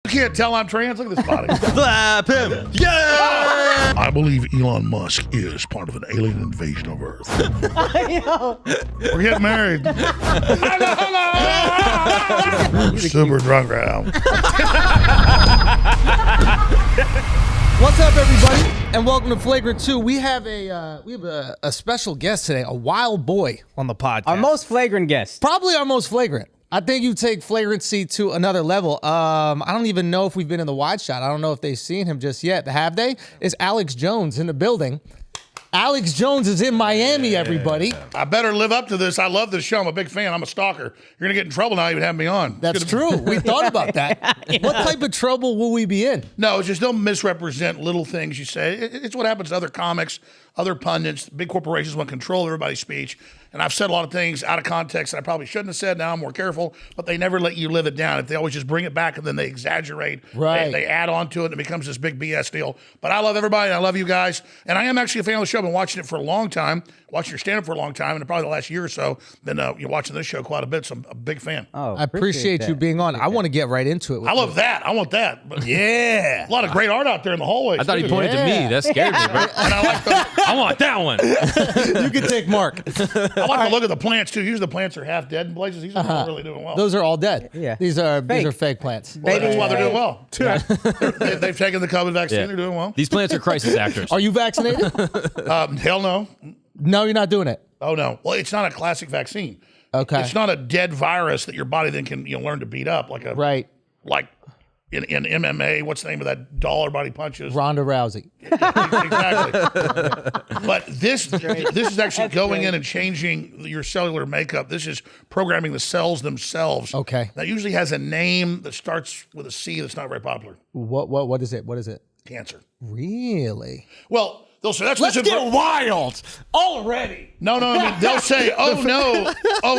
You can't tell I'm trans. Look at this body. Slap him. Yeah! I believe Elon Musk is part of an alien invasion of Earth. I know. We're getting married. Super drunk right now. What's up, everybody, and welcome to Flagrant 2. We have a special guest today, a wild boy on the podcast. Our most flagrant guest. Probably our most flagrant. I think you take flagrancy to another level. I don't even know if we've been in the wide shot. I don't know if they've seen him just yet. Have they? Is Alex Jones in the building? Alex Jones is in Miami, everybody. I better live up to this. I love this show. I'm a big fan. I'm a stalker. You're going to get in trouble now even having me on. That's true. We thought about that. Yeah. What type of trouble will we be in? No, it's just don't misrepresent little things you say. It's what happens to other comics, other pundits. Big corporations want to control everybody's speech. And I've said a lot of things out of context that I probably shouldn't have said. Now I'm more careful, but they never let you live it down. If they always just bring it back and then they exaggerate, right. They add on to it and it becomes this big BS deal. But I love everybody. I love you guys. And I am actually a fan of the show. I've been watching it for a long time, watching your stand-up for a long time, and probably the last year or so. Been you're watching this show quite a bit, so I'm a big fan. Oh, I appreciate you being on. I want to get right into it. I love that. I want that. But yeah. A lot of great art out there in the hallways. I thought he pointed to me. That scared me, bro. And I like I want that one. You can take Mark. I like to look at the plants too. Usually the plants are half dead in places. These are not really doing well. Those are all dead. Yeah. These are fake plants. Well, that's why they're doing well. Yeah. They've taken the COVID vaccine. Yeah. They're doing well. These plants are crisis actors. Are you vaccinated? Hell no. No, you're not doing it. Oh no. Well, it's not a classic vaccine. Okay. It's not a dead virus that your body then can learn to beat up like a like in MMA. What's the name of that doll everybody punches? Ronda Rousey. Exactly. But this is actually going in and changing your cellular makeup. This is programming the cells themselves. Okay. That usually has a name that starts with a C that's not very popular. What is it? What is it? Cancer. Really? Well, they'll say that's Let's get wild already. No. I mean, they'll say, "Oh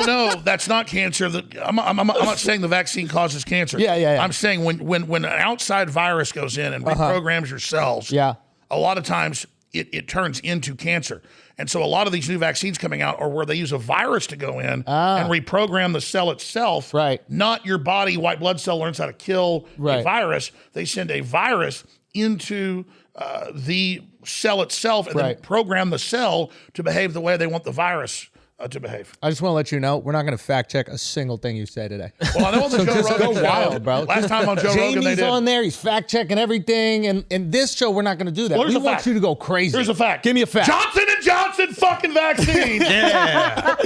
no, that's not cancer." I'm not saying the vaccine causes cancer. Yeah. I'm saying when an outside virus goes in and reprograms your cells, a lot of times it turns into cancer. And so a lot of these new vaccines coming out are where they use a virus to go in and reprogram the cell itself. Right. Not your body white blood cell learns how to kill a virus. They send a virus into the cell itself and then program the cell to behave the way they want the virus to behave. I just want to let you know, we're not going to fact check a single thing you say today. Well, I know on the Joe just Rogan go show, wild, bro. Last time on Joe Rogan, they Jamie's did. on there. He's fact checking everything. And in this show, we're not going to do that. Well, we want you to go crazy. Here's a fact. Give me a fact. Johnson & Johnson fucking vaccine. Yeah.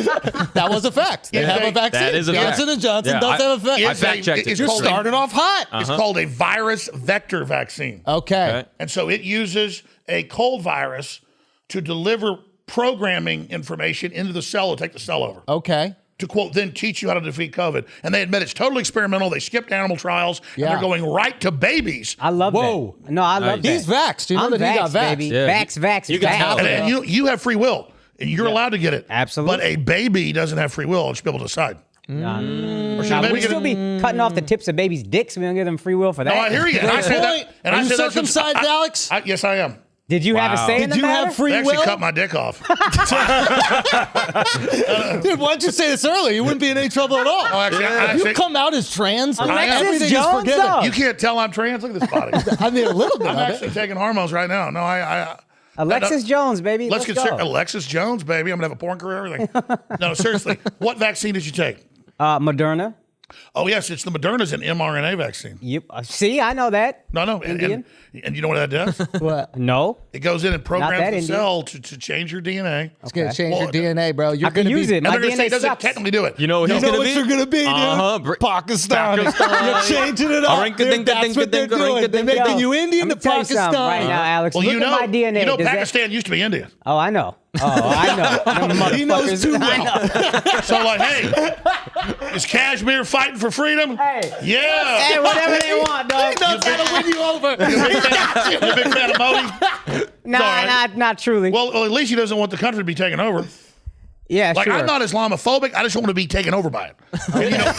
That was a fact. They have a vaccine. That is a fact. Johnson & Johnson does have a fact. I fact checked it. You're starting off hot. It's called a virus vector vaccine. Okay. And so it uses a cold virus to deliver programming information into the cell to take the cell over. Okay. To quote, then teach you how to defeat COVID. And they admit it's totally experimental. They skipped animal trials. And they're going right to babies. I love that. No, I love that. He's vaxxed. You know that he got vaxxed. Baby. Yeah. Vax. You can tell. And you have free will. And you're allowed to get it. Absolutely. But a baby doesn't have free will. It should be able to decide. Or should a baby we still be cutting off the tips of babies' dicks. We don't give them free will for that. No, I hear you. And I say that. And Are I you say that since- circumcised, Alex? Yes, I am. Did you have a say in the Did you matter? have free They actually will? cut my dick off. Dude, why didn't you say this earlier? You wouldn't be in any trouble at all. Oh, actually, You come out as trans, Alexis everything is Jones, forgiven. though. you can't tell I'm trans. Look at this body. I mean, a little bit I'm of actually taking hormones right now. No, Alexis Jones, baby. Let's Let's consider go. Alexis Jones, baby. I'm gonna have a porn career, everything. No, seriously. What vaccine did you take? Moderna. Oh yes, it's the Moderna's an mRNA vaccine. Yep. See, I know that. No, Indian? and you know what that does? What? No. It goes in and that programs the Indian. cell to change your DNA. It's going to Okay. change your DNA, bro. You're I can gonna use be, it. And My they're gonna say DNA it doesn't sucks. technically do it. You know what he's You know gonna what be? you're going to be, dude? Pakistan. You're changing it up. dude. That's what they're doing. They're making you Indian to Let me tell you something Pakistan. right now, Alex. Well, Look you know, at my DNA. you know Does that- Pakistan used to be India. Oh, I know. I know. Them He knows motherfuckers. too I well. know. So like, hey, is Kashmir fighting for freedom? Hey. Yeah. Hey, whatever they want, dog. He knows how to win you over. You're a big fan of Modi? Nah, not truly. Well, at least he doesn't want the country to be taken over. yeah, Like, sure. I'm not Islamophobic. I just want to be taken over by it. You know?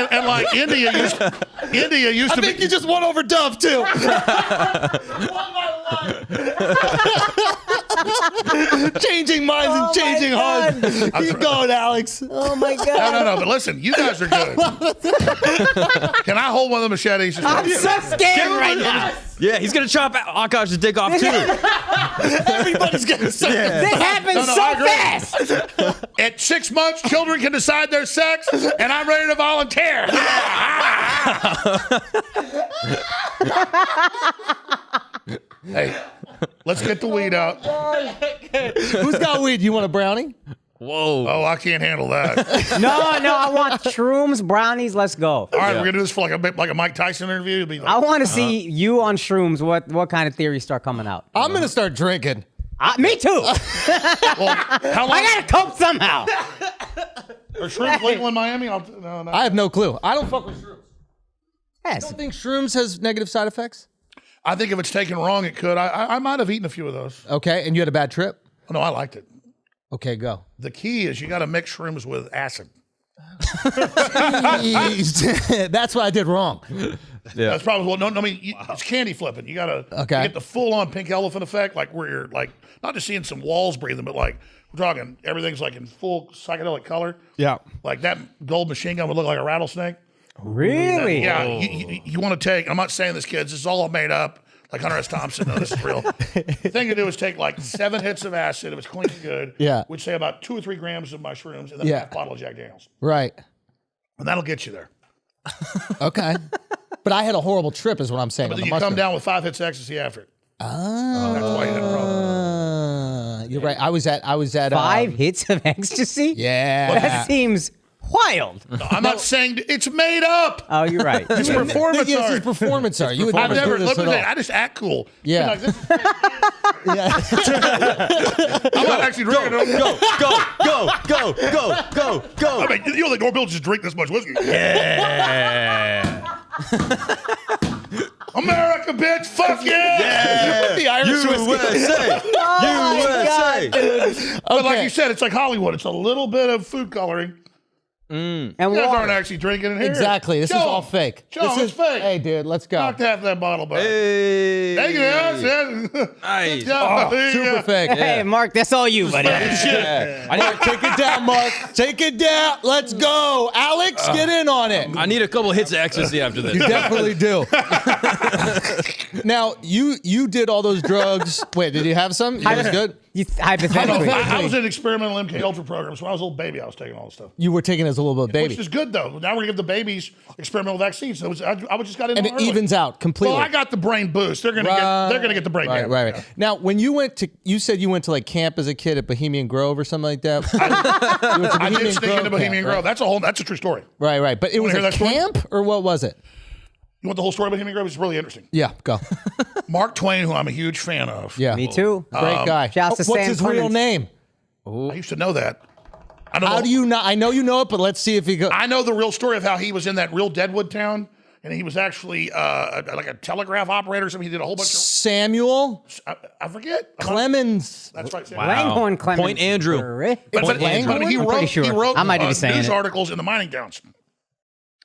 and like India used I to think be. you just won over Dove, too. Changing minds and changing hearts. Keep going, Alex. Oh my God. No. But listen, you guys are good. Can I hold one of the machetes? I'm so scared right now. Yeah, he's gonna chop Akash's dick off too. Everybody's getting sick. This happens No, so I agree. fast. At 6 months, children can decide their sex, and I'm ready to volunteer. Hey, let's get the weed out. Who's got weed? You want a brownie? Whoa. Oh, I can't handle that. No, I want shrooms, brownies. Let's go. All right, we're gonna do this for like a Mike Tyson interview. It'll be like, I want to see you on shrooms. What kind of theories start coming out? I'm gonna start drinking. Me too. well, how long I gotta cope somehow. are shrooms legal in Miami? No. I have no clue. I don't fuck with shrooms. Yes. Don't think shrooms has negative side effects? I think if it's taken wrong, it could. I might have eaten a few of those. Okay, and you had a bad trip? Oh, no, I liked it. Okay, go. The key is you got to mix shrooms with acid. That's what I did wrong. That's probably what. No, I mean it's candy flipping. You got to get the full-on pink elephant effect, like where you're like not just seeing some walls breathing, but like we're talking everything's like in full psychedelic color. Yeah. Like that gold machine gun would look like a rattlesnake. Really? Yeah. You want to take. I'm not saying this, kids. This is all made up. Like Hunter S. Thompson, no, this is real. The thing to do is take like 7 hits of acid if it's clean and good. Yeah. Which say about 2 or 3 grams of mushrooms and then a half bottle of Jack Daniels. Right. And that'll get you there. Okay. But I had a horrible trip, is what I'm saying. But on then the you come mushroom. down with 5 hits of ecstasy after it. That's why you had a problem. You're right. I was at 5 hits of ecstasy? Yeah. That seems wild. No, I'm not saying it's made up. Oh, you're right. It's performance Yes, art. his performance art. You would I've never never. do this Let me at say, all. I just act cool. Yeah. Like, this is I'm not actually drinking it. Go. I mean, you know, the Norbills just drink this much whiskey. Yeah. America, bitch, fuck yeah! The Irish whiskey. USA. USA. But like you said, it's like Hollywood. It's a little bit of food coloring. And You guys aren't water. actually drinking it here. Exactly. This is Show all 'em. fake. Show 'em, This it's is fake. Hey, dude, let's go. Knocked half that bottle back. Hey. Thank you. Yes. Nice. Super fake. Hey, Mark, that's all you, buddy. Yeah. I need, Take it down, Mark. Take it down. Let's go. Alex, get in on it. I need a couple hits of ecstasy after this. You definitely do. Now, you did all those drugs. Wait, did you have some? It was good? Hypothetically. I was in experimental MK Ultra programs. So when I was a little baby, I was taking all this stuff. You were taking it as a little bit baby. Which is good, though. Now we're going to give the babies experimental vaccines. So I just got in And on it early. evens out completely. Well, I got the brain boost. They're going to get the brain damage. Right. Yeah. Now, when you said you went to like camp as a kid at Bohemian Grove or something like that. You went to I did Bohemian sneak Grove into Bohemian camp, Grove. That's a true story. Right. But it was hear a that story? camp or what was it? You want the whole story of Bohemian Grove? It's really interesting. Yeah, go. Mark Twain, who I'm a huge fan of. Yeah. Me too. Great guy. shouts to What's Sam his real Clemens. name? I used to know that. I don't How know. do you not? I know you know it, but let's see if he goes. I know the real story of how he was in that real Deadwood town, and he was actually like a telegraph operator or something. He did a whole bunch Samuel of. I forget. Clemens. That's right. Sam. Wow. Langhorne Clemens. Point Andrew. But Langhorne? he I'm pretty wrote. sure. He wrote I might be saying news it. articles in the mining towns.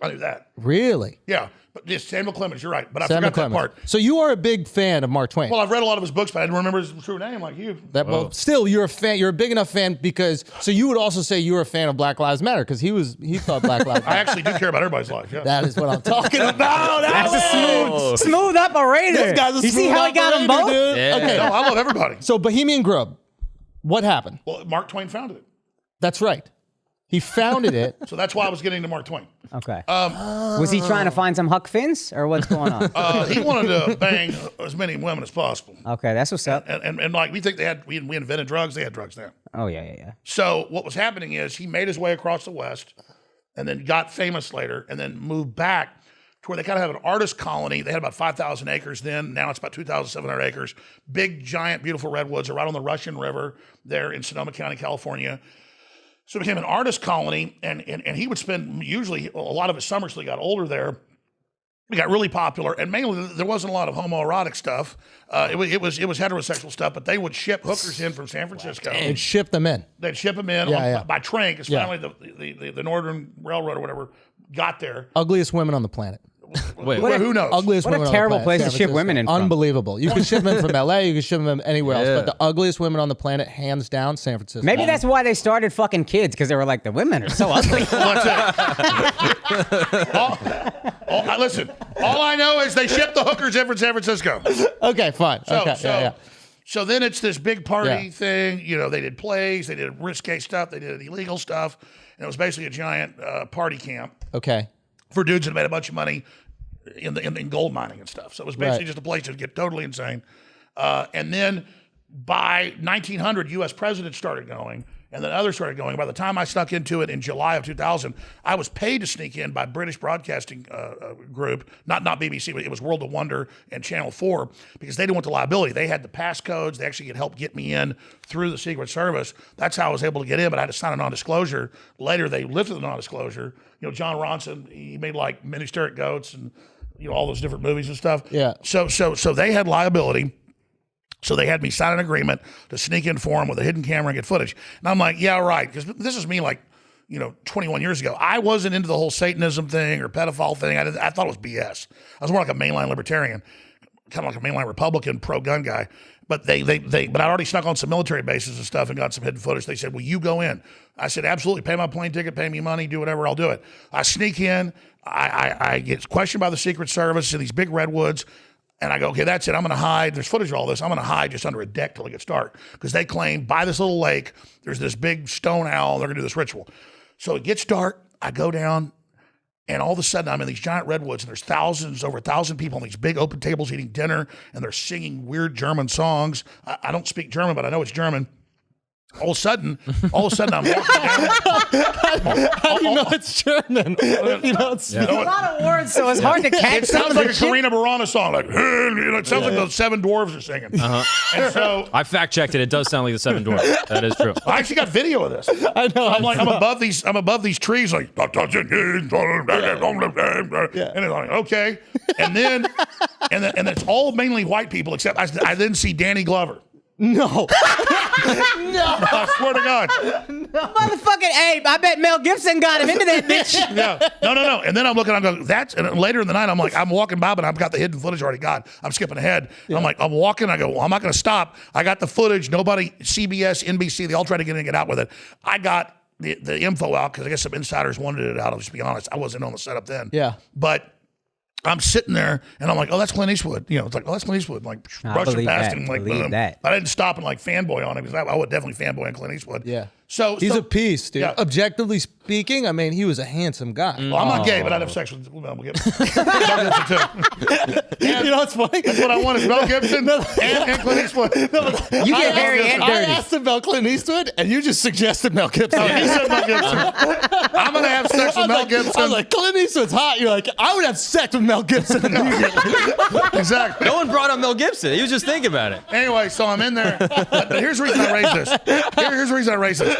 I knew that. Really? Yeah, but yes, Samuel Clemens. You're right, but I Samuel forgot Clemens. that part. So you are a big fan of Mark Twain. Well, I've read a lot of his books, but I didn't remember his true name like you. Well, still, you're a fan. You're a big enough fan because. So you would also say you were a fan of Black Lives Matter because he thought Black Lives I Matter. actually do care about everybody's life. Yeah. That is what I'm talking about. That's a smooth operator. This guy's a You see smooth how he got them operator, both? dude. Yeah. Okay. No, I love everybody. So Bohemian Grove, what happened? Well, Mark Twain founded it, That's right. He founded it. so that's why I was getting to Mark Twain. Okay. Was he trying to find some Huck Finns or what's going on? He wanted to bang as many women as possible. Okay, that's what's up. And like we think we invented drugs, they had drugs then. Oh, yeah. So what was happening is he made his way across the West and then got famous later and then moved back to where they kind of have an artist colony. They had about 5,000 acres then. Now it's about 2,700 acres. Big, giant, beautiful redwoods are right on the Russian River there in Sonoma County, California. So it became an artist colony, and he would spend usually a lot of his summers till he got older there. It got really popular, and mainly there wasn't a lot of homoerotic stuff. It was heterosexual stuff, but they would ship hookers in from San Francisco. And shipped them in. They'd ship them in by train because finally the Northern Railroad or whatever got there. Ugliest women on the planet. Wait, Well, who knows? Ugliest What a women on the terrible planet, place to San ship Francisco. women in from. Unbelievable. You could ship them from LA, you could ship them anywhere else, Yeah. but the ugliest women on the planet, hands down, San Francisco. Maybe that's why they started fucking kids, because they were like, the women are so ugly. Listen, all I know is they ship the hookers in from San Francisco. Okay, fine. Okay, So, yeah. so then it's this big party Yeah. thing. You know, they did plays, they did risque stuff, they did illegal stuff, and it was basically a giant party camp Okay. for dudes that made a bunch of money in gold mining and stuff. So it was basically Right. just a place to get totally insane. And then by 1900, U.S. presidents started going, and then others started going. By the time I snuck into it in July of 2000, I was paid to sneak in by British Broadcasting Group, not BBC, but it was World of Wonder and Channel 4, because they didn't want the liability. They had the passcodes. They actually could help get me in through the Secret Service. That's how I was able to get in, but I had to sign a non-disclosure. Later, they lifted the non-disclosure. You know, John Ronson, he made like Mini Stirred Goats and, you know, all those different movies and stuff. Yeah. So they had liability. So they had me sign an agreement to sneak in for them with a hidden camera and get footage. And I'm like, yeah, right. Because this is me like, 21 years ago. I wasn't into the whole Satanism thing or pedophile thing. I thought it was BS. I was more like a mainline libertarian, kind of like a mainline Republican pro-gun guy. But but I'd already snuck on some military bases and stuff and got some hidden footage. They said, will you go in? I said, absolutely. Pay my plane ticket, pay me money, do whatever, I'll do it. I sneak in. I get questioned by the Secret Service in these big redwoods. And I go, okay, that's it. I'm going to hide. There's footage of all this. I'm going to hide just under a deck till it gets dark. Because they claim by this little lake, there's this big stone owl. They're going to do this ritual. So it gets dark. I go down. And all of a sudden, I'm in these giant redwoods. And there's over 1,000 people on these big open tables eating dinner. And they're singing weird German songs. I don't speak German, but I know it's German. All of a sudden, I'm walking down. How do you know it's German? If you don't speak. A lot of words, so it's hard to catch. It sounds like a Karina Burana song. Like, it sounds like the Seven Dwarves are singing. And so I fact checked it. It does sound like the Seven Dwarfs. That is true. I actually got video of this. I know. I'm above these trees, like, and it's like, okay. And then it's all mainly white people, except I then see Danny Glover. No. I swear to God. Motherfucking Abe, I bet Mel Gibson got him into that bitch. Yeah. No. And then I'm looking, I'm going, and later in the night, I'm walking by, but I've got the hidden footage already got. I'm skipping ahead. Yeah. I'm walking, I go, well, I'm not going to stop. I got the footage. Nobody, CBS, NBC, they all tried to get in and get out with it. I got the info out because I guess some insiders wanted it out. I'll just be honest. I wasn't on the setup then. Yeah. But I'm sitting there and I'm like, oh, that's Clint Eastwood. You know, it's like, oh, that's Clint Eastwood. Like, brushing past him, like, boom. That. But I didn't stop and like fanboy on him because I would definitely fanboy on Clint Eastwood. Yeah. So he's a piece, dude. Yeah. Objectively speaking, I mean, he was a handsome guy. Well, I'm not gay, but I'd have sex with Mel Gibson. Mel Gibson too. You know what's funny? That's what I want is Mel Gibson and Clint Eastwood. You get hairy and I dirty. asked about Clint Eastwood, and you just suggested Mel Gibson. Oh, he said Mel Gibson. I'm going to have sex with Mel Gibson. I was like, Clint Eastwood's hot. You're like, I would have sex with Mel Gibson immediately. Exactly. No one brought up Mel Gibson. He was just thinking about it. Anyway, so I'm in there. But here's the reason I raised this. Here's the reason I raised this.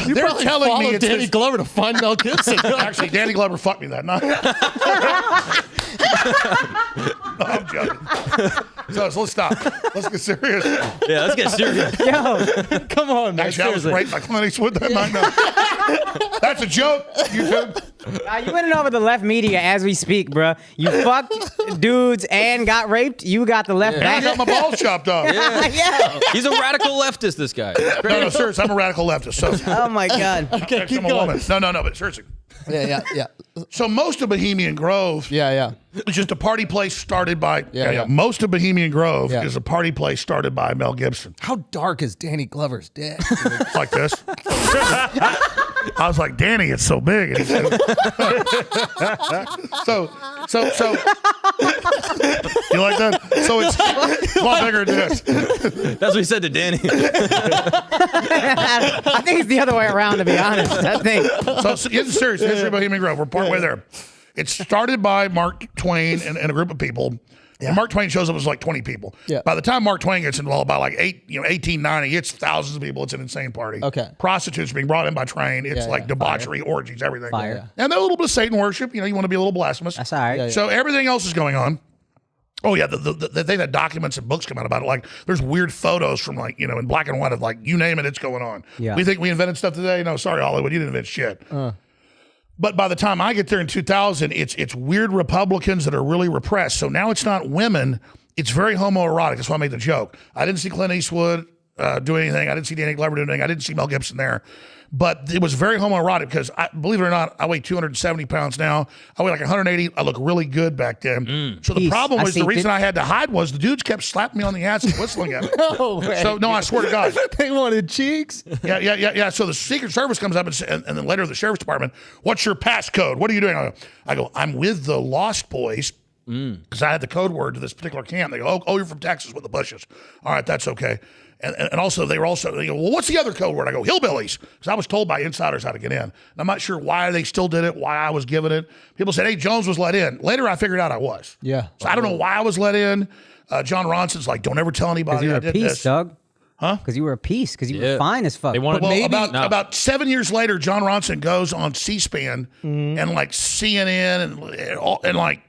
You They're probably telling me followed it's Danny this- Glover to find Mel Gibson. Actually, Danny Glover fucked me that night. No, I'm joking. So let's stop. Let's get serious. Yeah, let's get serious. Yo, Come on, man. Actually, I was seriously. raped by Clint Eastwood that night. No. That's a joke. YouTube. you went over the left media as we speak, bruh. You fucked dudes and got raped. You got the left And I back. got my balls chopped off. Yeah. He's a radical leftist, this guy. No, seriously, I'm a radical leftist. So Oh my God. Okay, keep I'm a going. woman. No, but seriously. Yeah. So most of Bohemian Grove Yeah. is just a party place started by. Yeah. Most of Bohemian Grove Yeah. is a party place started by Mel Gibson. How dark is Danny Glover's dick? Like this. I was like, Danny, it's so big. And he said, so. You like that? So it's a lot bigger than this. That's what he said to Danny. I think it's the other way around, to be honest. I think. So it's serious. History of Bohemian Grove. We're partway there. It's started by Mark Twain and a group of people. When Mark Twain shows up, it's like 20 people. Yeah. By the time Mark Twain gets involved, by like 1890, it's thousands of people. It's an insane party. Okay. Prostitutes being brought in by train. It's like debauchery, orgies, everything. Fire. And a little bit of Satan worship. You know, you want to be a little blasphemous. That's all right. Yeah. So everything else is going on. Oh yeah, the thing that documents and books come out about it. Like there's weird photos from like, you know, in black and white of like, you name it, it's going on. Yeah. We think we invented stuff today. No, sorry, Hollywood, you didn't invent shit. But by the time I get there in 2000, it's weird Republicans that are really repressed. So now it's not women. It's very homoerotic. That's why I made the joke. I didn't see Clint Eastwood do anything. I didn't see Danny Glover do anything. I didn't see Mel Gibson there. But it was very homoerotic because, believe it or not, I weigh 270 pounds now. I weigh like 180. I look really good back then. So the problem was the reason I had to hide was the dudes kept slapping me on the ass and whistling at me. No, I swear to God. They wanted cheeks. Yeah. So the Secret Service comes up and then later the Sheriff's Department, what's your passcode? What are you doing? I go, I'm with the Lost Boys because I had the code word to this particular camp. They go, oh, you're from Texas with the Bushes. All right, that's okay. And also, they go, well, what's the other code word? I go, hillbillies. Because I was told by insiders how to get in. And I'm not sure why they still did it, why I was given it. People said, hey, Jones was let in. Later, I figured out I was. Yeah. So I don't know why I was let in. John Ronson's like, don't ever tell anybody You were I a did piece, this. Doug. Huh? Because you were a piece. Because you Yeah. were fine as fuck. They wanted Well, maybe about 7 years later, John Ronson goes on C-SPAN and like CNN and like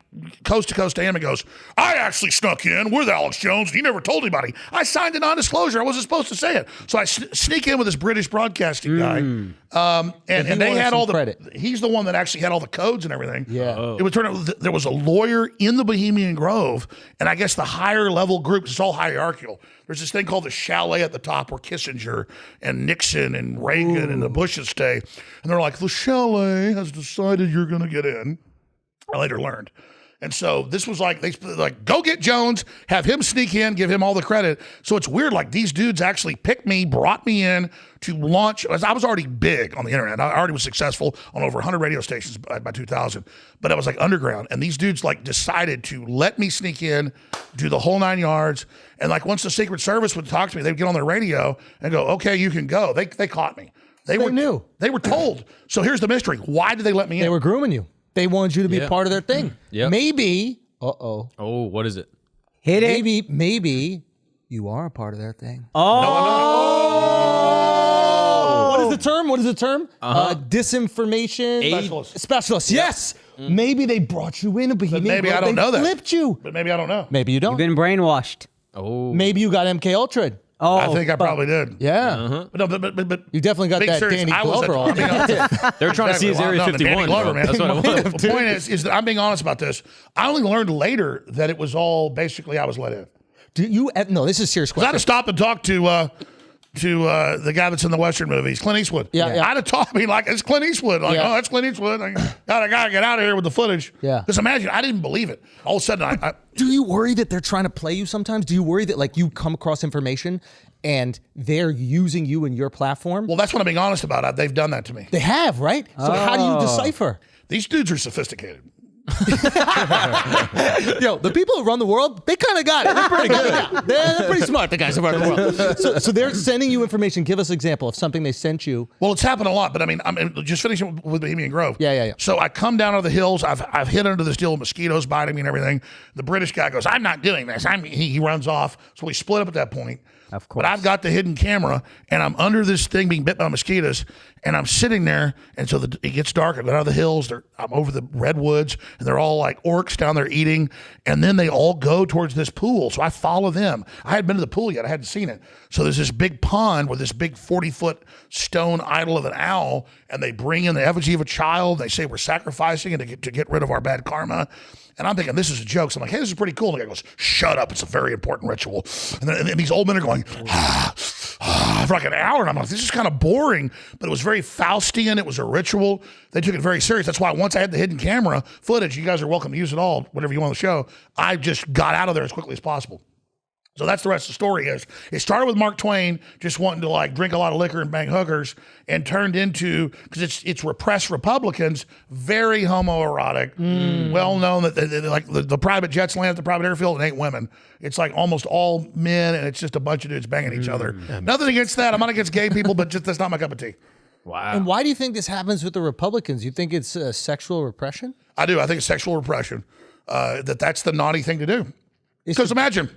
coast to coast to him and goes, I actually snuck in with Alex Jones and he never told anybody. I signed a non-disclosure. I wasn't supposed to say it. So I sneak in with this British broadcasting guy. And they had all the credit. He's the one that actually had all the codes and everything. Yeah. It would turn out there was a lawyer in the Bohemian Grove, and I guess the higher level groups, it's all hierarchical. There's this thing called the chalet at the top where Kissinger and Nixon and Reagan and the Bushes stay. And they're like, the chalet has decided you're going to get in. I later learned. And so this was like, they like, go get Jones, have him sneak in, give him all the credit. So it's weird, like these dudes actually picked me, brought me in to launch. I was already big on the internet. I already was successful on over 100 radio stations by 2000. But I was like underground. And these dudes like decided to let me sneak in, do the whole 9 yards. And like once the Secret Service would talk to me, they'd get on their radio and go, okay, you can go. They caught me. They knew. They were told. So here's the mystery. Why did they let me in? They were grooming you. They wanted you to be Yeah. part of their thing. Yep. Maybe, Oh, what is it? Hit it. maybe you are a part of their thing. Oh. What is the term? Disinformation specialist. Yes. Maybe they brought you in a Bohemian maybe Grove. I don't They know that. flipped you. But maybe I don't know. Maybe you don't. You've been brainwashed. Oh. Maybe you got MK Ultra. Oh, I think I probably did. Yeah. But no, but You definitely got being that serious, Danny I was Glover on. They're trying to see his Exactly. Area Well, no, 51. Danny Glover, bro. man. That's what it was. The point is that I'm being honest about this. I only learned later that it was all basically I was let in. Do you? No, this is a serious I had question. to stop and talk to the guy that's in the Western movies, Clint Eastwood. Yeah. I'd have taught me like it's Clint Eastwood. Like, Yeah. oh, that's Clint Eastwood. I gotta get out of here with the footage. Yeah. Because imagine, I didn't believe it. All of a sudden, I Do you worry that they're trying to play you sometimes? Do you worry that like you come across information and they're using you in your platform? well, that's what I'm being honest about. They've done that to me. They have, right? So how do you decipher? These dudes are sophisticated. Yo, the people who run the world, they kind of got it. They're pretty good. They're pretty smart, the guys who run the world. So they're sending you information. Give us an example of something they sent you. Well, it's happened a lot, but I mean, I'm just finishing with Bohemian Grove. Yeah. So I come down out of the hills. I've hit under this deal of mosquitoes biting me and everything. The British guy goes, I'm not doing this. He runs off. So we split up at that point. Of course. But I've got the hidden camera, and I'm under this thing being bit by mosquitoes, and I'm sitting there, and so it gets dark. I go out of the hills. I'm over the redwoods, and they're all like orcs down there eating, and then they all go towards this pool. So I follow them. I hadn't been to the pool yet. I hadn't seen it. So there's this big pond with this big 40-foot stone idol of an owl, and they bring in the effigy of a child. They say we're sacrificing it to get rid of our bad karma. And I'm thinking, this is a joke. So I'm like, hey, this is pretty cool. And the guy goes, shut up. It's a very important ritual. And these old men are going, for like an hour. And I'm like, this is kind of boring. But it was very Faustian. It was a ritual. They took it very serious. That's why once I had the hidden camera footage, you guys are welcome to use it all, whatever you want on the show. I just got out of there as quickly as possible. So that's the rest of the story is. It started with Mark Twain just wanting to like drink a lot of liquor and bang hookers and turned into, because it's repressed Republicans, very homoerotic, well known that they like the private jets land at the private airfield and ain't women. It's like almost all men and it's just a bunch of dudes banging each other. Nothing against that. I'm not against gay people, but just that's not my cup of tea. Wow. And why do you think this happens with the Republicans? You think it's sexual repression? I do. I think it's sexual repression. That's the naughty thing to do. Because imagine,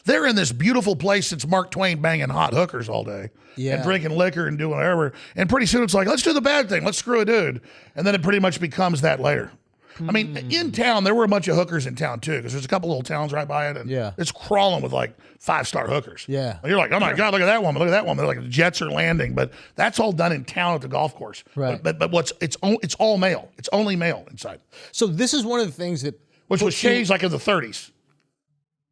they're in this beautiful place since Mark Twain banging hot hookers all day and drinking liquor and doing whatever. And pretty soon it's like, let's do the bad thing. Let's screw a dude. And then it pretty much becomes that later. I mean, in town, there were a bunch of hookers in town too, because there's a couple little towns right by it, and it's crawling with like 5-star hookers. Yeah. And you're like, oh my God, look at that woman, look at that woman. They're like the jets are landing, but that's all done in town at the golf course. Right. But it's all male. It's only male inside. So this is one of the things that Which was changed like in the 30s.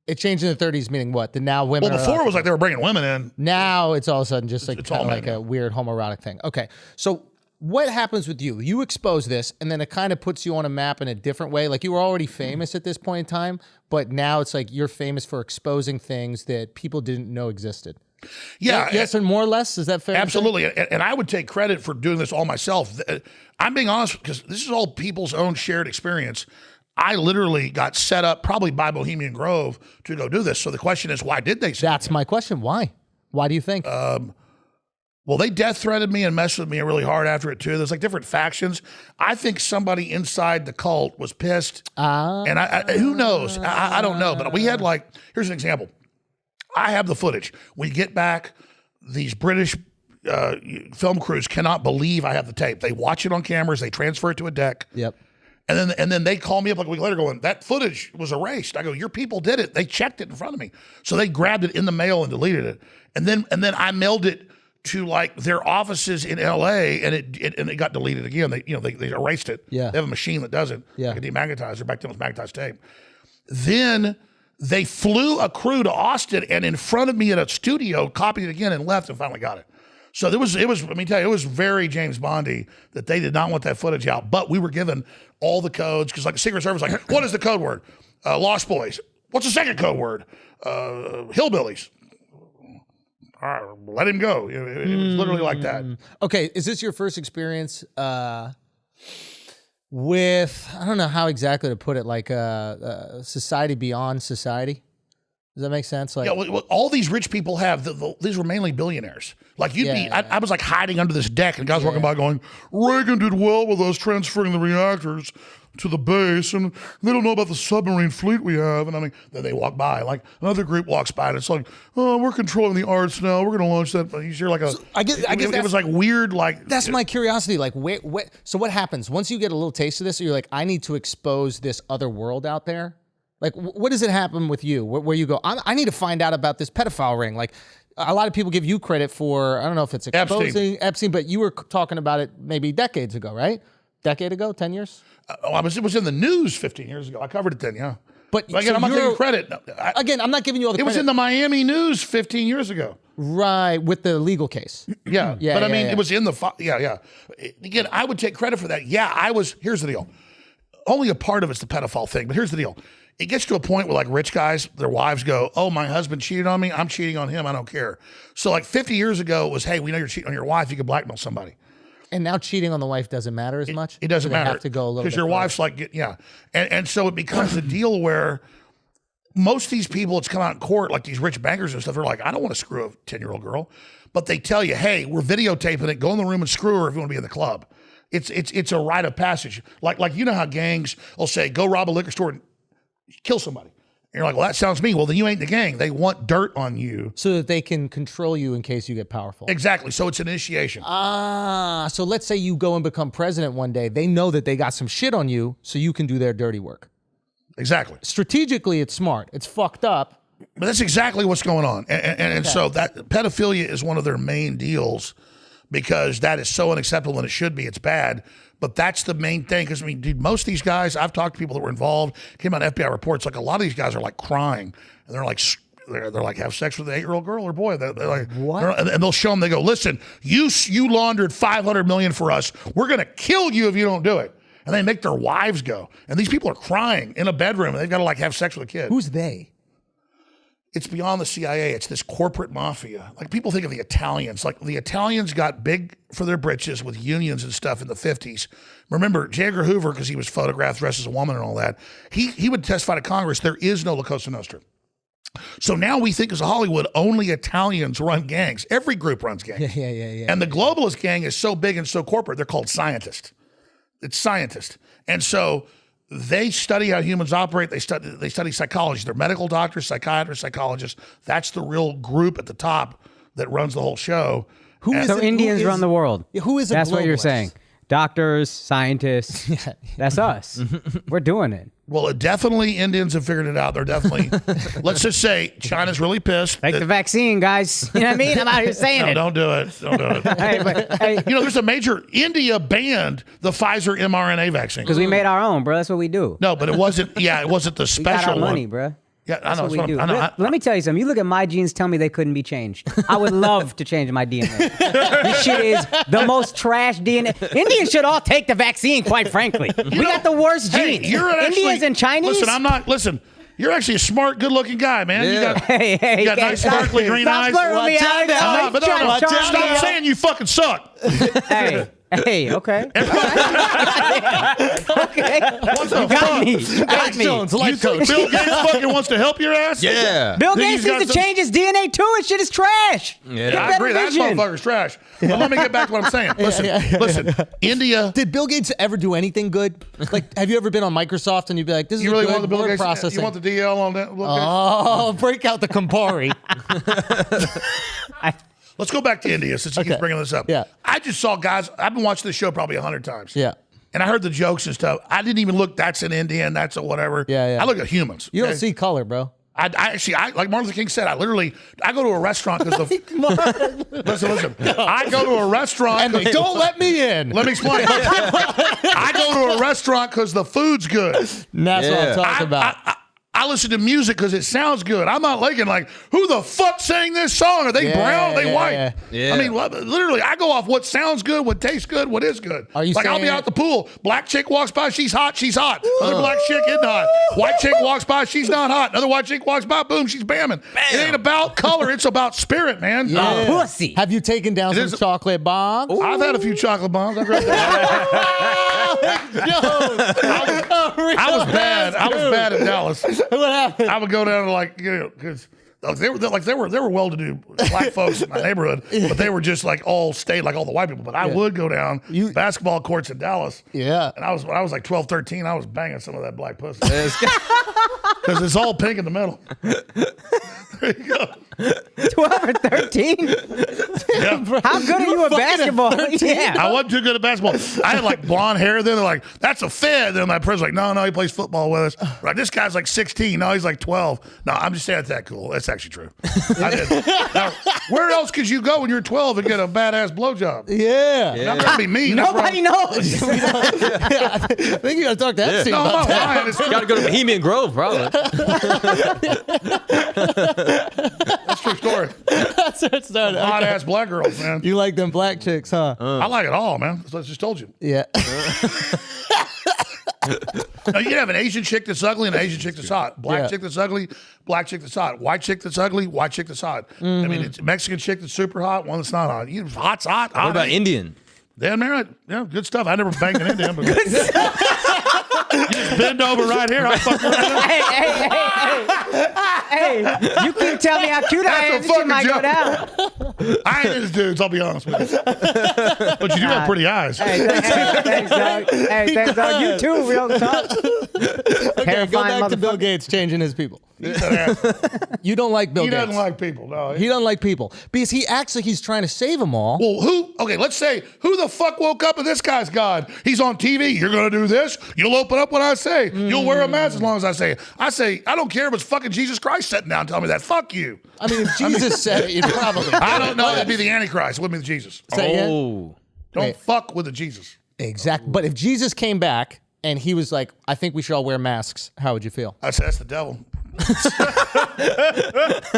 it changed in the 30s, meaning what? The now women. Well, before it was like they were bringing women in. Now it's all of a sudden just like It's kind of all like men, a weird homoerotic thing. Okay, so what happens with you? You expose this, and then it kind of puts you on a map in a different way. Like you were already famous at this point in time, but now it's like you're famous for exposing things that people didn't know existed. Yeah. Yes, and more or less. Is that fair? Absolutely. And I would take credit for doing this all myself. I'm being honest because this is all people's own shared experience. I literally got set up probably by Bohemian Grove to go do this. So the question is, why did they say That's my question. Why? Why do you think? Well, they death threatened me and messed with me really hard after it too. There's like different factions. I think somebody inside the cult was pissed. And who knows? I don't know. But we had like, here's an example. I have the footage. We get back, these British film crews cannot believe I have the tape. They watch it on cameras. They transfer it to a deck. Yep. And then they call me up like a week later going, that footage was erased. I go, your people did it. They checked it in front of me. So they grabbed it in the mail and deleted it. And then I mailed it to like their offices in LA and it got deleted again. They erased it. Yeah. They have a machine that does it. Yeah. Like a demagnétizer. Back then it was magnetized tape. Then they flew a crew to Austin and in front of me at a studio, copied it again and left and finally got it. So it was, let me tell you, it was very James Bondy that they did not want that footage out, but we were given all the codes because like the Secret Service, like, what is the code word? Lost Boys. What's the second code word? Hillbillies. All right, let him go. It was literally like that. Okay, is this your first experience with, I don't know how exactly to put it, like society beyond society? Does that make sense? Like, Yeah, well, all these rich people have, these were mainly billionaires. Like you'd be, I was like hiding under this deck and guys walking by going, Reagan did well with us transferring the reactors to the base and they don't know about the submarine fleet we have. And I mean, then they walk by, like another group walks by and it's like, oh, we're controlling the arts now. We're going to launch that. You hear like a, I guess it was like weird, like. that's my curiosity. Like, so what happens once you get a little taste of this? You're like, I need to expose this other world out there. Like, what does it happen with you? Where you go, I need to find out about this pedophile ring. Like, a lot of people give you credit for, I don't know if it's exposing Epstein, but you were talking about it maybe decades ago, right? Decade ago, 10 years? It was in the news 15 years ago. I covered it then, yeah. But again, so I'm not taking you're- credit. Again, I'm not giving you all the It credit. was in the Miami news 15 years ago. Right, with the legal case. Yeah. Yeah, But I yeah, mean, yeah. it was in the, yeah. Again, I would take credit for that. Yeah, here's the deal. Only a part of it's the pedophile thing, but here's the deal. It gets to a point where like rich guys, their wives go, oh, my husband cheated on me. I'm cheating on him. I don't care. So like 50 years ago it was, hey, we know you're cheating on your wife. You can blackmail somebody. And now cheating on the wife doesn't matter as much? It doesn't Do they matter. have to go a little bit because your further? wife's like, yeah. And so it becomes a deal where most of these people that's come out in court, like these rich bankers and stuff, they're like, I don't want to screw a 10-year-old girl. But they tell you, hey, we're videotaping it. Go in the room and screw her if you want to be in the club. It's a rite of passage. Like you know how gangs will say, go rob a liquor store and kill somebody. And you're like, well, that sounds mean. Well, then you ain't the gang. They want dirt on you. So that they can control you in case you get powerful. Exactly. So it's an initiation. So let's say you go and become president one day. They know that they got some shit on you, so you can do their dirty work. Exactly. Strategically, it's smart. It's fucked up. But that's exactly what's going on. And so that pedophilia is one of their main deals because that is so unacceptable and it should be. It's bad. But that's the main thing. Because, I mean, dude, most of these guys, I've talked to people that were involved, came out FBI reports, like a lot of these guys are like crying. And they're like, have sex with an 8-year-old girl or boy. They're like, What? And they'll show them, they go, listen, you laundered $500 million for us. We're going to kill you if you don't do it. And they make their wives go. And these people are crying in a bedroom and they've got to like have sex with a kid. Who's they? It's beyond the CIA. It's this corporate mafia. Like people think of the Italians. Like the Italians got big for their britches with unions and stuff in the 50s. Remember, J. Edgar Hoover, because he was photographed dressed as a woman and all that, he would testify to Congress, there is no La Cosa Nostra. So now we think as a Hollywood, only Italians run gangs. Every group runs gangs. Yeah. And the globalist gang is so big and so corporate, they're called scientists. It's scientists. And so they study how humans operate. They study psychology. They're medical doctors, psychiatrists, psychologists. That's the real group at the top that runs the whole show. So Indians run the world. Who is a That's what you're globalist? saying. doctors, scientists. That's us. We're doing it. Well, definitely Indians have figured it out. They're definitely, let's just say China's really pissed. Take the vaccine, guys. You know what I mean? I'm out here saying it. Don't do it. Don't do it. Hey, You know, there's a major, India banned the Pfizer mRNA vaccine. because we made our own, bro. That's what we do. No, but it wasn't, it wasn't the We got special our money, one. bro. Yeah, I That's know. what we that's do. what I know. Let me tell you something. You look at my genes, tell me they couldn't be changed. I would love to change my DNA. This shit is the most trash DNA. Indians should all take the vaccine, quite frankly. We got the worst genes. Indians and Chinese. Listen, you're actually a smart, good-looking guy, man. Yeah. You got, Hey, you got nice, sparkly green eyes. Stop flirting with me, Watch out Alex. now. I'm not, but no, Watch out stop now. saying you fucking suck. Hey, okay. Okay. What the You got fuck? me. You got Alex me. Jones, You life think coach. Bill Gates fucking wants to help your ass? Yeah. Bill Think Gates he's got needs to some- change his DNA too. His shit is trash. Yeah. Get I better agree. That vision. motherfucker's trash. But let me get back to what I'm saying. Listen, India. Did Bill Gates ever do anything good? Like, have you ever been on Microsoft and you'd be like, "This is You really good want the Bill word Gates? processing"? You want the DL on that? Oh, break out the Campari. Let's go back to India since he keeps bringing this up. Yeah. I just saw guys. I've been watching this show probably 100 times. Yeah. And I heard the jokes and stuff. I didn't even look. That's an Indian. That's a whatever. Yeah, yeah. I look at humans. You don't okay? see color, bro. I actually, like Martin Luther King said, I go to a restaurant because listen. I go to a restaurant And they don't let me in. Let me explain. I go to a restaurant because the food's good. And that's what Yeah. I'm talking about. I listen to music because it sounds good. I'm not liking who the fuck sang this song? Are they Yeah, brown? Are they yeah, white? yeah. Yeah. I mean, literally, I go off what sounds good, what tastes good, what is good. Are you I'll be saying- out at the pool. Black chick walks by, she's hot, she's hot. Other black chick isn't hot. White chick walks by, she's not hot. Another white chick walks by, boom, she's bamming. It ain't about color, it's about spirit, man. Yeah. Pussy. Have you taken down some is- chocolate bombs? I've had a few chocolate bombs. I was bad. I was bad at Dallas. What happened? I would go down to because they were well-to-do black folks in my neighborhood, but they were just all stayed like all the white people. But I would go down basketball courts in Dallas. Yeah. And when I was like 12, 13, I was banging some of that black pussy because it's all pink in the middle. There you go. 12 or 13? Yeah. How good are you at basketball? Yeah. I wasn't too good at basketball. I had blonde hair. Then they're like, "That's a fed." Then my friend's like, "No, he plays football with us." Like, this guy's like 16. No, he's like 12. No, I'm just saying it's that cool. That's actually true. I did. Now, where else could you go when you're 12 and get a badass blowjob? Yeah. I'm not gonna be mean. That's Nobody wrong. knows. I think you got to talk to Epstein No, I'm about not that. lying. It's Got to go to Bohemian Grove, probably. That's a true story. That's where it started. Hot Okay. ass black girls, man. You like them black chicks, huh? I like it all, man. That's what I just told you. Yeah. No, you can have an Asian chick that's ugly and an Asian chick that's hot. Black chick that's ugly, black chick that's hot. White chick that's ugly, white chick that's hot. I mean, it's a Mexican chick that's super hot, one that's not hot. Hot's hot. What about Indian? Dan Merritt, yeah, good stuff. I never banged an Indian, but you just bend over right here. I'll fuck you right there. Hey, you keep telling me how cute I am. That's a This shit might go fucking down. I ain't into dudes, I'll be honest with you. But you do have pretty eyes. Hey, thanks, dog. Hey, thanks, dog. You too, real talk. Okay, go back to Bill Gates changing his people. You don't like Bill He Gates. doesn't like people, no. He doesn't like people because he's trying to save them all. Well, let's say, who the fuck woke up and this guy's God? He's on TV. You're going to do this. You'll open up when I say. You'll wear a mask as long as I say it. I say, I don't care if it's fucking Jesus Christ sitting down and telling me that. Fuck you. I mean, if Jesus said it, you'd probably. I don't know. It'd be the Antichrist. It wouldn't be the Jesus. Say it. Oh. Don't Wait. fuck with the Jesus. Exactly. But if Jesus came back and he was like, I think we should all wear masks, how would you feel? I say, that's the devil.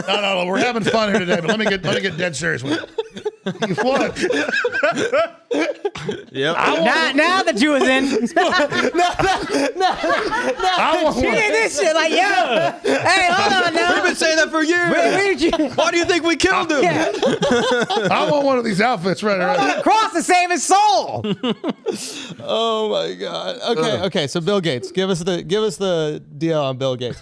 No. We're having fun here today, but let me get dead serious with you. What? Yep. Now the Jew is in. I want She one. did this shit like, yo. Hey, hold on now. We've been saying that for years. Where did you? Why do you think we killed him? Yeah. I want one of these outfits right here. Cross to save his soul. Oh my God. Okay. So Bill Gates, give us the deal on Bill Gates.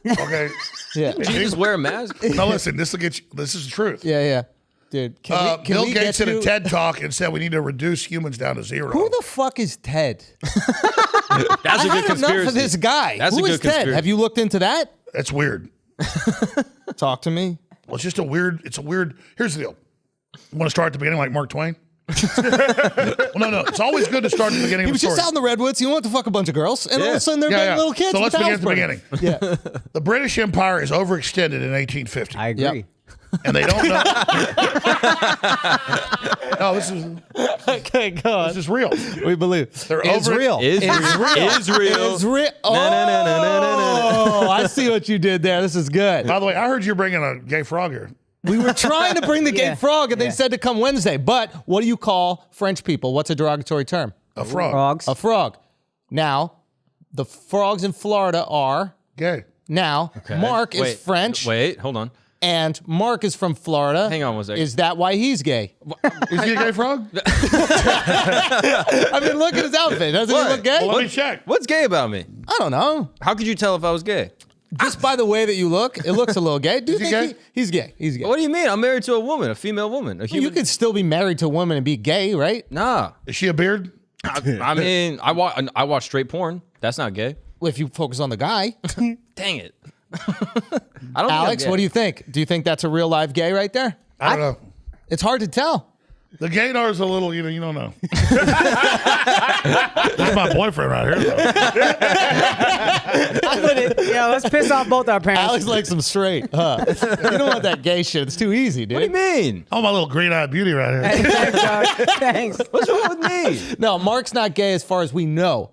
Okay. Yeah. Jesus wear a mask? No, listen. This will get you. This is the truth. Yeah. Dude, can Bill we Gates get did a to- TED talk and said we need to reduce humans down to zero. Who the fuck is Ted? That's a I've good had enough conspiracy. of this guy. That's Who a is good Ted? conspiracy. Have you looked into that? That's weird. Talk to me. Well, it's just a weird. It's a weird. Here's the deal. You want to start at the beginning like Mark Twain? Well, no. It's always good to start at the beginning He of a was story. just out in the redwoods. He wanted to fuck a bunch of girls, and all of a sudden they're getting little kids. So with let's begin at the towels burning. beginning. Yeah. The British Empire is overextended in 1850. I agree. And they don't know. No, this Okay, go on. is real. We believe. They're It's over real. Is real. It's real. Oh, I see what you did there. This is good. By the way, I heard you're bringing a gay frog here. We were trying to bring the gay Yeah. frog, and they Yeah. said to come Wednesday. But what do you call French people? What's a derogatory term? A frog. Frogs. A frog. Now, the frogs in Florida are. Gay. Now, Mark is French, Wait, hold on. and Mark is from Florida. Hang on one second. Is that why he's gay? Is he a gay frog? I mean, look at his outfit. Doesn't he What? look gay? Well, let me check. What's gay about me? I don't know. How could you tell if I was gay? Just by the way that you look, it looks a little gay. Do you he think gay? he's gay? He's gay. What do you mean? I'm married to a woman, a female woman, a human. You could still be married to a woman and be gay, right? Nah. Is she a beard? I mean, I watch straight porn. That's not gay. If you focus on the guy. Dang it. I don't Alex, what do you think? Do you think that's a real live gay right there? I don't know. It's hard to tell. The gaydar's a little, you don't know. That's my boyfriend right here. Yeah, let's piss off both our parents. Alex likes them straight. Huh? You don't want that gay shit. It's too easy, dude. What do you mean? Oh, my little green-eyed beauty right here. Thanks, dog. Thanks. What's wrong with me? No, Mark's not gay as far as we know.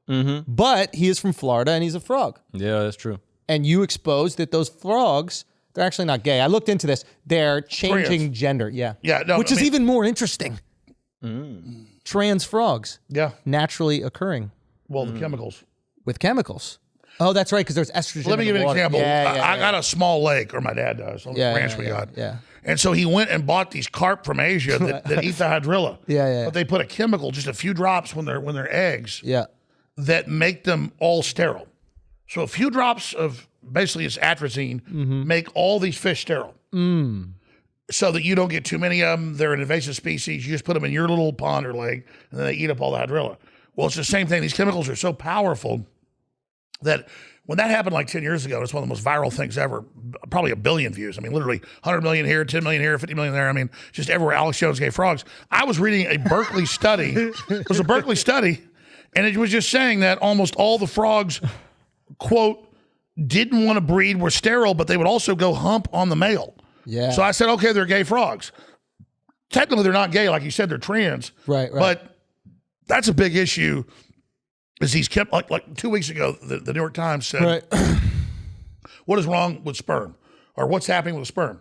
But he is from Florida and he's a frog. Yeah, that's true. And you exposed that those frogs, they're actually not gay. I looked into this. They're changing Trans. gender. Yeah. Yeah, no, Which I is mean- even more interesting. Trans frogs Yeah. naturally occurring Well, the chemicals. with chemicals. Oh, that's right, because there's estrogen. Let me in give the you an water. example. Yeah, I got a small lake, or my dad does, on the ranch we got. Yeah. And so he went and bought these carp from Asia that eat the hydrilla. Yeah. But they put a chemical, just a few drops when they're eggs, Yeah. that make them all sterile. So a few drops of basically it's atrazine make all these fish sterile. So that you don't get too many of them. They're an invasive species. You just put them in your little pond or lake, and then they eat up all the hydrilla. Well, it's the same thing. These chemicals are so powerful that when that happened like 10 years ago, it's one of the most viral things ever. Probably 1 billion views. I mean, literally 100 million here, 10 million here, 50 million there. I mean, just everywhere. Alex Jones gay frogs. I was reading a Berkeley study. It was a Berkeley study, and it was just saying that almost all the frogs, quote, didn't want to breed, were sterile, but they would also go hump on the male. Yeah. So I said, okay, they're gay frogs. Technically, they're not gay. Like you said, they're trans. Right. But that's a big issue. Is he's kept, like 2 weeks ago, the New York Times said, Right. what is wrong with sperm? Or what's happening with sperm?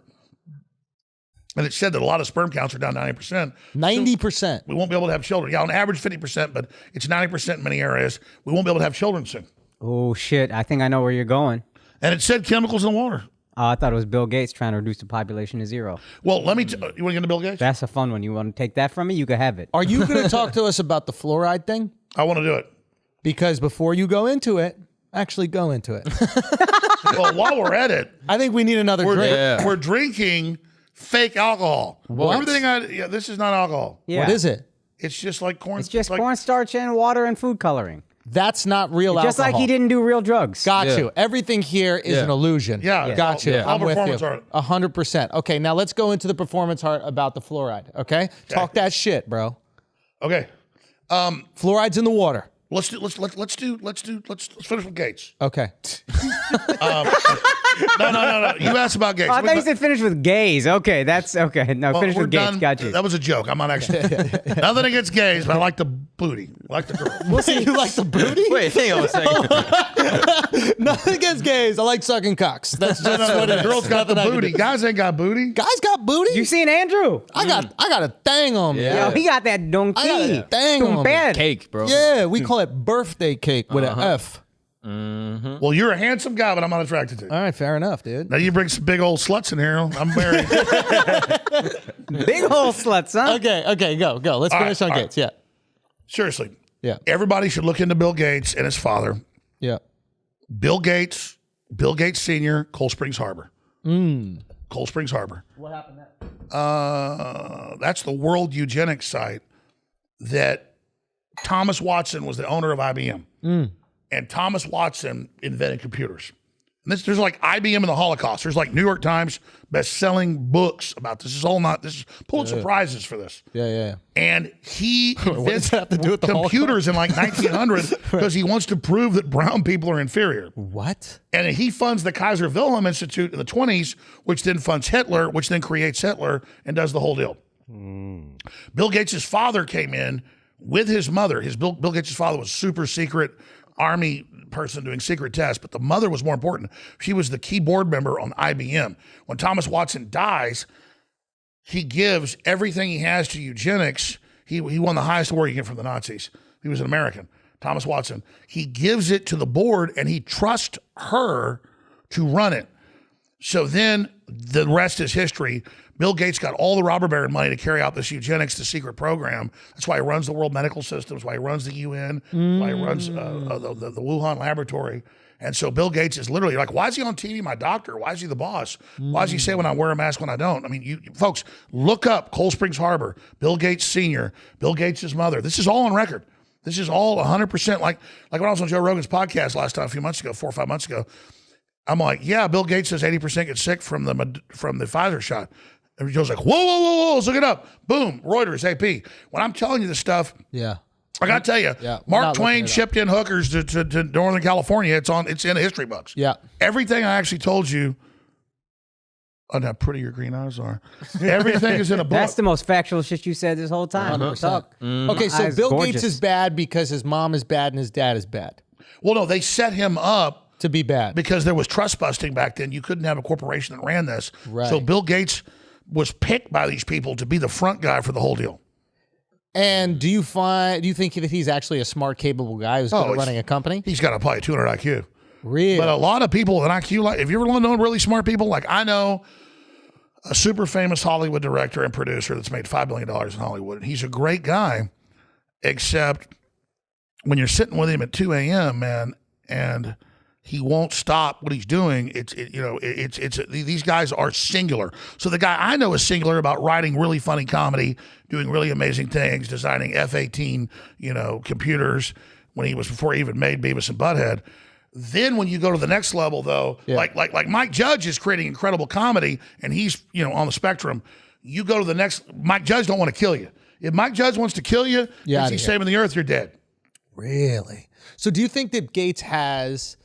And it said that a lot of sperm counts are down 90%. 90%. We won't be able to have children. Yeah, on average 50%, but it's 90% in many areas. We won't be able to have children soon. Oh, shit. I think I know where you're going. And it said chemicals in the water. I thought it was Bill Gates trying to reduce the population to zero. Well, let me, you want to get into Bill Gates? That's a fun one. You want to take that from me? You can have it. Are you going to talk to us about the fluoride thing? I want to do it. Because before you go into it, actually go into it. Well, while we're at it, I think we need another drink. we're drinking fake alcohol. What? This is not alcohol. Yeah. What is it? It's just like corn. It's just like, cornstarch and water and food coloring. That's not real Just alcohol. like he didn't do real drugs. Got Yeah. you. Everything here is Yeah. an illusion. Yeah. Got you. Yeah. I'm All with you. performance art. 100%. Okay, now let's go into the performance art about the fluoride. Okay? Talk that shit, bro. Okay. Fluoride's in the water. Let's finish with Gates. Okay. No. You asked about Gates. I thought you said finish with gays. Okay, that's okay. No, Well, finish we're with gays. done. Got you. That was a joke. I'm not actually. Nothing against gays, but I like the booty. I like the girl. You like the booty? Wait, hang on a second. Nothing against gays. I like sucking cocks. That's just what it The is. girls got the Nothing I can booty. do. Guys ain't got booty. Guys got booty? You seen Andrew? I got a thing on me. Yeah. Yo, he got that donkey. I got a thing on me. Tumped. Cake, bro. Yeah, we call it birthday cake with an F. Well, you're a handsome guy, but I'm not attracted to you. All right, fair enough, dude. Now you bring some big old sluts in here. I'm married. Big hole sluts, huh? Okay, go. Let's finish on all Gates. Yeah. Seriously. Yeah. Everybody should look into Bill Gates and his father. Yeah. Bill Gates Sr., Cold Springs Harbor. Cold Springs Harbor. What happened there? That's the World Eugenics site that Thomas Watson was the owner of IBM. And Thomas Watson invented computers. And there's like IBM and the Holocaust. There's like New York Times best-selling books about this. This is Pulitzer Prizes for this. Yeah. And he What does that have to do with the computers in like 1900 because he wants to prove that brown people are inferior. What? And he funds the Kaiser Wilhelm Institute in the 20s, which then funds Hitler, which then creates Hitler and does the whole deal. Bill Gates' father came in with his mother. Bill Gates' father was super secret army person doing secret tests, but the mother was more important. She was the key board member on IBM. When Thomas Watson dies, he gives everything he has to eugenics. He won the highest award you get from the Nazis. He was an American, Thomas Watson. He gives it to the board and he trusts her to run it. So then the rest is history. Bill Gates got all the robber baron money to carry out this eugenics, the secret program. That's why he runs the world medical systems, why he runs the UN, why he runs the Wuhan laboratory. And so Bill Gates is literally like, why is he on TV, my doctor? Why is he the boss? Why does he say when I wear a mask, when I don't? I mean, you folks, look up Cold Springs Harbor, Bill Gates Sr., Bill Gates' mother. This is all on record. This is all 100% like when I was on Joe Rogan's podcast last time, a few months ago, 4 or 5 months ago. I'm like, yeah, Bill Gates says 80% get sick from the Pfizer shot. And Joe's like, whoa, let's look it up. Boom, Reuters, AP. When I'm telling you this stuff, Yeah. I got to tell you, Mark Twain shipped in hookers to Northern California. It's in the history books. Yeah. Everything I actually told you, oh, how pretty your green eyes are. Everything is in a book. That's the most factual shit you said this whole time. 100%. Talk. Okay, so eyes Bill gorgeous. Gates is bad because his mom is bad and his dad is bad. Well, no, they set him up To be bad. because there was trust busting back then. You couldn't have a corporation that ran this. Right. So Bill Gates was picked by these people to be the front guy for the whole deal. And do you think that he's actually a smart, capable guy who's good at running a company? He's got probably 200 IQ. Really? But a lot of people with an IQ, like, if you ever known really smart people, like I know a super famous Hollywood director and producer that's made $5 billion in Hollywood. He's a great guy, except when you're sitting with him at 2 a.m., man, and he won't stop what he's doing. These guys are singular. So the guy I know is singular about writing really funny comedy, doing really amazing things, designing F-18, computers before he even made Beavis and Butthead. Then when you go to the next level, though, like Mike Judge is creating incredible comedy, and he's on the spectrum. You go to the next. Mike Judge don't want to kill you. If Mike Judge wants to kill you, because he's saving the earth, you're dead. Really? So do you think that Gates has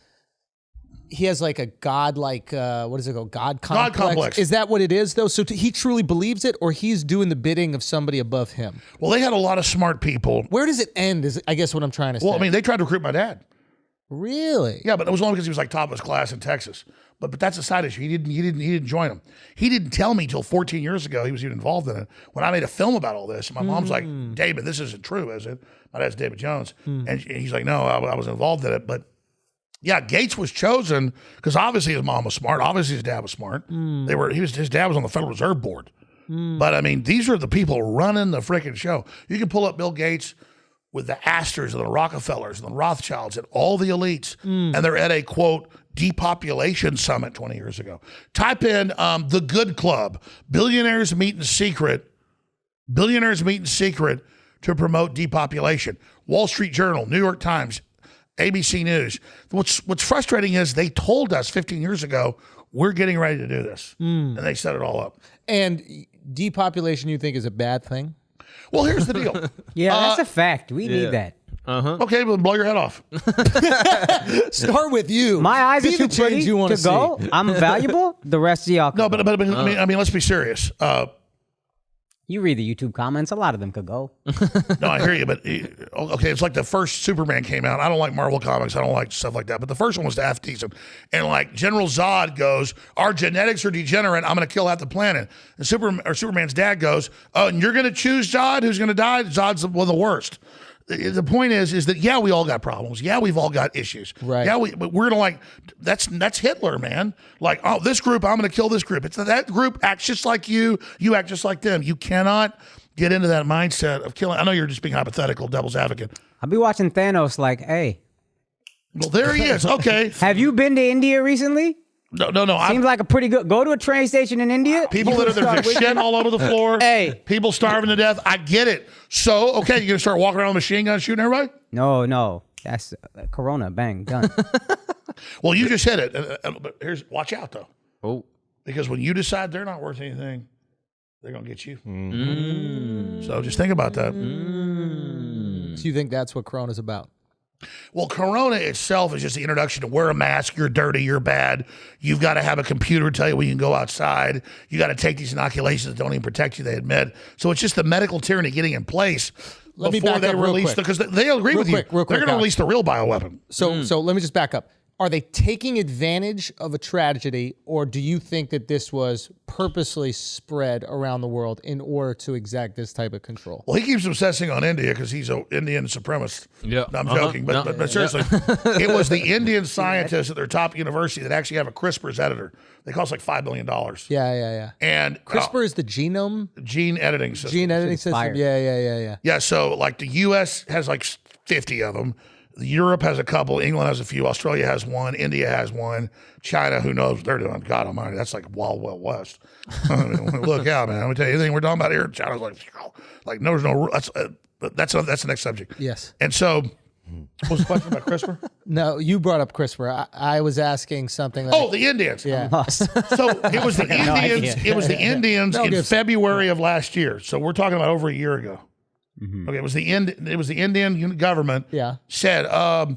like a God-like, what is it called? God complex? God complex. Is that what it is, though? So he truly believes it, or he's doing the bidding of somebody above him? Well, they had a lot of smart people. Where does it end, is I guess what I'm trying to say. Well, I mean, they tried to recruit my dad. Really? Yeah, but it was only because he was like top of his class in Texas. But that's a side issue. He didn't join them. He didn't tell me till 14 years ago he was even involved in it. When I made a film about all this, and my mom's like, David, this isn't true, is it? My dad's David Jones. And he's like, no, I was involved in it. But yeah, Gates was chosen because obviously his mom was smart. Obviously his dad was smart. His dad was on the Federal Reserve Board. But I mean, these are the people running the freaking show. You can pull up Bill Gates with the Astors and the Rockefellers and the Rothschilds and all the elites, and they're at a, quote, depopulation summit 20 years ago. Type in the Good Club, billionaires meet in secret to promote depopulation. Wall Street Journal, New York Times, ABC News. What's frustrating is they told us 15 years ago, we're getting ready to do this. And they set it all up. And depopulation, you think, is a bad thing? Well, here's the deal. Yeah, that's a fact. We need that. Okay, well, blow your head off. Start with you. My eyes Be are the too change pretty you wanna to go. see. I'm valuable. The rest of y'all No, could but go. I mean, let's be serious. You read the YouTube comments. A lot of them could go. No, I hear you, but okay, it's like the first Superman came out. I don't like Marvel comics. I don't like stuff like that. But the first one was half decent. And like General Zod goes, our genetics are degenerate. I'm going to kill half the planet. And Superman's dad goes, oh, and you're going to choose Zod? Who's going to die? Zod's one of the worst. The point is that, yeah, we all got problems. Yeah, we've all got issues. Right. Yeah, but we're going to that's Hitler, man. Like, oh, this group, I'm going to kill this group. It's that group acts just like you. You act just like them. You cannot get into that mindset of killing. I know you're just being hypothetical, devil's advocate. I'll be watching Thanos like, hey, Well, there he is. Okay. have you been to India recently? No. Seems like a pretty good. Go to a train station in India. People that are there's shit all over the floor. Hey. People starving to death. I get it. So, okay, you're going to start walking around with a machine gun shooting everybody? No. That's Corona. Bang. Done. Well, you just hit it. But watch out, though. Oh. Because when you decide they're not worth anything, they're going to get you. So just think about that. So you think that's what Corona's about? Well, Corona itself is just the introduction to wear a mask. You're dirty. You're bad. You've got to have a computer tell you when you can go outside. You got to take these inoculations that don't even protect you, they admit. So it's just the medical tyranny getting in place before they release, because they agree with you. They're going to release the real bioweapon. So let me just back up. Are they taking advantage of a tragedy, or do you think that this was purposely spread around the world in order to exact this type of control? Well, he keeps obsessing on India because he's an Indian supremacist. Yeah. No, I'm joking, but seriously, it was the Indian scientists at their top university that actually have a CRISPR's editor. They cost like $5 billion. Yeah. And CRISPR is the gene editing system. Gene editing system. Fire. Yeah. Yeah, so like the U.S. has like 50 of them. Europe has a couple. England has a few. Australia has one. India has one. China, who knows what they're doing? God almighty, that's like Wild West. I mean, look out, man. Let me tell you, anything we're talking about here, China's like no, there's no. That's the next subject. Yes. And so, what was the question about CRISPR? No, you brought up CRISPR. I was asking something like... the Indians. Yeah. So it was the Indians. It was the Indians in February of last year. So we're talking about over a year ago. Okay, it was the Indian government said,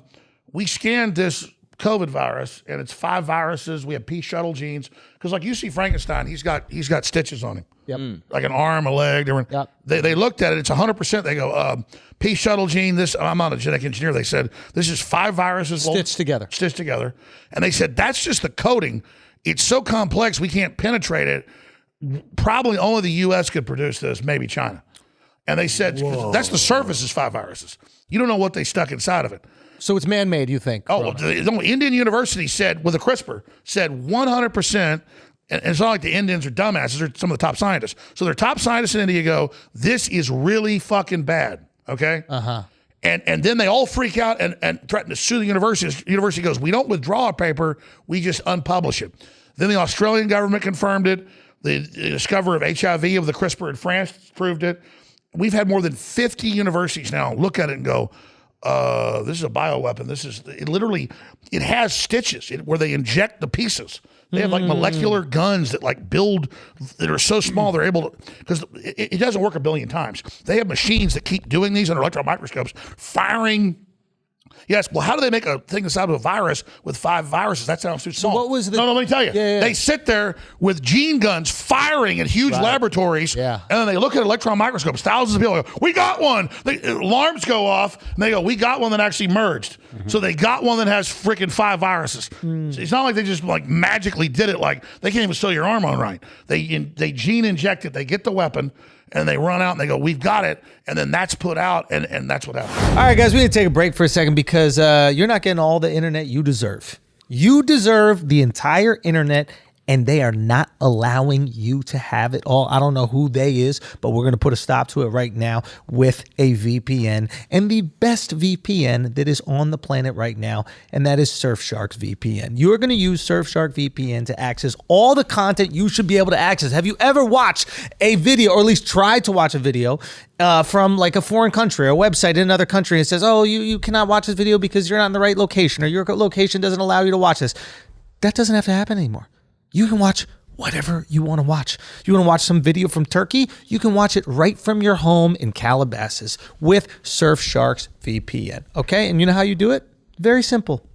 we scanned this COVID virus and it's 5 viruses. We have P shuttle genes. Because like you see Frankenstein, he's got stitches on him. Yep. Like an arm, a leg. Yep. They looked at it, it's 100%. They go, P shuttle gene, I'm not a genetic engineer. They said, this is 5 viruses. Stitched together. And they said, that's just the coding. It's so complex, we can't penetrate it. Probably only the U.S. could produce this, maybe China. And they said, that's the surface is 5 viruses. You don't know what they stuck inside of it. So it's man-made, you think? Oh, well, the Indian University said, with a CRISPR, said 100%, and it's not like the Indians are dumbasses, they're some of the top scientists. So their top scientists in India go, this is really fucking bad, okay? Uh-huh. And then they all freak out and threaten to sue the university. The university goes, we don't withdraw a paper, we just unpublish it. Then the Australian government confirmed it. The discovery of HIV of the CRISPR in France proved it. We've had more than 50 universities now look at it and go, this is a bioweapon. It has stitches where they inject the pieces. They have like molecular guns that that are so small they're able to, because it doesn't work a billion times. They have machines that keep doing these under electron microscopes, firing. Yes, well, how do they make a thing the size of a virus with 5 viruses? That sounds too small. So what was the... No, let me tell you. Yeah. They sit there with gene guns firing at huge laboratories, and then they look at electron microscopes. Thousands of people go, we got one. Alarms go off, and they go, we got one that actually merged. So they got one that has freaking 5 viruses. So it's not like they just magically did it. Like, they can't even sew your arm on right. They gene inject it. They get the weapon, and they run out and they go, we've got it. And then that's put out, and that's what happens. All right, guys, we need to take a break for a second because you're not getting all the internet you deserve. You deserve the entire internet, and they are not allowing you to have it all. I don't know who they is, but we're going to put a stop to it right now with a VPN, and the best VPN that is on the planet right now, and that is Surfshark's VPN. You're going to use Surfshark VPN to access all the content you should be able to access. Have you ever watched a video, or at least tried to watch a video from like a foreign country, or a website in another country, and it says, oh, you cannot watch this video because you're not in the right location, or your location doesn't allow you to watch this? That doesn't have to happen anymore. You can watch whatever you want to watch. You want to watch some video from Turkey? You can watch it right from your home in Calabasas with Surfshark's VPN. Okay, and you know how you do it? Very simple.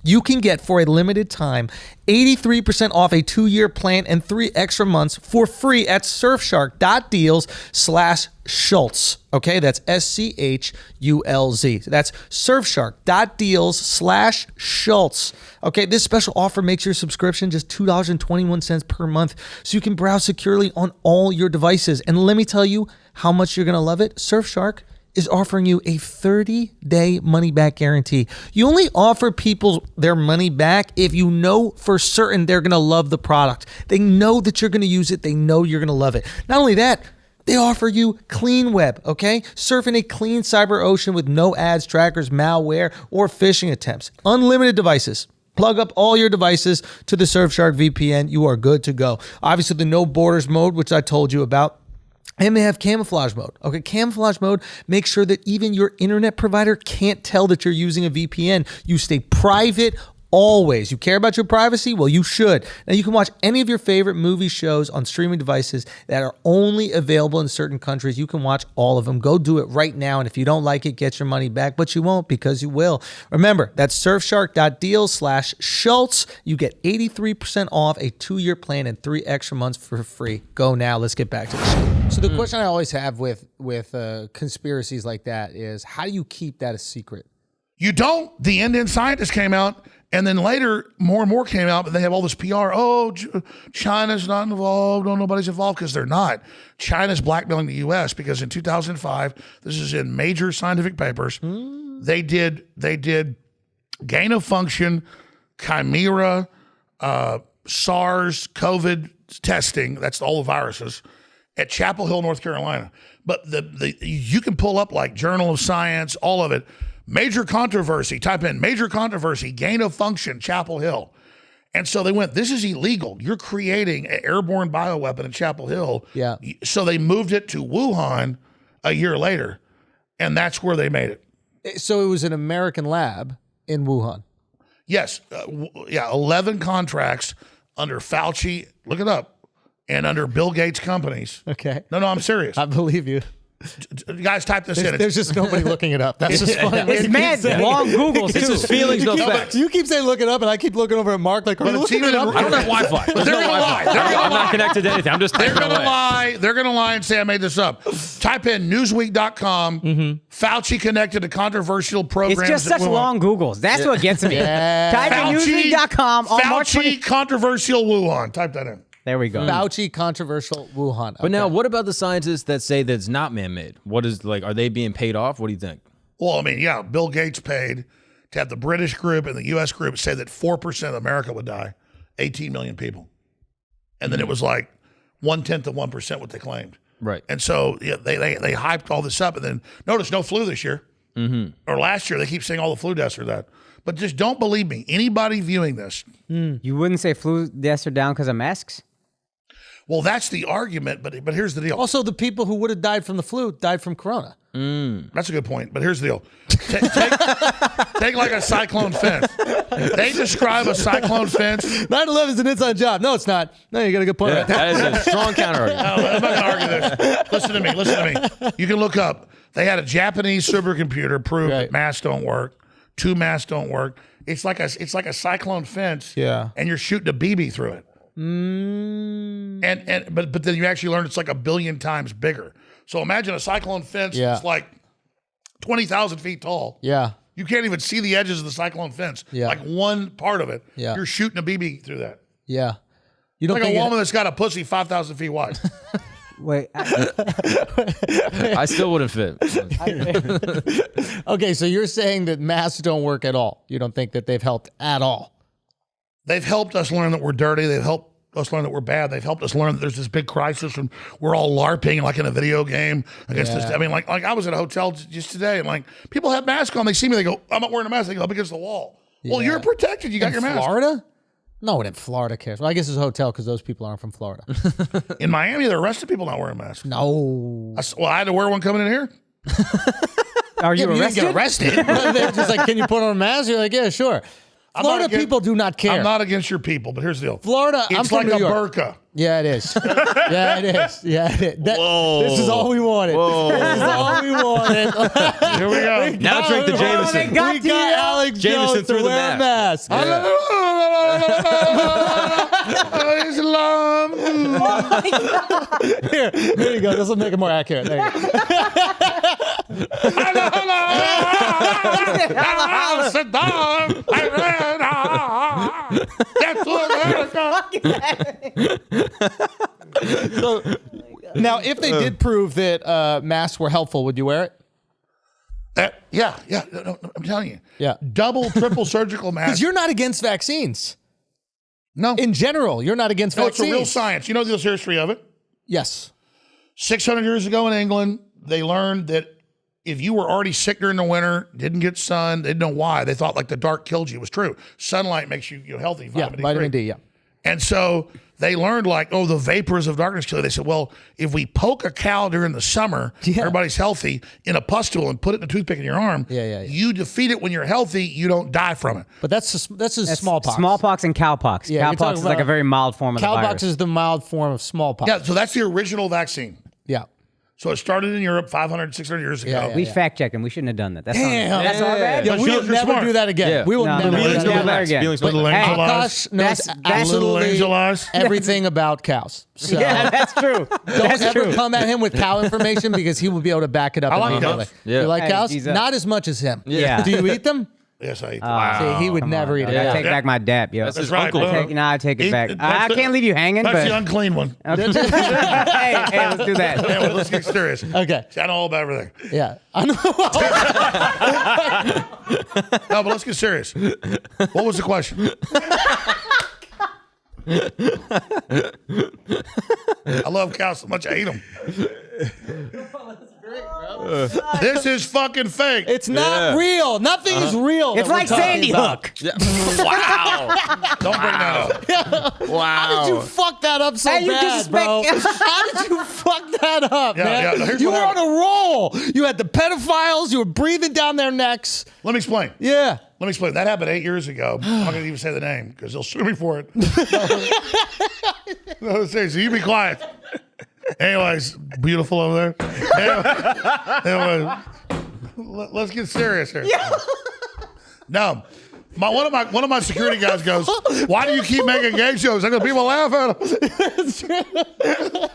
You can get, for a limited time, 83% off a 2-year plan and 3 extra months for free at surfshark.deals/Schulz. Okay, that's SCHULZ. That's surfshark.deals/Schulz. Okay, this special offer makes your subscription just $2.21 per month, so you can browse securely on all your devices. And let me tell you how much you're going to love it. Surfshark is offering you a 30-day money-back guarantee. You only offer people their money back if you know for certain they're going to love the product. They know that you're going to use it. They know you're going to love it. Not only that, they offer you clean web, okay? Surf in a clean cyber ocean with no ads, trackers, malware, or phishing attempts. Unlimited devices. Plug up all your devices to the Surfshark VPN. You are good to go. Obviously, the no borders mode, which I told you about. And they have camouflage mode. Okay, camouflage mode makes sure that even your internet provider can't tell that you're using a VPN. You stay private Always. You care about your privacy? Well, you should. Now, you can watch any of your favorite movie shows on streaming devices that are only available in certain countries. You can watch all of them. Go do it right now. And if you don't like it, get your money back. But you won't, because you will. Remember, that's surfshark.deal/Schultz. You get 83% off a 2-year plan and 3 extra months for free. Go now. Let's get back to the show. So the question I always have with conspiracies like that is, how do you keep that a secret? You don't. The Indian scientist came out, and then later more and more came out, but they have all this PR. Oh, China's not involved. Oh, nobody's involved, because they're not. China's blackmailing the U.S. because in 2005, this is in major scientific papers, they did gain of function, chimera, SARS, COVID testing. That's all the viruses at Chapel Hill, North Carolina. But you can pull up like Journal of Science, all of it. Major controversy, type in major controversy, gain of function, Chapel Hill. And so they went, this is illegal. You're creating an airborne bioweapon in Chapel Hill. Yeah. So they moved it to Wuhan a year later, and that's where they made it. So it was an American lab in Wuhan. Yes. 11 contracts under Fauci, look it up, and under Bill Gates companies. Okay. No, I'm serious. I believe you. Guys, type this in. There's just nobody looking it up. That's just funny. It's mad long Googles It's too. his feelings, no facts. You keep saying look it up, and I keep looking over at Mark like, are But you it's looking it even up? in- I don't have Wi-Fi. But they're gonna lie. They're gonna I'm lie. not connected to anything. I'm just They're typing going to away. lie. They're going to lie and say I made this up. Type in Newsweek.com, Fauci connected to controversial programs. It's just that such will- long Googles. That's what gets me. Type in Newsweek.com on March 20. Fauci controversial Wuhan. Type that in. There we go. Fauci controversial Wuhan. But now, what about the scientists that say that it's not man-made? What is, like, are they being paid off? What do you think? Well, I mean, yeah, Bill Gates paid to have the British group and the U.S. group say that 4% of America would die, 18 million people. And then it was like 1/10 of 1% what they claimed. Right. And so yeah, they hyped all this up, and then notice no flu this year. Or last year, they keep saying all the flu deaths are that. But just don't believe me. Anybody viewing this, You wouldn't say flu deaths are down because of masks? well, that's the argument, but here's the deal. Also, the people who would have died from the flu died from corona. That's a good point, but here's the deal. Take like a cyclone fence. They describe a cyclone fence. 9/11 is an inside job. No, it's not. No, you got a good point. Yeah, Right there. that is a strong counter argument. No, I'm not going to argue this. Listen to me. You can look up. They had a Japanese supercomputer prove Right. that masks don't work. 2 masks don't work. It's like a cyclone fence. Yeah. And you're shooting a BB through it. But then you actually learn it's like 1 billion times bigger. So imagine a cyclone fence Yeah. that's like 20,000 feet tall. Yeah. You can't even see the edges of the cyclone fence. Yeah. Like one part of it. Yeah. You're shooting a BB through that. Yeah. You don't Like a think woman that's got a pussy 5,000 feet wide. Wait, I still wouldn't fit. Okay, so you're saying that masks don't work at all. You don't think that they've helped at all. They've helped us learn that we're dirty. They've helped us learn that we're bad. They've helped us learn that there's this big crisis and we're all LARPing like in a video game against this. I mean, like I was at a hotel just today and like people have masks on. They see me. They go, I'm not wearing a mask. They go up against the wall. Well, you're protected. You got your mask. Florida? No one in Florida cares. Well, I guess it's a hotel because those people aren't from Florida. In Miami, they're arresting people not wearing masks. No. I had to wear one coming in here. are you You didn't get arrested? arrested. They're just like, can you put on a mask? You're like, yeah, sure. Florida against- people do not care. I'm not against your people, but here's the deal. Florida, I'm It's from like New a York. burqa. Yeah, it is. Yeah, it is. Yeah, it is. Whoa. This is all we wanted. This is all we wanted. Here we go. Now drink the Jameson. We got Alex Jameson Jones through to the wear a mask. Islam. Here you go. This will make it more accurate. There you go. Saddam. Get to America. So, now, if they did prove that masks were helpful, would you wear it? Yeah. No, I'm telling you. Yeah. Double, triple surgical mask. Because you're not against vaccines. No. In general, you're not against No, it's vaccines. a real science. You know the history of it? Yes. 600 years ago in England, they learned that if you were already sick during the winter, didn't get sun, they didn't know why. They thought like the dark killed you. It was true. Sunlight makes you healthy. Yeah, vitamin D, yeah. And so they learned like, oh, the vapors of darkness kill you. They said, well, if we poke a cow during the summer, everybody's healthy, in a pustule and put it in a toothpick in your arm, you defeat it when you're healthy, you don't die from it. But that's smallpox. Smallpox and cowpox. Yeah, Cowpox is like a very mild form of the virus. Cowpox is the mild form of smallpox. Yeah, so that's the original vaccine. Yeah. So it started in Europe 500, 600 years ago. We fact-checked him. We shouldn't have done that. That's Damn. that's our bad. Yeah, But we you're will never smart. do that again. Yeah. We will never do Feelings that will again. never again. Feelings Little will never angel eyes. Akash knows That's- Little absolutely angel eyes. everything about cows. So Yeah, that's true. don't That's ever true. come at him with cow information because he will be able to back it up. I like immediately. cows. Yeah. You like Hey, cows? Jesus. Not as much as him. Yeah. Do you eat them? Yes, I eat that. See, he would never eat I it. take back my dap, yo. That's his right, uncle. bro. I take it Eat- back. I that's the- can't leave you hanging, That's but the unclean one. hey, let's do that. Anyway, let's get serious. Okay. See, I know all about everything. Yeah. I know. No, but let's get serious. What was the question? I love cows so much I eat them. This is fucking fake. It's not real. Nothing is real. It's that we're like talking Sandy about. Hook. Wow. Don't bring that up. How did you fuck that up so Hey, you bad, bro? How did you fuck that up, Yeah, man? yeah, here's You what were on happened. a roll. You had the pedophiles. You were breathing down their necks. Let me explain. Yeah. Let me explain. That happened 8 years ago. I'm not going to even say the name because they'll sue me for it. No, seriously, you be quiet. Anyways, beautiful over there. Anyway, let's get serious here. No. One of my security guys goes, why do you keep making gay jokes? I go, people laugh at them.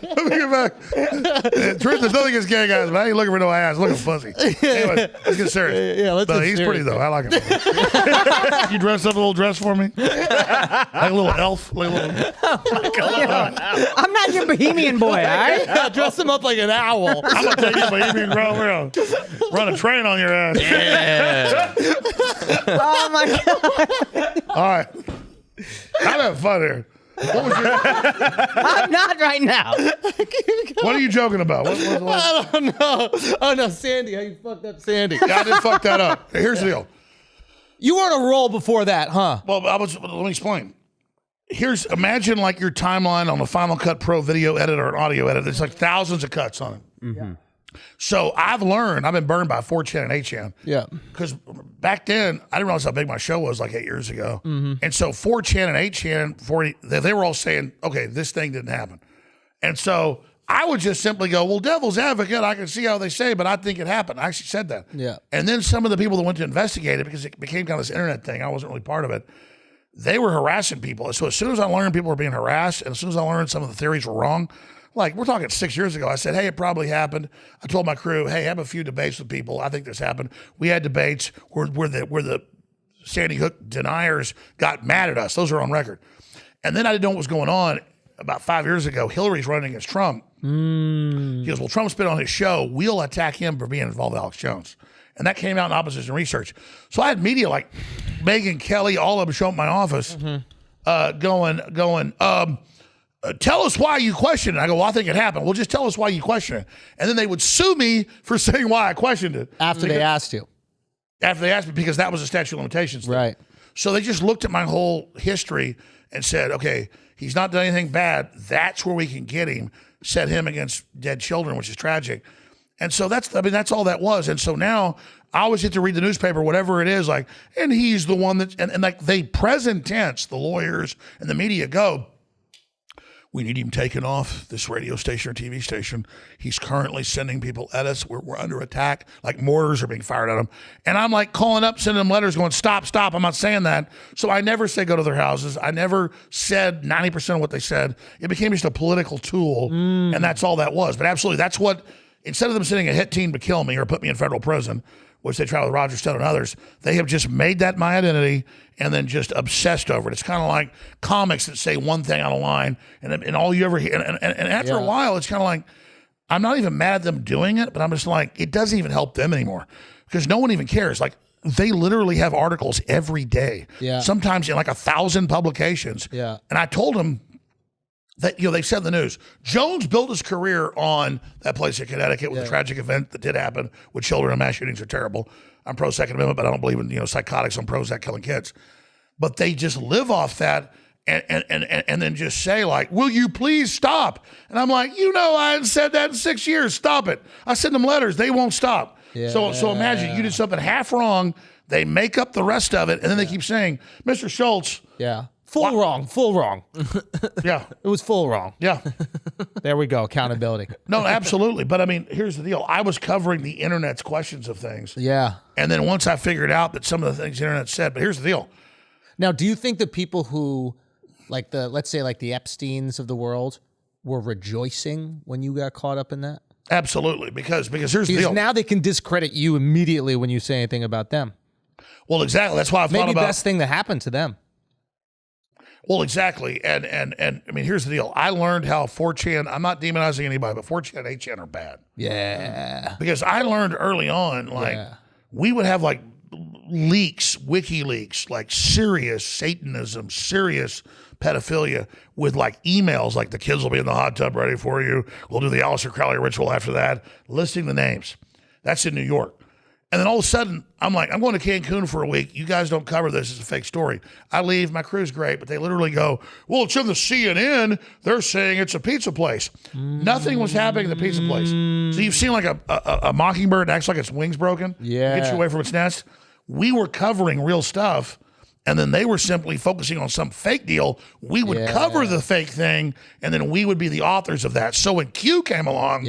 Let me get back. Truth, there's nothing against gay guys, but I ain't looking for no ass. Look at pussy. Anyway, let's get serious. Yeah, let's But get he's serious, pretty, though. I like him. You dressed up a little dress for me? Like a little elf? Like a little... I'm not your bohemian boy, all right? Yeah, dress him up like an owl. I'm going to take you, but you be run a train on your ass. Oh, my God. All right. I'm having fun here. What was your... I'm not right now. What are you joking about? What? I don't know. Oh, no, Sandy. How you fucked up Sandy? Yeah, I did fuck that up. Here's the deal. You were on a roll before that, huh? Well, let me explain. Imagine like your timeline on a Final Cut Pro video editor or audio editor. There's like thousands of cuts on it. Mm-hmm. So I've been burned by 4chan and 8chan. Yeah. Because back then, I didn't realize how big my show was like 8 years ago. And so 4chan and 8chan, they were all saying, okay, this thing didn't happen. And so I would just simply go, well, devil's advocate, I can see how they say, but I think it happened. I actually said that. Yeah. And then some of the people that went to investigate it, because it became kind of this internet thing, I wasn't really part of it, they were harassing people. So as soon as I learned people were being harassed, and as soon as I learned some of the theories were wrong, like we're talking 6 years ago, I said, hey, it probably happened. I told my crew, hey, have a few debates with people. I think this happened. We had debates where the Sandy Hook deniers got mad at us. Those are on record. And then I didn't know what was going on. About 5 years ago, Hillary's running against Trump. He goes, well, Trump's been on his show. We'll attack him for being involved with Alex Jones. And that came out in opposition research. So I had media like Megyn Kelly, all of them show up in my office going, tell us why you question it. I go, well, I think it happened. Well, just tell us why you question it. And then they would sue me for saying why I questioned it. After they asked you. After they asked me, because that was a statute of limitations thing. Right. So they just looked at my whole history and said, okay, he's not done anything bad. That's where we can get him, set him against dead children, which is tragic. And so that's all that was. And so now I always get to read the newspaper, whatever it is, like, and he's the one that, and like they present tense, the lawyers and the media go, we need him taken off this radio station or TV station. He's currently sending people at us. We're under attack. Like mortars are being fired at him. And I'm like calling up, sending them letters going, stop. I'm not saying that. So I never say go to their houses. I never said 90% of what they said. It became just a political tool. And that's all that was. But absolutely, that's what, instead of them sending a hit team to kill me or put me in federal prison, which they tried with Roger Stone and others, they have just made that my identity and then just obsessed over it. It's kind of like comics that say one thing on a line and all you ever hear. And after a while, it's kind of like, I'm not even mad at them doing it, but I'm just like, it doesn't even help them anymore because no one even cares. Like they literally have articles every day, sometimes in like 1,000 publications. Yeah. And I told them, that, they said in the news, Jones built his career on that place in Connecticut with a tragic event that did happen with children, and mass shootings are terrible. I'm pro Second Amendment, but I don't believe in psychotics. I'm pro that killing kids. But they just live off that, and then just say like, will you please stop? And I'm like, I hadn't said that in 6 years. Stop it. I send them letters. They won't stop. Yeah. So imagine you did something half wrong. They make up the rest of it. And then they keep saying, Mr. Schultz. Yeah. Full wrong. Yeah. It was full wrong. Yeah. There we go. Accountability. No, absolutely. But I mean, here's the deal. I was covering the internet's questions of things. Yeah. And then once I figured out that some of the things the internet said, but here's the deal. Now, do you think the people who, let's say the Epsteins of the world, were rejoicing when you got caught up in that? Absolutely. Because here's the deal. Because now they can discredit you immediately when you say anything about them. Well, exactly. That's why I've thought Maybe about best thing that happened to them. Well, exactly. And I mean, here's the deal. I learned how 4chan, I'm not demonizing anybody, but 4chan and 8chan are bad. Yeah. Because I learned early on, we would have leaks, WikiLeaks, serious Satanism, serious pedophilia with emails like the kids will be in the hot tub ready for you. We'll do the Aleister Crowley ritual after that, listing the names. That's in New York. And then all of a sudden, I'm like, I'm going to Cancun for a week. You guys don't cover this. It's a fake story. I leave. My crew's great. But they literally go, well, it's in the CNN. They're saying it's a pizza place. Nothing was happening at the pizza place. So you've seen a mockingbird acts like its wing's broken. Yeah. Gets you away from its nest. We were covering real stuff. And then they were simply focusing on some fake deal. We would cover the fake thing. And then we would be the authors of that. So when Q came along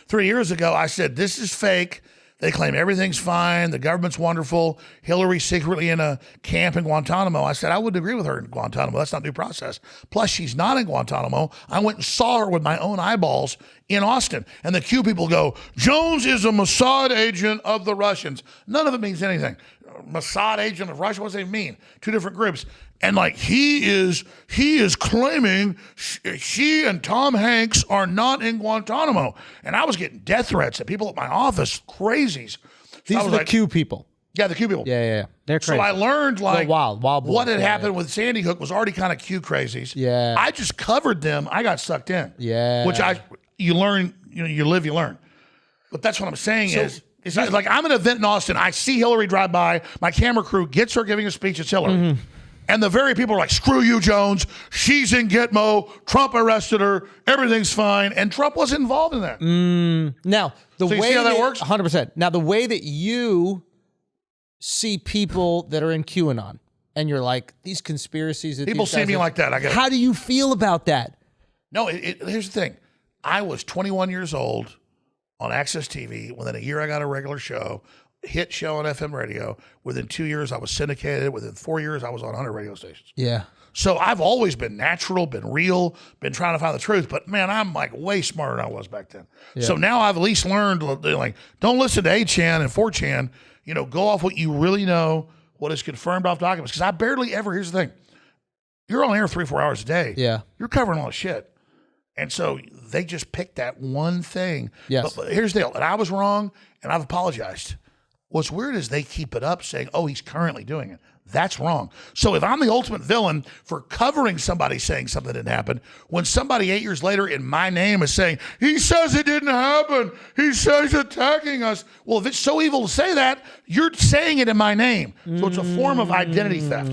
3 years ago, I said, this is fake. They claim everything's fine. The government's wonderful. Hillary's secretly in a camp in Guantanamo. I said, I wouldn't agree with her in Guantanamo. That's not due process. Plus, she's not in Guantanamo. I went and saw her with my own eyeballs in Austin. And the Q people go, Jones is a Mossad agent of the Russians. None of it means anything. Mossad agent of Russia, what does it mean? Two different groups. And he is claiming she and Tom Hanks are not in Guantanamo. And I was getting death threats at people at my office, crazies. These are the Q people. Yeah, the Q people. Yeah. They're crazy. So I learned wild what had happened with Sandy Hook was already kind of Q crazies. Yeah. I just covered them. I got sucked in. Yeah. Which you learn, you live, you learn. But that's what I'm saying is I'm at an event in Austin. I see Hillary drive by. My camera crew gets her giving a speech. It's Hillary. Mm-hmm. And the very people are like, screw you, Jones. She's in Gitmo. Trump arrested her. Everything's fine. And Trump wasn't involved in that. Now, you see how that works? 100%. Now, the way that you see people that are in QAnon, and you're like, these conspiracies. People see me like that. How do you feel about that? No, here's the thing. I was 21 years old on Access TV. Within a year, I got a regular show. Hit show on FM radio. Within 2 years, I was syndicated. Within 4 years, I was on 100 radio stations. Yeah. So I've always been natural, been real, been trying to find the truth. But man, I'm way smarter than I was back then. Yeah. So now I've at least learned, don't listen to 8chan and 4chan. Go off what you really know, what is confirmed off documents. Because I barely ever, here's the thing. You're on air 3-4 hours a day. Yeah. You're covering all the shit. And so they just picked that one thing. Yes. But here's the deal. And I was wrong, and I've apologized. What's weird is they keep it up saying, oh, he's currently doing it. That's wrong. So if I'm the ultimate villain for covering somebody saying something didn't happen, when somebody 8 years later in my name is saying, he says it didn't happen, he says he's attacking us. Well, if it's so evil to say that, you're saying it in my name. So it's a form of identity theft.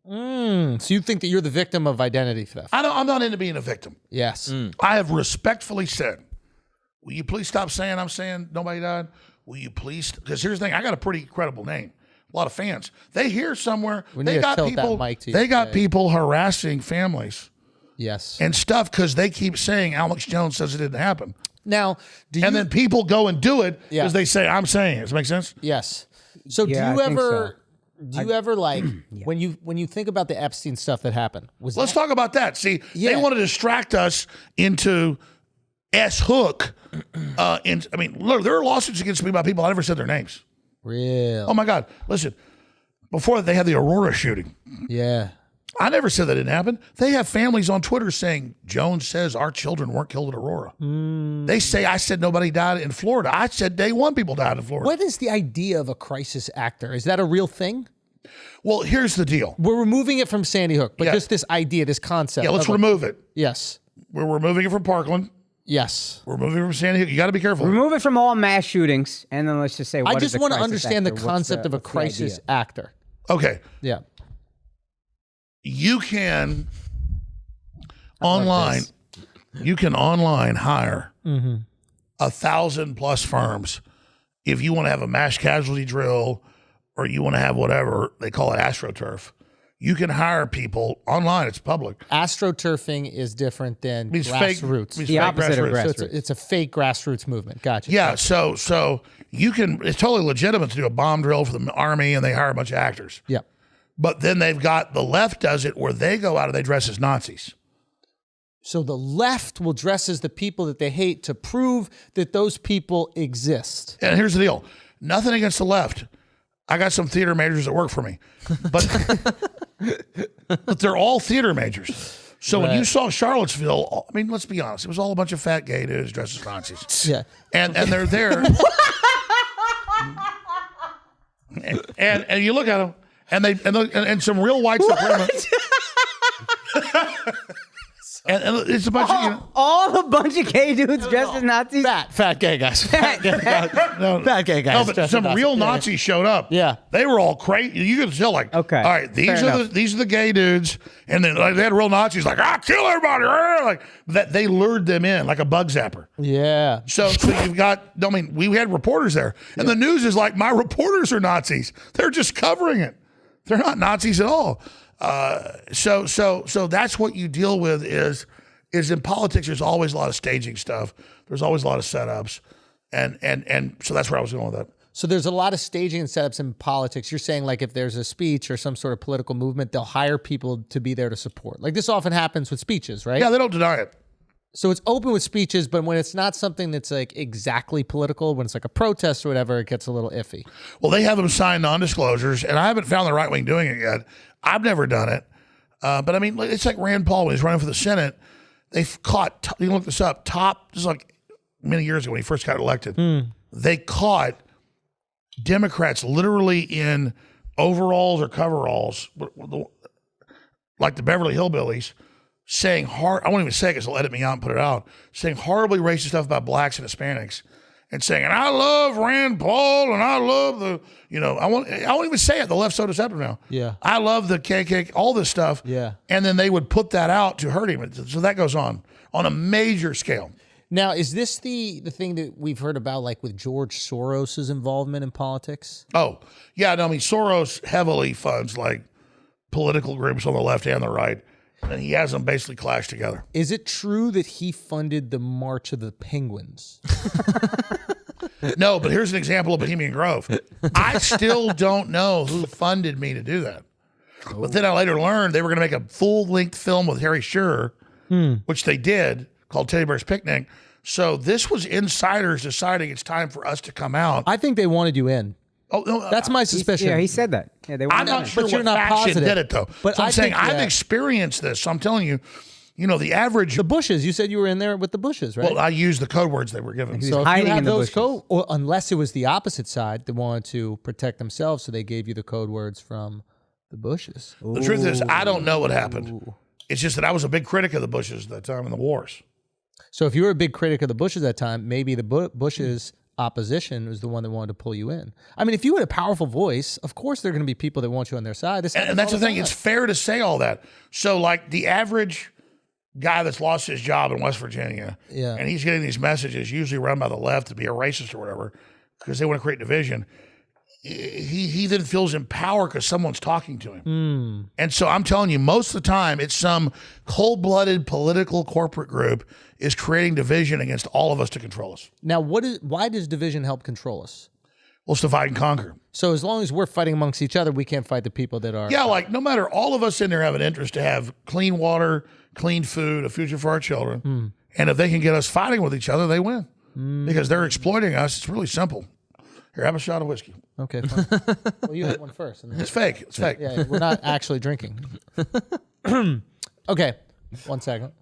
So you think that you're the victim of identity theft? I'm not into being a victim. Yes. I have respectfully said, will you please stop saying I'm saying nobody died? Will you please? Because here's the thing, I got a pretty credible name. A lot of fans. They hear somewhere, they got people harassing families. Yes. And stuff because they keep saying Alex Jones says it didn't happen. Now, then people go and do it because they say, I'm saying it. Does that make sense? Yes. So do you ever when you think about the Epstein stuff that happened? Let's talk about that. See, they want to distract us into S-hook. Look, there are lawsuits against me by people I never said their names. Real. Oh my God! Listen, before they had the Aurora shooting, I never said that didn't happen. They have families on Twitter saying Jones says our children weren't killed at Aurora. They say I said nobody died in Florida. I said day one people died in Florida. What is the idea of a crisis actor? Is that a real thing? Well, here's the deal. We're removing it from Sandy Hook, but just this idea, this concept. Yeah, let's remove it. Yes. We're removing it from Parkland. Yes. We're moving from Sandy Hook. You got to be careful. Remove it from all mass shootings, and then let's just say, I just want to understand the concept of a crisis actor. Okay. Yeah. you can online hire 1,000+ firms if you want to have a mass casualty drill or you want to have whatever they call it AstroTurf. You can hire people online. It's public. AstroTurfing is different than It's fake- grassroots. it's The fake opposite of grassroots. So it's a fake grassroots movement. Gotcha. Yeah, so you can. It's totally legitimate to do a bomb drill for the army, and they hire a bunch of actors. Yeah. But then they've got the left does it where they go out and they dress as Nazis. So the left will dress as the people that they hate to prove that those people exist. And here's the deal: nothing against the left. I got some theater majors that work for me, but but they're all theater majors. So when you saw Charlottesville, I mean, let's be honest, it was all a bunch of fat gay dudes dressed as Nazis. Yeah. And they're there, and you look at them, and some real white supremacists. And it's a bunch of All a bunch of gay dudes dressed as Nazis. Fat gay guys. Fat gay guys. Fat gay guys. no, but dressed some as real Nazis. Nazis showed up. Yeah. They were all crazy. You could tell, like, Okay. all right, these are the gay dudes, and then like, they had real Nazis, like, kill everybody, like that. They lured them in like a bug zapper. Yeah. So you've got. I mean, we had reporters there, and the news is like, my reporters are Nazis. They're just covering it. They're not Nazis at all. So that's what you deal with is in politics. There's always a lot of staging stuff. There's always a lot of setups, and so that's where I was going with that. So there's a lot of staging and setups in politics. You're saying like if there's a speech or some sort of political movement, they'll hire people to be there to support. Like this often happens with speeches, right? Yeah, they don't deny it. So it's open with speeches, but when it's not something that's like exactly political, when it's like a protest or whatever, it gets a little iffy. Well, they have them sign non-disclosures, and I haven't found the right wing doing it yet. I've never done it, but I mean, it's like Rand Paul when he's running for the Senate. They've caught. You can look this up. This is like many years ago when he first got elected. They caught Democrats literally in overalls or coveralls, like the Beverly Hillbillies, saying I won't even say it because they'll edit me out and put it out, saying horribly racist stuff about blacks and Hispanics, and saying, and I love Rand Paul, and I love I won't even say it. The left's so deceptive now. Yeah. I love the KKK, all this stuff. Yeah. And then they would put that out to hurt him. So that goes on a major scale. Now, is this the thing that we've heard about, like with George Soros's involvement in politics? Oh, yeah. No, I mean, Soros heavily funds like political groups on the left and the right, and he has them basically clash together. Is it true that he funded the March of the Penguins? No, but here's an example of Bohemian Grove. I still don't know who funded me to do that. But then I later learned they were going to make a full-length film with Harry Shearer, which they did, called Teddy Bear's Picnic. So this was insiders deciding it's time for us to come out. I think they wanted you in. Oh, no, That's my suspicion. Yeah, he said that. Yeah, they I'm not sure But you're what not faction positive. did it, though. But So I'm I saying think, I've yeah. experienced this. So I'm telling you, the average. The Bushes. You said you were in there with the Bushes, right? Well, I used the code words they were given. so if hiding you have in the those bushes. or unless it was the opposite side that wanted to protect themselves, so they gave you the code words from the Bushes. The truth is, I don't know what happened. It's just that I was a big critic of the Bushes at that time in the wars. So if you were a big critic of the Bushes at that time, maybe the Bushes opposition was the one that wanted to pull you in. I mean, if you had a powerful voice, of course there are going to be people that want you on their side. And that's the thing. It's fair to say all that. So, like, the average guy that's lost his job in West Virginia, Yeah. and he's getting these messages, usually run by the left to be a racist or whatever, because they want to create division. He then feels empowered because someone's talking to him. And so I'm telling you, most of the time, it's some cold-blooded political corporate group is creating division against all of us to control us. Now, why does division help control us? Well, it's divide and conquer. So as long as we're fighting amongst each other, we can't fight the people that are. Yeah, like no matter, all of us in there have an interest to have clean water, clean food, a future for our children. And if they can get us fighting with each other, they win. Because they're exploiting us. It's really simple. Here, have a shot of whiskey. Okay, fine. Well, you have one first. And then, It's fake. It's fake. yeah, we're not actually drinking. Okay, 1 second.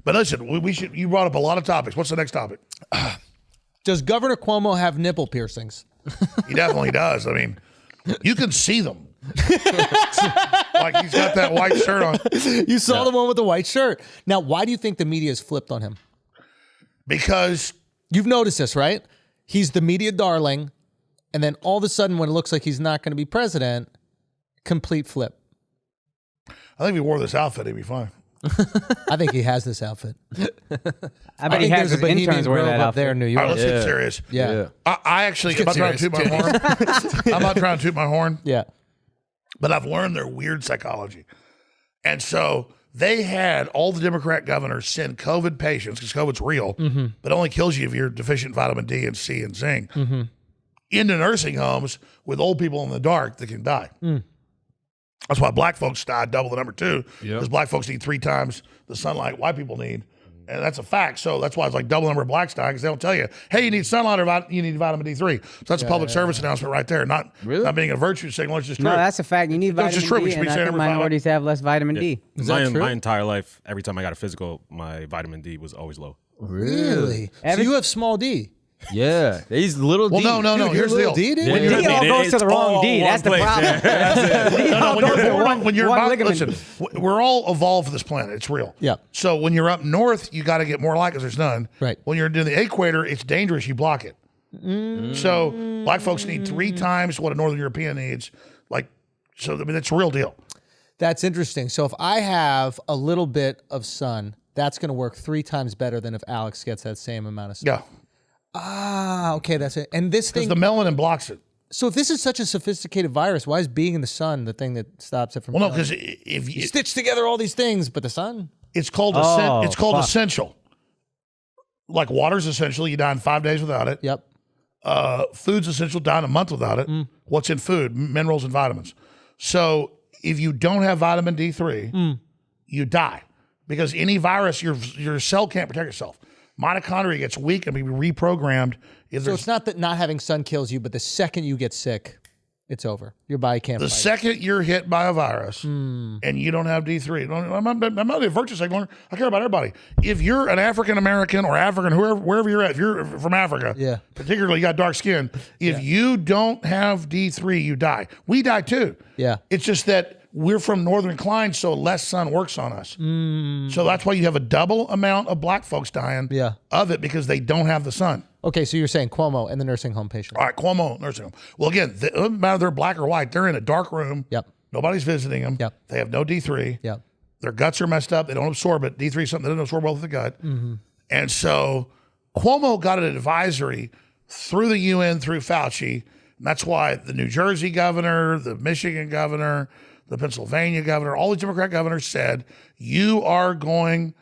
But listen, we should. You brought up a lot of topics. What's the next topic? Does Governor Cuomo have nipple piercings? He definitely does. I mean, you can see them. Like he's got that white shirt on. You saw the one with the white shirt. Now, why do you think the media has flipped on him? Because You've noticed this, right? He's the media darling, and then all of a sudden, when it looks like he's not going to be president, complete flip. I think if he wore this outfit, he'd be fine. I think he has this outfit. I bet he has his interns wear that up outfit. there in New All York. right, let's get serious. Yeah. I actually, I'm not trying to toot my horn. I'm not trying to toot my horn, Yeah. but I've learned their weird psychology. And so they had all the Democrat governors send COVID patients, because COVID's real, but only kills you if you're deficient in vitamin D and C and zinc, into nursing homes with old people in the dark that can die. That's why black folks die double the number too, because black folks need 3 times the sunlight white people need. And that's a fact. So that's why it's like double the number of blacks die, because they don't tell you, hey, you need sunlight or you need vitamin D3. So that's a public service announcement right there. Not being a virtue signal. It's just true. No, that's a fact. You need That's vitamin just true. We D, should be and I saying think every minorities have less vitamin D. Is that true? My entire life, every time I got a physical, my vitamin D was always low. Really? So you have small D. Yeah, he's little D. Well, no. Dude, Here's the deal. D, dude. Yeah, D all goes to the wrong D. That's the problem. When you're one about, ligament. listen, we're all evolved for this planet. It's real. Yeah. So when you're up north, you got to get more light because there's none. Right. When you're in the equator, it's dangerous. You block it. So black folks need 3 times what a Northern European needs. So I mean, that's a real deal. That's interesting. So if I have a little bit of sun, that's going to work 3 times better than if Alex gets that same amount of sun. Yeah. Ah, okay, that's it. And this Because thing. the melanin blocks it. So if this is such a sophisticated virus, why is being in the sun the thing that stops it from? Well, no, because if you you, stitch together all these things, but the sun. it's called essential. Like water's essential. You die in 5 days without it. Yep. Food's essential. Die in a month without it. What's in food? Minerals and vitamins. So if you don't have vitamin D3, you die, because any virus, your cell can't protect itself. Mitochondria gets weak and be reprogrammed. So it's not that not having sun kills you, but the second you get sick, it's over. Your body can't the fight. second you're hit by a virus and you don't have D3, I'm not a virtue signaler. I care about everybody. If you're an African American or African, wherever you're at, if you're from Africa, particularly you got dark skin, if you don't have D3, you die. We die too. Yeah. It's just that we're from northern climes, so less sun works on us. So that's why you have a double amount of black folks dying of it, because they don't have the sun. Okay, so you're saying Cuomo and the nursing home patient. All right, Cuomo nursing home. Well, again, it doesn't matter if they're black or white. They're in a dark room. Yep. Nobody's visiting them. Yep. They have no D3. Yep. Their guts are messed up. They don't absorb it. D3 is something that doesn't absorb well with the gut. And so Cuomo got an advisory through the UN, through Fauci. And that's why the New Jersey governor, the Michigan governor, the Pennsylvania governor, all the Democrat governors said, you are going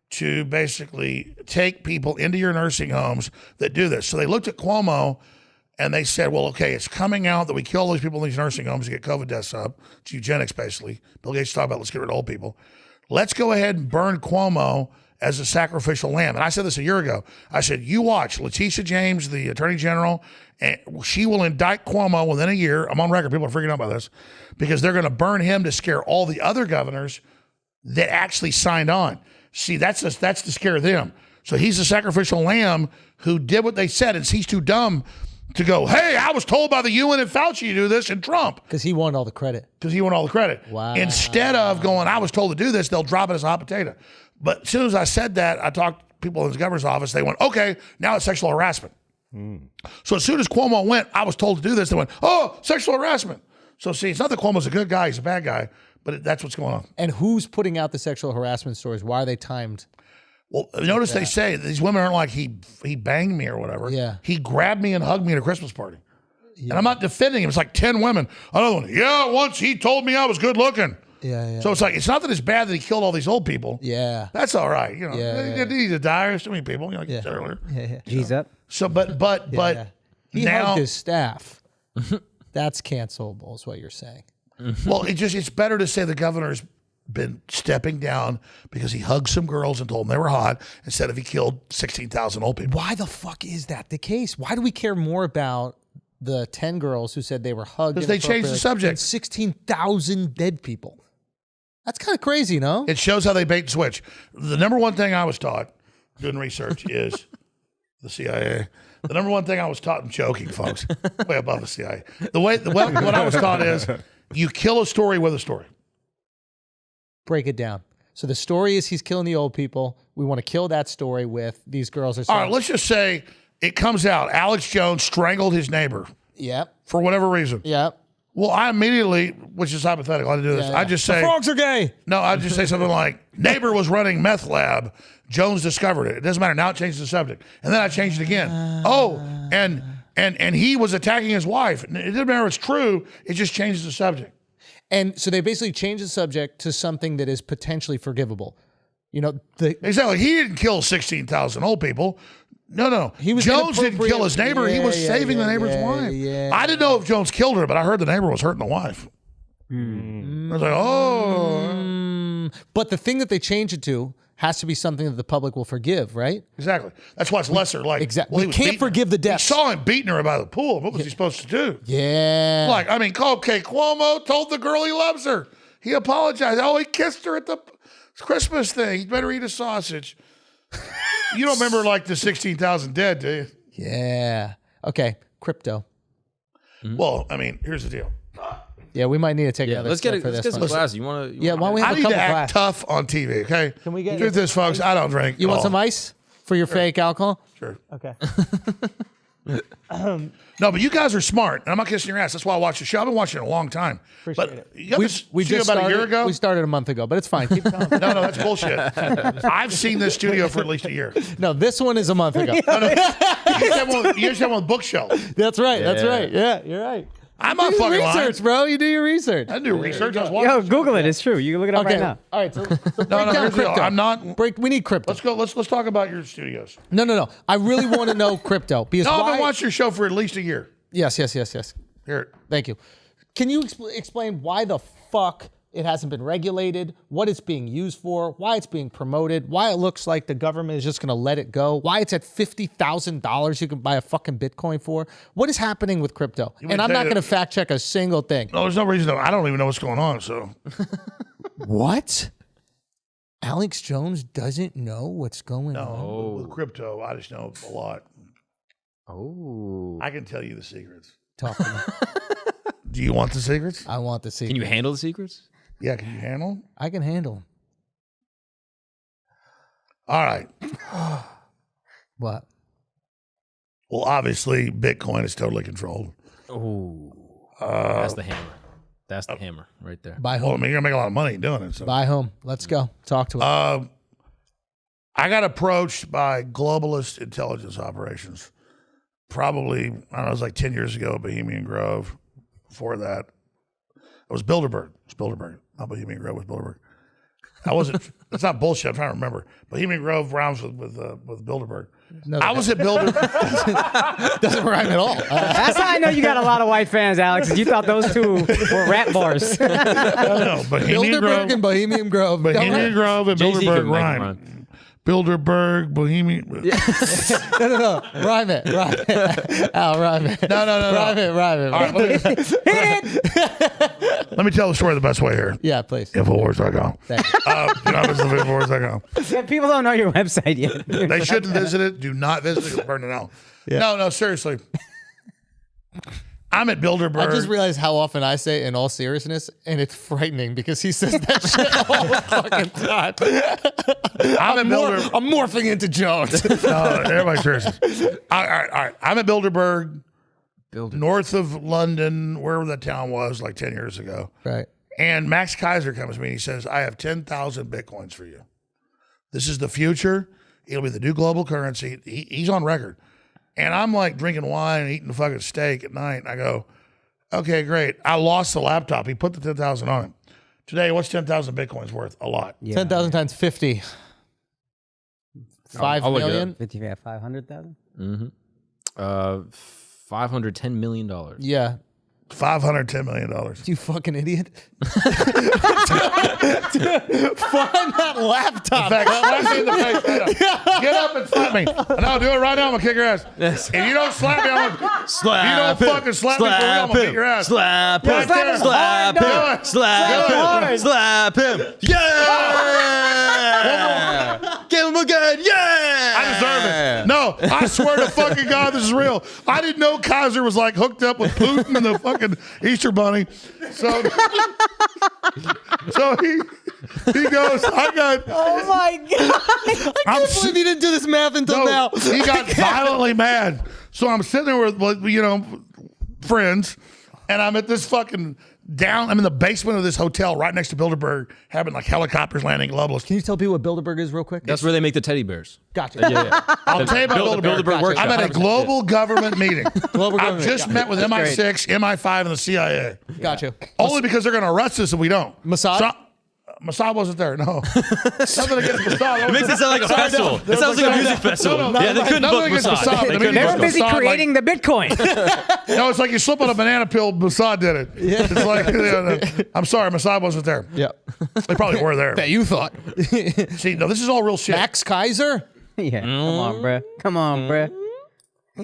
to basically take people into your nursing homes that do this. So they looked at Cuomo and they said, well, okay, it's coming out that we kill all these people in these nursing homes to get COVID deaths up. It's eugenics, basically. Bill Gates talked about, let's get rid of old people. Let's go ahead and burn Cuomo as a sacrificial lamb. And I said this a year ago. I said, you watch Letitia James, the attorney general, and she will indict Cuomo within a year. I'm on record. People are freaking out about this, because they're going to burn him to scare all the other governors that actually signed on. See, that's to scare them. So he's a sacrificial lamb who did what they said, and he's too dumb to go, hey, I was told by the UN and Fauci to do this, and Trump. Because he won all the credit. Wow. Instead of going, I was told to do this, they'll drop it as a hot potato. But as soon as I said that, I talked to people in the governor's office. They went, okay, now it's sexual harassment. So as soon as Cuomo went, I was told to do this, they went, oh, sexual harassment. So see, it's not that Cuomo's a good guy, he's a bad guy, but that's what's going on. And who's putting out the sexual harassment stories? Why are they timed? Well, notice they say these women aren't like he banged me or whatever. Yeah. He grabbed me and hugged me at a Christmas party. Yeah. And I'm not defending him. It's like 10 women. Another one, yeah, once he told me I was good looking. Yeah. So it's like, it's not that it's bad that he killed all these old people. Yeah. That's all right. You know, Yeah. they need to die. There's too many people, like you said earlier. Yeah. G's up. So, but He now, hugged his staff. That's cancelable, is what you're saying. well, it's better to say the governor's been stepping down because he hugged some girls and told them they were hot, instead of he killed 16,000 old people. Why the fuck is that the case? Why do we care more about the 10 girls who said they were hugged? Because they changed the subject. than 16,000 dead people. That's kind of crazy, no? It shows how they bait and switch. The number one thing I was taught doing research is the CIA. The number one thing I was taught, I'm joking, folks, way above the CIA. What I was taught is you kill a story with a story. Break it down. So the story is he's killing the old people. We want to kill that story with these girls are All saying, right, let's just say it comes out Alex Jones strangled his neighbor Yep. for whatever reason. Yep. Well, I immediately, which is hypothetical, I didn't do this. I just say, frogs are gay. no, I just say something like, neighbor was running meth lab. Jones discovered it. It doesn't matter. Now it changes the subject. And then I changed it again. And he was attacking his wife. It doesn't matter if it's true. It just changes the subject. And so they basically changed the subject to something that is potentially forgivable. You know, Exactly. He didn't kill 16,000 old people. No. He was Jones didn't kill his neighbor. He was saving the neighbor's wife. I didn't know if Jones killed her, but I heard the neighbor was hurting the wife. I was like, oh. But the thing that they changed it to has to be something that the public will forgive, right? Exactly. That's why it's lesser. Like, Exactly. well, he We was can't beating forgive the her. deaths. He saw him beating her by the pool. What was he supposed to do? Yeah. Like, I mean, okay, Cuomo told the girl he loves her. He apologized. Oh, he kissed her at the Christmas thing. He better eat a sausage. You don't remember like the 16,000 dead, do you? Yeah. Okay. Crypto. Well, I mean, here's the deal. Yeah, we might need to take another Let's get sip for let's this get one. some glasses. You want to? Yeah, why don't we I have a need to couple act glasses? tough on TV, okay? Can we get Truth is, folks, I don't drink. You want all. some ice for your fake alcohol? Sure. Okay. No, but you guys are smart, and I'm not kissing your ass. That's why I watch the show. I've been watching it a long time. Appreciate but it. you got this We studio just about started, a year ago? We started a month ago, but it's fine. Keep going. No, that's bullshit. I've seen this studio for at least a year. No, this one is a month ago. You used to have one with bookshelf. That's right. That's right. Yeah, you're right. I'm not Do your fucking lying. research, bro. You do your research. I do research. I was watching. Yo, Google it. It's true. You can look it up right now. All right. So break No, down here's the deal. crypto. I'm not. We need crypto. Let's go. Let's talk about your studios. No. I really want to know crypto because No, I've why? been watching your show for at least a year. Yes. Here. Thank you. Can you explain why the fuck it hasn't been regulated, what it's being used for, why it's being promoted, why it looks like the government is just going to let it go, why it's at $50,000 you can buy a fucking Bitcoin for? What is happening with crypto? And I'm not going to fact check a single thing. No, there's no reason to. I don't even know what's going on. So What? Alex Jones doesn't know what's going on? with crypto, I just know a lot. Oh. I can tell you the secrets. Talk to me. Do you want the secrets? I want to see. Can you handle the secrets? Yeah, can you handle them? I can handle them. All right. What? Well, obviously, Bitcoin is totally controlled. Oh. That's the hammer. That's the hammer right there. Buy Well, I home. mean, you're gonna make a lot of money doing it. So. Buy home. Let's go. Talk to him. I got approached by globalist intelligence operations. Probably, I don't know, it was like 10 years ago, Bohemian Grove. Before that, it was Bilderberg. It was Bilderberg, not Bohemian Grove. It was Bilderberg. I wasn't. It's not bullshit. I'm trying to remember. Bohemian Grove rhymes with Bilderberg. No, I was at Bilderberg. doesn't rhyme at all. That's how I know you got a lot of white fans, Alex. You thought those two were rap bars. No, Bohemian Bilderberg Grove, and Bohemian Grove. Bohemian Grove, and Jay-Z Bilderberg couldn't make 'em rhyme. rhyme. Bilderberg, Bohemian. No. Rhyme it. Al, rhyme it. No. Rhyme it. All right, let me tell the story the best way here. Yeah, please. Infowars.com. Thank you. Infowars.com. Yeah, people don't know your website yet. They shouldn't visit it. Do not visit it. It'll burn it out. No, seriously. I'm at Bilderberg. I just realized how often I say in all seriousness, and it's frightening because he says that shit all the fucking time. I'm at Bilderberg. I'm morphing into Jones. No, everybody's serious. All right. I'm at Bilderberg, north of London, wherever that town was, like 10 years ago. Right. And Max Kaiser comes to me and he says, I have 10,000 Bitcoins for you. This is the future. It'll be the new global currency. He's on record. And I'm like drinking wine and eating a fucking steak at night. And I go, okay, great. I lost the laptop. He put the 10,000 on it. Today, what's 10,000 Bitcoins worth? A lot. Yeah. 10,000 times 50. 5 I'll look it up. million? 50, 500,000? $510 million. Yeah. $510 million. You fucking idiot. Find that laptop. In fact, slap me in the face. Get up and slap me. No, do it right now. I'm going to kick your ass. If you don't slap me, I'm going to Slap If you don't him. fucking slap me for real, I'm going to beat your ass. Slap Right him. there. Slap Do him. it. Slap Do him. it. Slap him. Yeah. Give him a good yeah. I deserve it. No, I swear to fucking God, this is real. I didn't know Kaiser was like hooked up with Putin and the fucking Easter Bunny. So he goes, I got. Oh my God. I can't believe you didn't do this math until now. He got violently mad. So I'm sitting there with, friends, And I'm at this fucking I'm in the basement of this hotel right next to Bilderberg, having like helicopters landing globalists. Can you tell people what Bilderberg is real quick? That's where they make the teddy bears. Gotcha. I'll tell you about Bilderberg. workshop. I'm at a global government meeting. Global I've government. just met with MI6, MI5, and the CIA. Gotcha. Only because they're going to arrest us if we don't. Mossad? Mossad wasn't there, no. Nothing against Mossad. It makes it sound like a festival. It sounds like a music festival. Yeah, they couldn't book Mossad. They couldn't They're book busy Mossad, creating the Bitcoin. No, it's like you slip on a banana peel, Mossad did it. Yeah. It's like, I'm sorry, Mossad wasn't there. Yep. They probably were there. That you thought. See, no, this is all real shit. Max Kaiser? Yeah, come on, bruh. Come on, bruh.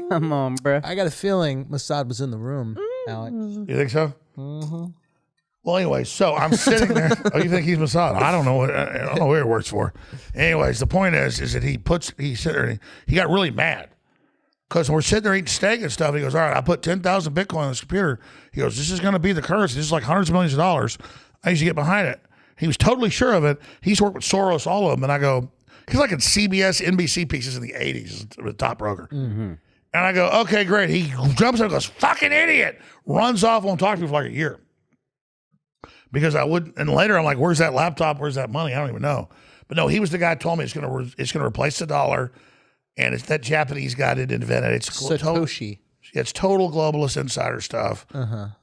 Come on, bruh. I got a feeling Mossad was in the room, Alex. You think so? Mm-hmm. Well, anyway, so I'm sitting there. Oh, you think he's Mossad? I don't know. I don't know where he works for. Anyways, the point is that he sit there and he got really mad because we're sitting there eating steak and stuff. He goes, all right, I put 10,000 Bitcoin on this computer. He goes, this is going to be the currency. This is like hundreds of millions of dollars. I used to get behind it. He was totally sure of it. He's worked with Soros, all of them. And I go, he's like in CBS, NBC pieces in the 80s, the top broker. Mm-hmm. And I go, okay, great. He jumps up and goes, fucking idiot. Runs off, won't talk to me for like a year. Because I wouldn't, and later I'm like, where's that laptop? Where's that money? I don't even know. But no, he was the guy who told me it's gonna replace the dollar, and it's that Japanese guy that invented it. It's Satoshi. It's total globalist insider stuff.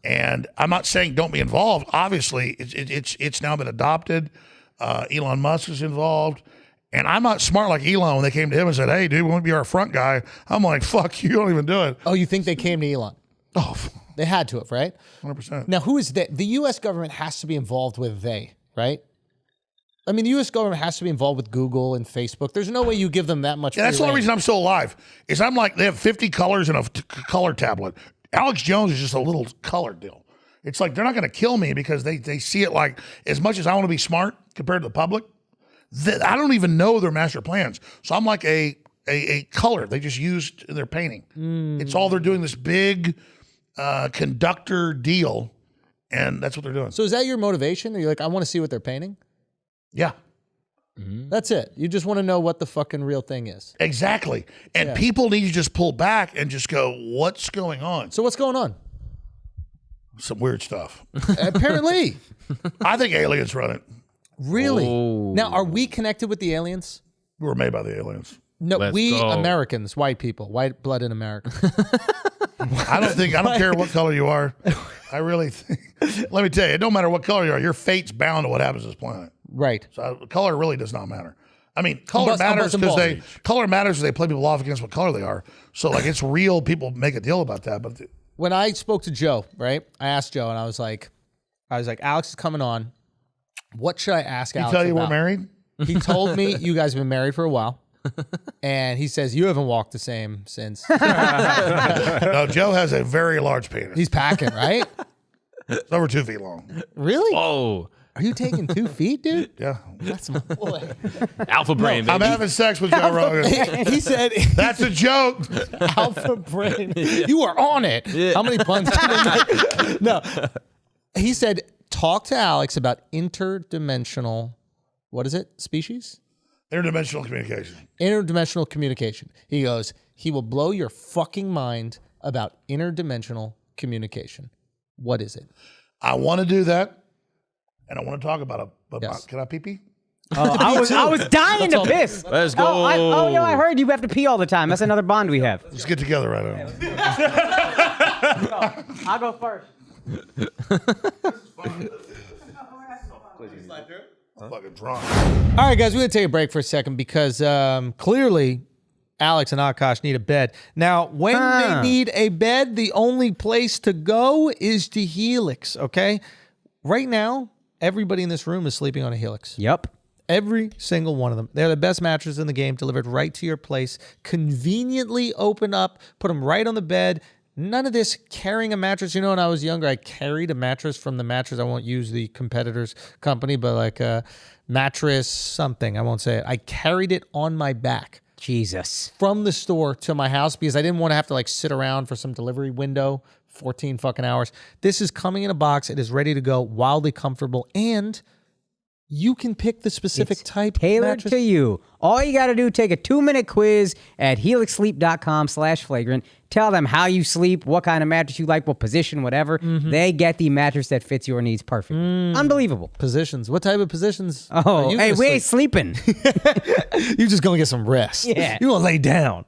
And I'm not saying don't be involved. Obviously, it's now been adopted. Elon Musk is involved. And I'm not smart like Elon when they came to him and said, hey, dude, we want to be our front guy. I'm like, fuck you, don't even do it. Oh, you think they came to Elon? Oh, They had to have, right? 100%. Now, who is that? The U.S. government has to be involved with right? I mean, the U.S. government has to be involved with Google and Facebook. There's no way you give them that much. Yeah, that's the only reason I'm still alive. Is I'm like, they have 50 colors in a color tablet. Alex Jones is just a little color deal. It's like they're not going to kill me because they see it like, as much as I want to be smart compared to the public, I don't even know their master plans. So I'm like a color they just used in their painting. It's all they're doing, this big conductor deal, and that's what they're doing. So is that your motivation? Are you like, I want to see what they're painting? Yeah. That's it. You just want to know what the fucking real thing is. Exactly. And people need to just pull back and just go, what's going on? So what's going on? Some weird stuff. Apparently. I think aliens run it. Really? Oh. Now, are we connected with the aliens? We were made by the aliens. No, Let's we go. Americans, white people, white blood in America. I don't care what color you are. I really think, let me tell you, it don't matter what color you are, your fate's bound to what happens to this planet. Right. So color really does not matter. I mean, color I'm matters busting because balls. they play people off against what color they are. So like it's real. People make a deal about that. But When I spoke to Joe, right, I asked Joe and I was like, Alex is coming on. What should I ask Alex tell you about? we're married? He told me you guys have been married for a while. And he says you haven't walked the same since. No, Joe has a very large penis. He's packing, right? It's over 2 feet long. Really? Oh, Are you taking 2 feet, dude? Yeah. That's my boy. alpha brain, I'm baby. having sex with Joe Rogan. He said That's a joke. alpha brain. You are on it. How many puns can I make? No. He said, talk to Alex about interdimensional, what is it? Species? Interdimensional communication. Interdimensional communication. He goes, he will blow your fucking mind about interdimensional communication. What is it? I want to do that, and I want to talk about it. But Yes. can I pee? Oh, I was dying to piss. Let's go. I heard you have to pee all the time. That's another bond we have. Let's get together right now. I'll go first. Fucking drunk. All right, guys, we're going to take a break for a second because clearly Alex and Akaash need a bed. Now, when they need a bed, the only place to go is to Helix, okay? Right now, everybody in this room is sleeping on a Helix. Yep. Every single one of them. They're the best mattress in the game, delivered right to your place. Conveniently open up, put them right on the bed. None of this carrying a mattress. You know, when I was younger, I carried a mattress from the mattress. I won't use the competitor's company, but like a mattress something. I won't say it. I carried it on my back Jesus. from the store to my house because I didn't want to have to like sit around for some delivery window, 14 fucking hours. This is coming in a box. It is ready to go, wildly comfortable, and You can pick the specific type Tailored mattress. to you. All you got to do, take a 2-minute quiz at helixsleep.com/flagrant. Tell them how you sleep, what kind of mattress you like, what position, whatever. They get the mattress that fits your needs perfect. Unbelievable. Positions. What type of positions? Oh, are you hey, gonna we ain't sleeping. You just gonna get some rest. Yeah. You gonna lay down.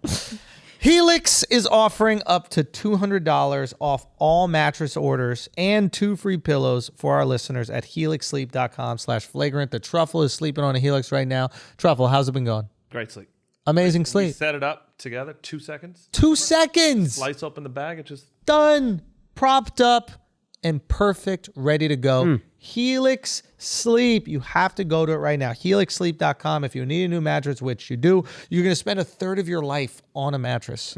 Helix is offering up to $200 off all mattress orders and 2 free pillows for our listeners at helixsleep.com/flagrant. The Truffle is sleeping on a Helix right now. Truffle, how's it been going? Great sleep. Amazing We sleep. set it up together, 2 seconds. 2 seconds. Slice open the bag and just Done. Propped up and perfect, ready to go. Helix Sleep. You have to go to it right now. HelixSleep.com. If you need a new mattress, which you do, you're going to spend a third of your life on a mattress.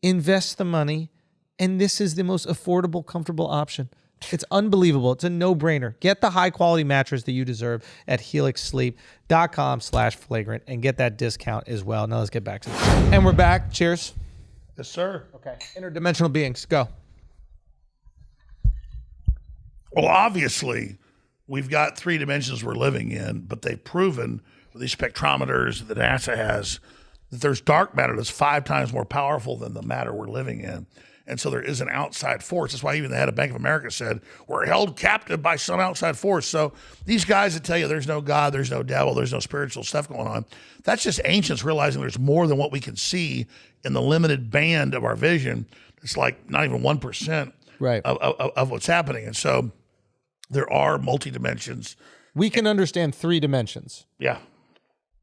Invest the money, and this is the most affordable, comfortable option. It's unbelievable. It's a no-brainer. Get the high-quality mattress that you deserve at HelixSleep.com/flagrant and get that discount as well. Now let's get back to this. And we're back. Cheers. Yes, sir. Okay. Interdimensional beings. Go. Well, obviously, we've got 3 dimensions we're living in, but they've proven with these spectrometers that NASA has that there's dark matter that's 5 times more powerful than the matter we're living in. And so there is an outside force. That's why even the head of Bank of America said, we're held captive by some outside force. So these guys that tell you there's no God, there's no devil, there's no spiritual stuff going on, that's just ancients realizing there's more than what we can see in the limited band of our vision. It's like not even 1% Right. of what's happening. And so there are multi-dimensions. We can understand 3 dimensions, Yeah,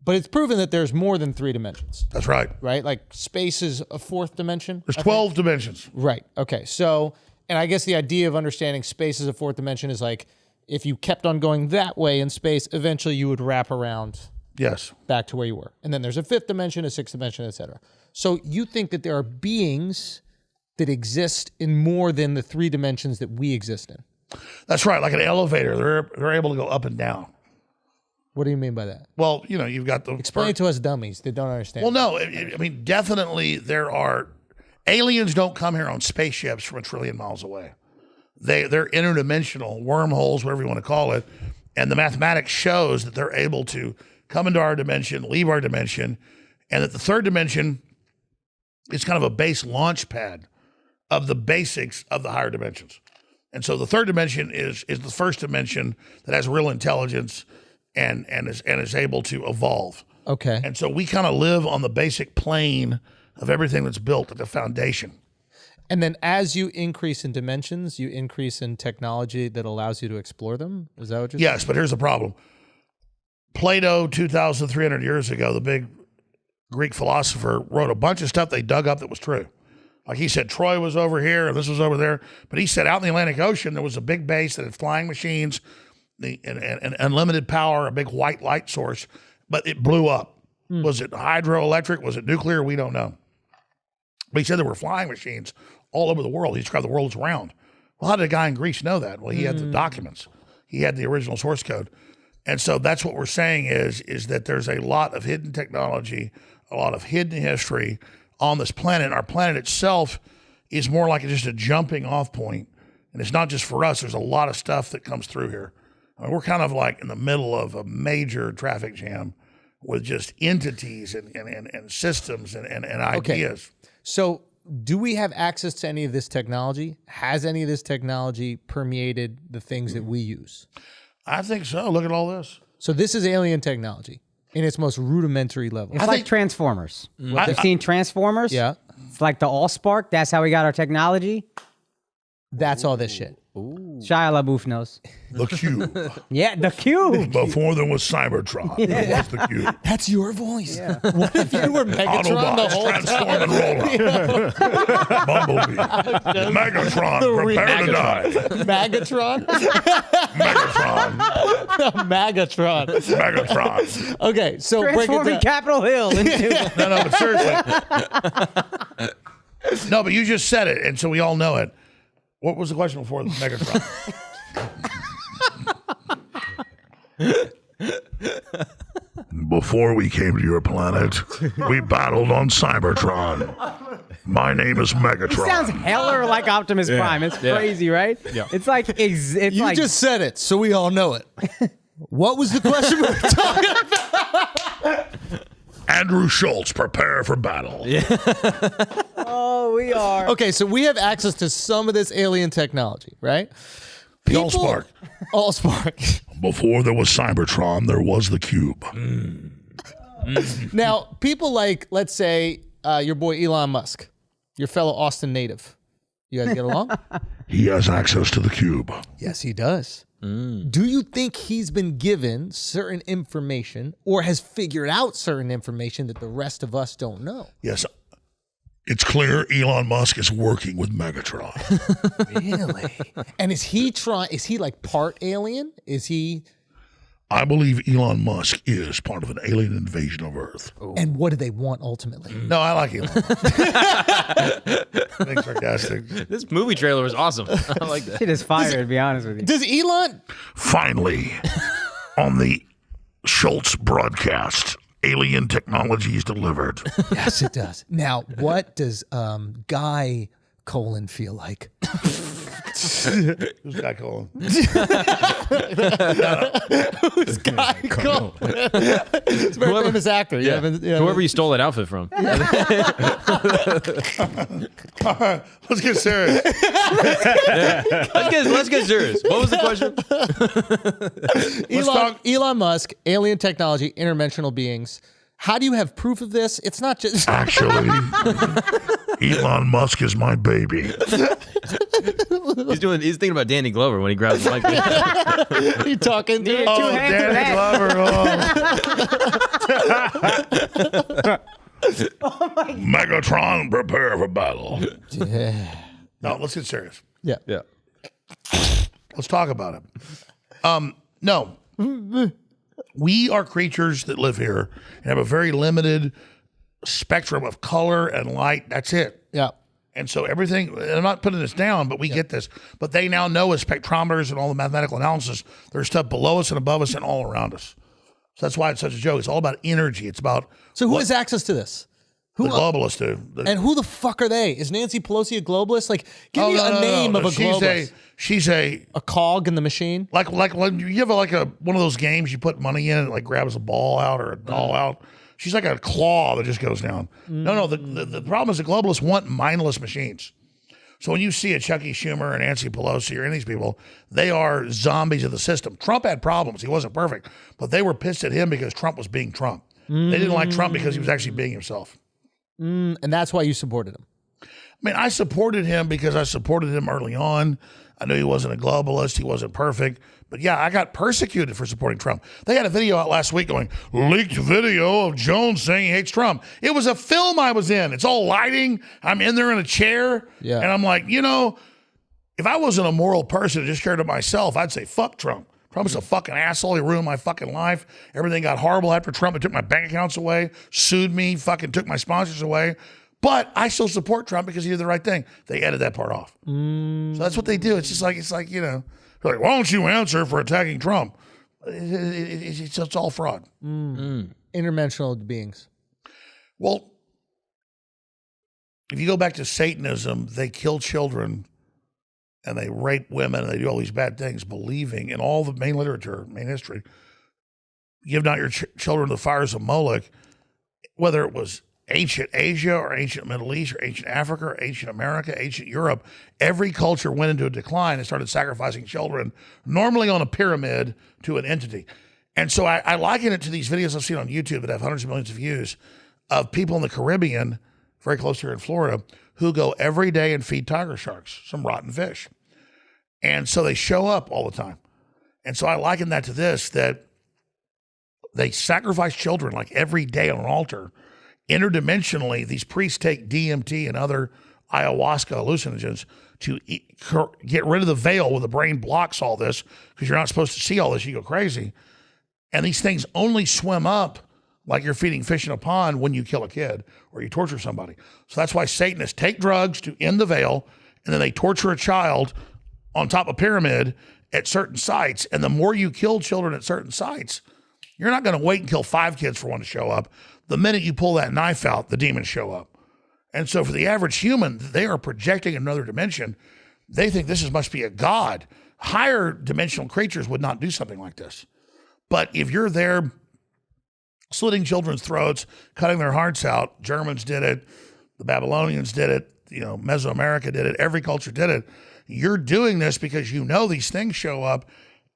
but it's proven that there's more than 3 dimensions, that's right. right? Like space is a 4th dimension. There's 12 dimensions. Right. Okay. So, and I guess the idea of understanding space as a 4th dimension is like if you kept on going that way in space, eventually you would wrap around Yes. back to where you were. And then there's a 5th dimension, a 6th dimension, etc. So you think that there are beings that exist in more than the 3 dimensions that we exist in? That's right. Like an elevator, they're able to go up and down. What do you mean by that? Well, you know, you've got the Explain it to us dummies that don't understand. Well, no, I mean, definitely there are aliens don't come here on spaceships from 1 trillion miles away. They're interdimensional wormholes, whatever you want to call it, and the mathematics shows that they're able to come into our dimension, leave our dimension, and that the 3rd dimension is kind of a base launch pad of the basics of the higher dimensions. And so the 3rd dimension is the first dimension that has real intelligence and is able to evolve. Okay. And so we kind of live on the basic plane of everything that's built at the foundation. And then as you increase in dimensions, you increase in technology that allows you to explore them? Is that what you're saying? Yes, but here's the problem. Plato, 2,300 years ago, the big Greek philosopher, wrote a bunch of stuff they dug up that was true. Like he said, Troy was over here and this was over there. But he said out in the Atlantic Ocean, there was a big base that had flying machines, and unlimited power, a big white light source, but it blew up. Was it hydroelectric? Was it nuclear? We don't know. But he said there were flying machines all over the world. He described the world as round. Well, how did a guy in Greece know that? Well, he had the documents. He had the original source code. And so that's what we're saying is that there's a lot of hidden technology, a lot of hidden history on this planet. Our planet itself is more like just a jumping off point. And it's not just for us. There's a lot of stuff that comes through here. I mean, we're kind of like in the middle of a major traffic jam with just entities and systems and ideas. So do we have access to any of this technology? Has any of this technology permeated the things that we use? I think so. Look at all this. So this is alien technology in its most rudimentary level. It's like Transformers. You've seen Transformers? Yeah. It's like the Allspark. That's how we got our technology. That's all this shit. Shia LaBeouf knows. The cube. Yeah, the cube. Before there was Cybertron, there was the cube. That's your voice. Yeah. What if you were Megatron the Autobots whole transform and roll up. Bumblebee. Megatron, prepare to die. Megatron? Megatron. Megatron. Megatron. Okay, so break it Transforming down. Capitol Hill into No, but seriously. No, but you just said it, and so we all know it. What was the question before Megatron? Before we came to your planet, we battled on Cybertron. My name is Megatron. sounds heller like Optimus Prime. It's crazy, right? Yeah. It's like it's You like just said it, so we all know it. What was the question we were talking about? Andrew Schulz, prepare for battle. Oh, we are. Okay, so we have access to some of this alien technology, right? The Allspark. Allspark. Before there was Cybertron, there was the Cube. Now, people like, let's say, your boy Elon Musk, your fellow Austin native. You guys get along? He has access to the Cube. Yes, he does. Do you think he's been given certain information or has figured out certain information that the rest of us don't know? Yes. It's clear Elon Musk is working with Megatron. Really? And is he like part alien? Is he? I believe Elon Musk is part of an alien invasion of Earth. And what do they want ultimately? No, I like Elon Musk. Being sarcastic. This movie trailer was awesome. I like that. Shit is fire, to be honest with you. Does Elon? Finally, on the Schultz broadcast, alien technology is delivered. Yes, it does. Now, what does Guy Colin feel like? Who's Guy Colin? Who's Guy Colin? He's a very famous actor. Yeah. Whoever you stole that outfit from. All right, let's get serious. Let's get serious. What was the question? Elon Musk, alien technology, interdimensional beings. How do you have proof of this? It's not just Actually, Elon Musk is my baby. He's thinking about Danny Glover when he grabs the mic. you talking to. Yeah, Oh, two hands for Danny that. Glover. Megatron, prepare for battle. Yeah. No, let's get serious. Yeah. Yeah. Let's talk about it. No. We are creatures that live here and have a very limited spectrum of color and light. That's it. Yeah. And so everything, and I'm not putting this down, but we get this. But they now know with spectrometers and all the mathematical analysis, there's stuff below us and above us and all around us. So that's why it's such a joke. It's all about energy. It's about So who has access to this? the globalists do. And who the fuck are they? Is Nancy Pelosi a globalist? Like, give me a name of a globalist. She's a cog in the machine. like when you have one of those games you put money in, it like grabs a ball out or a doll out. She's like a claw that just goes down. No, the problem is the globalists want mindless machines. So when you see a Chucky Schumer and Nancy Pelosi or any of these people, they are zombies of the system. Trump had problems. He wasn't perfect, but they were pissed at him because Trump was being Trump. They didn't like Trump because he was actually being himself. And that's why you supported him. I mean, I supported him because I supported him early on. I knew he wasn't a globalist. He wasn't perfect. But yeah, I got persecuted for supporting Trump. They had a video out last week going, leaked video of Jones saying he hates Trump. It was a film I was in. It's all lighting. I'm in there in a chair. Yeah. And I'm like, if I wasn't a moral person and just cared of myself, I'd say, fuck Trump. Trump's a fucking asshole. He ruined my fucking life. Everything got horrible after Trump. He took my bank accounts away, sued me, fucking took my sponsors away. But I still support Trump because he did the right thing. They edited that part off. So that's what they do. It's like, they're like, why don't you answer for attacking Trump? It's all fraud. Interdimensional beings. Well, if you go back to Satanism, they kill children and they rape women and they do all these bad things, believing in all the main literature, main history. Give not your children to the fires of Moloch, whether it was ancient Asia or ancient Middle East or ancient Africa or ancient America, ancient Europe, every culture went into a decline and started sacrificing children, normally on a pyramid, to an entity. And so I liken it to these videos I've seen on YouTube that have hundreds of millions of views of people in the Caribbean, very close here in Florida, who go every day and feed tiger sharks, some rotten fish. And so they show up all the time. And so I liken that to this, that they sacrifice children like every day on an altar. Interdimensionally, these priests take DMT and other ayahuasca hallucinogens to get rid of the veil where the brain blocks all this, because you're not supposed to see all this. You go crazy. And these things only swim up like you're feeding fish in a pond when you kill a kid or you torture somebody. So that's why Satanists take drugs to end the veil, and then they torture a child on top of a pyramid at certain sites. And the more you kill children at certain sites, you're not going to wait and kill 5 kids for one to show up. The minute you pull that knife out, the demons show up. And so for the average human, they are projecting another dimension. They think this must be a god. Higher dimensional creatures would not do something like this. But if you're there slitting children's throats, cutting their hearts out, Germans did it, the Babylonians did it, Mesoamerica did it, every culture did it. You're doing this because you know these things show up,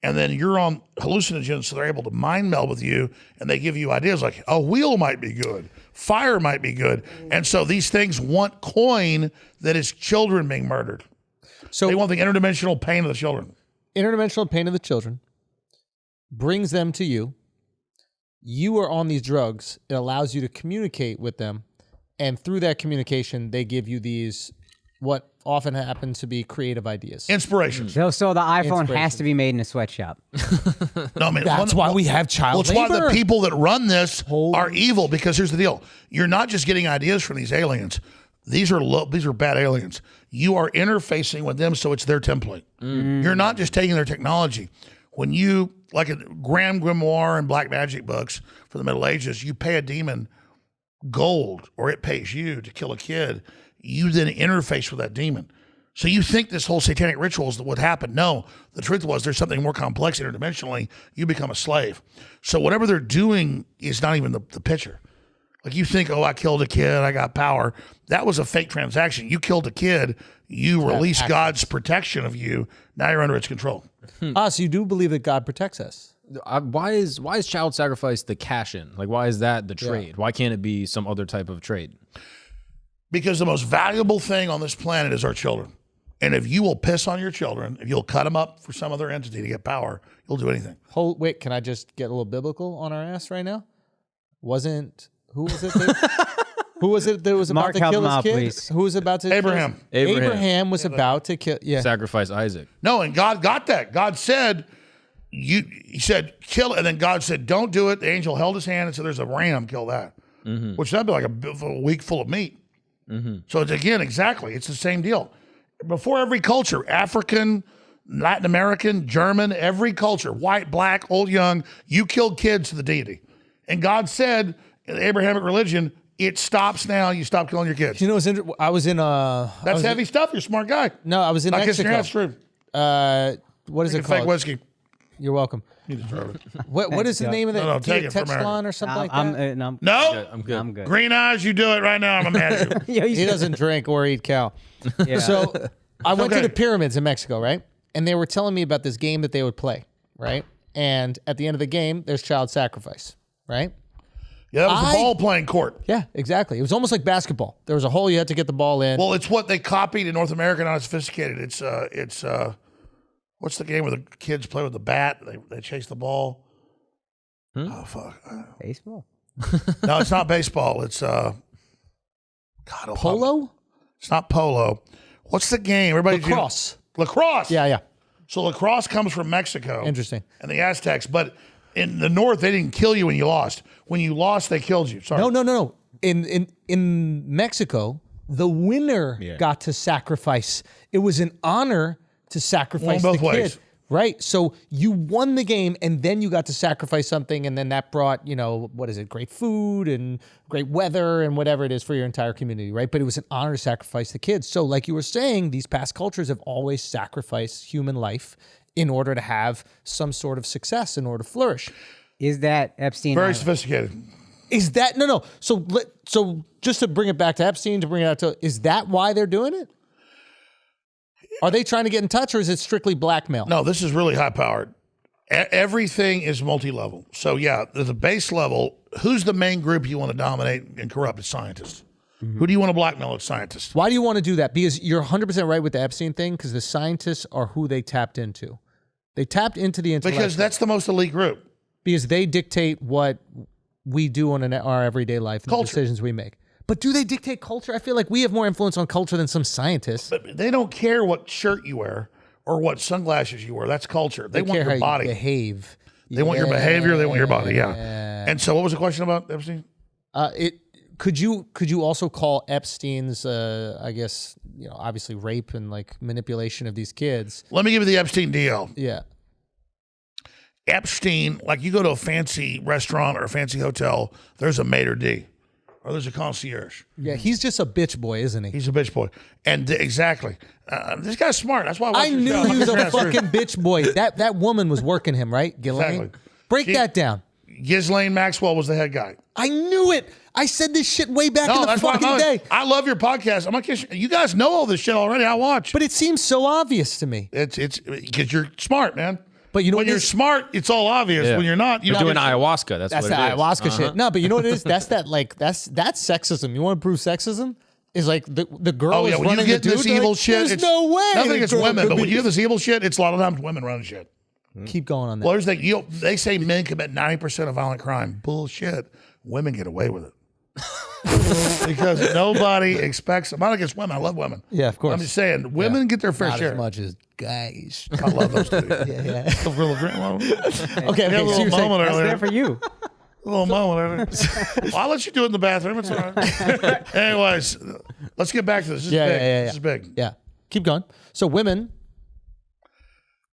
and then you're on hallucinogens, so they're able to mind meld with you, and they give you ideas like a wheel might be good, fire might be good. And so these things want coin that is children being murdered. So they want the interdimensional pain of the children. Interdimensional pain of the children brings them to you. You are on these drugs. It allows you to communicate with them. And through that communication, they give you these, what often happen to be creative ideas. Inspirations. So the iPhone has to be made in a sweatshop. No, I mean, that's why we have child labor. That's why the people that run this are evil, because here's the deal. You're not just getting ideas from these aliens. These are bad aliens. You are interfacing with them, so it's their template. You're not just taking their technology. When you, like a Grand Grimoire and Black Magic books for the Middle Ages, you pay a demon gold, or it pays you to kill a kid. You then interface with that demon. So you think this whole satanic ritual is what happened. No, the truth was there's something more complex interdimensionally. You become a slave. So whatever they're doing is not even the picture. Like you think, I killed a kid, I got power. That was a fake transaction. You killed a kid, you release God's protection of you. Now you're under its control. So you do believe that God protects us? Why is child sacrifice the cash in? Like, why is that the trade? Why can't it be some other type of trade? Because the most valuable thing on this planet is our children. And if you will piss on your children, if you'll cut them up for some other entity to get power, you'll do anything. Wait, can I just get a little biblical on our ass right now? Who was it? Who was it that was about to kill his kid? Please. Who was about to? Abraham. Abraham was about to kill. Yeah. Sacrifice Isaac. No, and God got that. God said, he said, kill it. And then God said, don't do it. The angel held his hand and said, there's a ram, kill that. Which that'd be like a week full of meat. So it's, again, exactly, it's the same deal. Before every culture, African, Latin American, German, every culture, white, black, old, young, you killed kids to the deity. And God said, in the Abrahamic religion, it stops now. You stop killing your kids. You know, I was in That's heavy stuff. You're a smart guy. No, I was in Not kissing your Mexico. ass, true. What is it Fake called? whiskey. You're welcome. You deserve it. What is the name of that? No, take it from Texlon or something like that? No, I'm good. Green eyes, you do it right now. I'm mad at you. He doesn't drink or eat cow. So I went to the pyramids in Mexico, right? And they were telling me about this game that they would play, right? And at the end of the game, there's child sacrifice, right? Yeah, that was the ball playing court. Yeah, exactly. It was almost like basketball. There was a hole, you had to get the ball in. Well, it's what they copied in North America, not sophisticated. It's what's the game where the kids play with the bat? They chase the ball. Oh fuck! Baseball? No, it's not baseball. It's Polo? It's not polo. What's the game? Everybody Lacrosse. Lacrosse. Yeah. So lacrosse comes from Mexico. Interesting. And the Aztecs, but in the North, they didn't kill you when you lost. When you lost, they killed you. Sorry. No. In Mexico, the winner got to sacrifice. It was an honor to sacrifice the kid. Right. So you won the game and then you got to sacrifice something, and then that brought, great food and great weather and whatever it is for your entire community, right? But it was an honor to sacrifice the kids. So like you were saying, these past cultures have always sacrificed human life in order to have some sort of success, in order to flourish. Is that Epstein? Very sophisticated. Is that no? So just to bring it back to Epstein, is that why they're doing it? Are they trying to get in touch, or is it strictly blackmail? No, this is really high powered. Everything is multi-level. So yeah, there's a base level. Who's the main group you want to dominate and corrupt? It's scientists. Who do you want to blackmail? It's scientists. Why do you want to do that? Because you're 100% right with the Epstein thing, because the scientists are who they tapped into. They tapped into the intellectual. Because that's the most elite group. Because they dictate what we do in our everyday life and the decisions we make. But do they dictate culture? I feel like we have more influence on culture than some scientists. But they don't care what shirt you wear or what sunglasses you wear. That's culture. They want your body. You behave. They want your behavior. They want your body. Yeah. And so, what was the question about Epstein? Could you also call Epstein's, obviously rape and like manipulation of these kids? Let me give you the Epstein deal. Yeah. Epstein, like you go to a fancy restaurant or a fancy hotel, there's a maitre d'. Or there's a concierge. Yeah, he's just a bitch boy, isn't he? He's a bitch boy. And exactly. This guy's smart. That's why I knew he was a fucking bitch boy. That woman was working him, right? Ghislaine? Exactly. Break that down. Ghislaine Maxwell was the head guy. I knew it. I said this shit way back in the that's why fucking day. I love your podcast. I'm not kidding. You guys know all this shit already. I watch. But it seems so obvious to me. It's because you're smart, man. But you know when what you're it is? smart, it's all obvious. Yeah. When you're not, you You're don't doing ayahuasca. That's That's what the it is. ayahuasca shit. No, but you know what it is? That's sexism. You want to prove sexism? Is like the girl Oh yeah, is when you running get the dude. this evil like, shit, there's it's no way. nothing the against girl women, could but be- when you get this evil shit, it's a lot of times women running shit. Keep going on that. Well, here's the thing. They say men commit 90% of violent crime. Bullshit. Women get away with it. Because nobody expects. I'm not against women. I love women. Yeah, of course. I'm just saying, women get their fair Not share. as much as guys. I love those two. Yeah. A real great moment. Okay, A so little you're saying- moment That's earlier. there for you. A little moment earlier. Well, I'll let you do it in the bathroom. It's all right. Anyways, let's get back to this. This is Yeah, big. yeah. This is big. Yeah. Keep going. So women,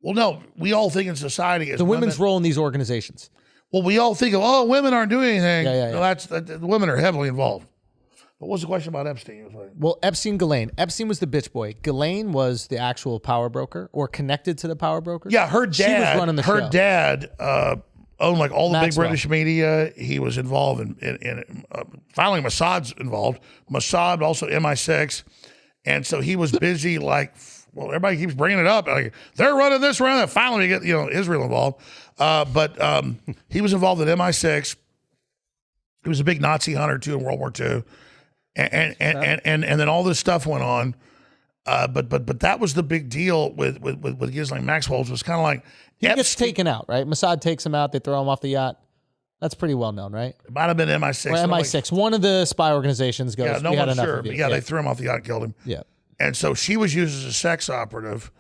Well, no, we all think in society as the women's women, role in these organizations. well, we all think of, oh, women aren't doing anything. Yeah. No, the women are heavily involved. But what's the question about Epstein? It was like, Well, Ghislaine. Epstein was the bitch boy. Ghislaine was the actual power broker or connected to the power broker. yeah, her dad. She was running the her show. dad owned like all the Maxwell. big British media. He was involved in finally Mossad's involved. Mossad, also MI6, and so he was busy like. Well, everybody keeps bringing it up. Like, they're running this, running that. Finally, we get Israel involved. But he was involved in MI6. He was a big Nazi hunter too in World War II, and then all this stuff went on. But that was the big deal with Ghislaine Maxwell. It was kind of like He gets taken out, right? Mossad takes him out. They throw him off the yacht. That's pretty well known, right? It might have been MI6. Or MI6. One of the spy organizations goes, Yeah, no we had one's enough sure. of you. But yeah, they threw him off the yacht and killed him. Yeah. And so she was used as a sex operative,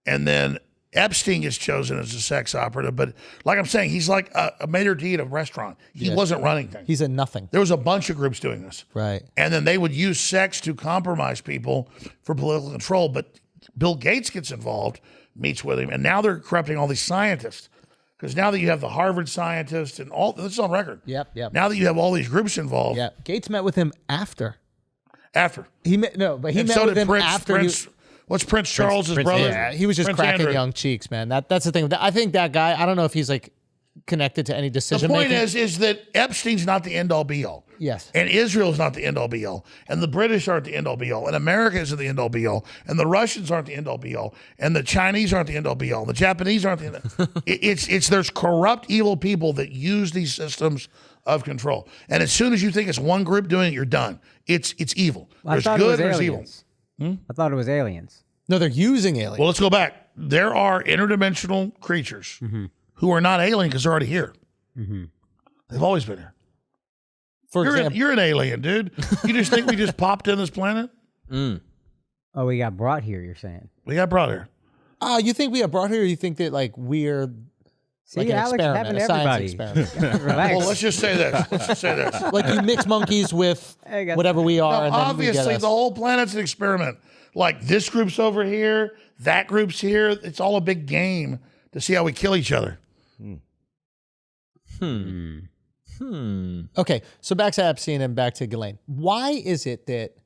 and then Epstein gets chosen as a sex operative. But like I'm saying, he's like a maitre d' at a restaurant. He wasn't running things. He's a nothing. There was a bunch of groups doing this. Right. And then they would use sex to compromise people for political control. But Bill Gates gets involved, meets with him, and now they're corrupting all these scientists. Because now that you have the Harvard scientists and all, this is on record. Yep. Now that you have all these groups involved, Yeah. Gates met with him after. after. He met but he And met so with did him Prince, after. Prince, what's Prince Charles's Prince brother? Andrew. Yeah, he was just Prince cracking Andrew. young cheeks, man. That's the thing. I think that guy. I don't know if he's like connected to any The decision point making. is that Epstein's not the end all be all. Yes. And Israel's not the end all be all. And the British aren't the end all be all. And America isn't the end all be all. And the Russians aren't the end all be all. And the Chinese aren't the end all be all. The Japanese aren't the end. It's there's corrupt, evil people that use these systems of control. And as soon as you think it's one group doing it, you're done. It's evil. I There's thought it good was and there's evil. aliens. I thought it was aliens. No, they're using aliens. Well, let's go back. There are interdimensional creatures who are not alien because they're already here. They've always been here. For example, You're an alien, dude. You just think we just popped in this planet? Oh, we got brought here, you're saying. We got brought here. you think we are brought here? Or you think that like we're See, like an Alex, experiment, happened a to science everybody. experiment? Relax. Well, let's just say this. Let's just say this. Like you mix monkeys with I got whatever we are, and then we Obviously, get us. the whole planet's an experiment. Like this group's over here, that group's here. It's all a big game to see how we kill each other. Okay, so back to Epstein and back to Ghislaine. Why is it that,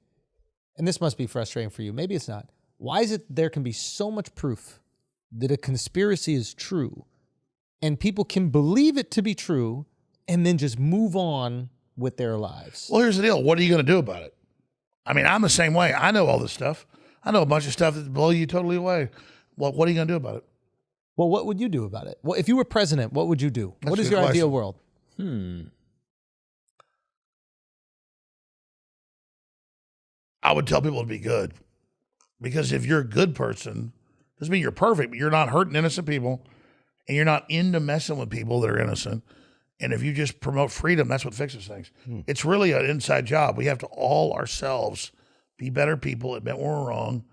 and this must be frustrating for you, maybe it's not, why is it there can be so much proof that a conspiracy is true and people can believe it to be true and then just move on with their lives? Well, here's the deal. What are you going to do about it? I mean, I'm the same way. I know all this stuff. I know a bunch of stuff that blow you totally away. Well, what are you going to do about it? Well, what would you do about it? Well, if you were president, what would you do? What is a good your ideal question. world? I would tell people to be good. Because if you're a good person, doesn't mean you're perfect, but you're not hurting innocent people and you're not into messing with people that are innocent. And if you just promote freedom, that's what fixes things. It's really an inside job. We have to all ourselves be better people, admit when we're wrong.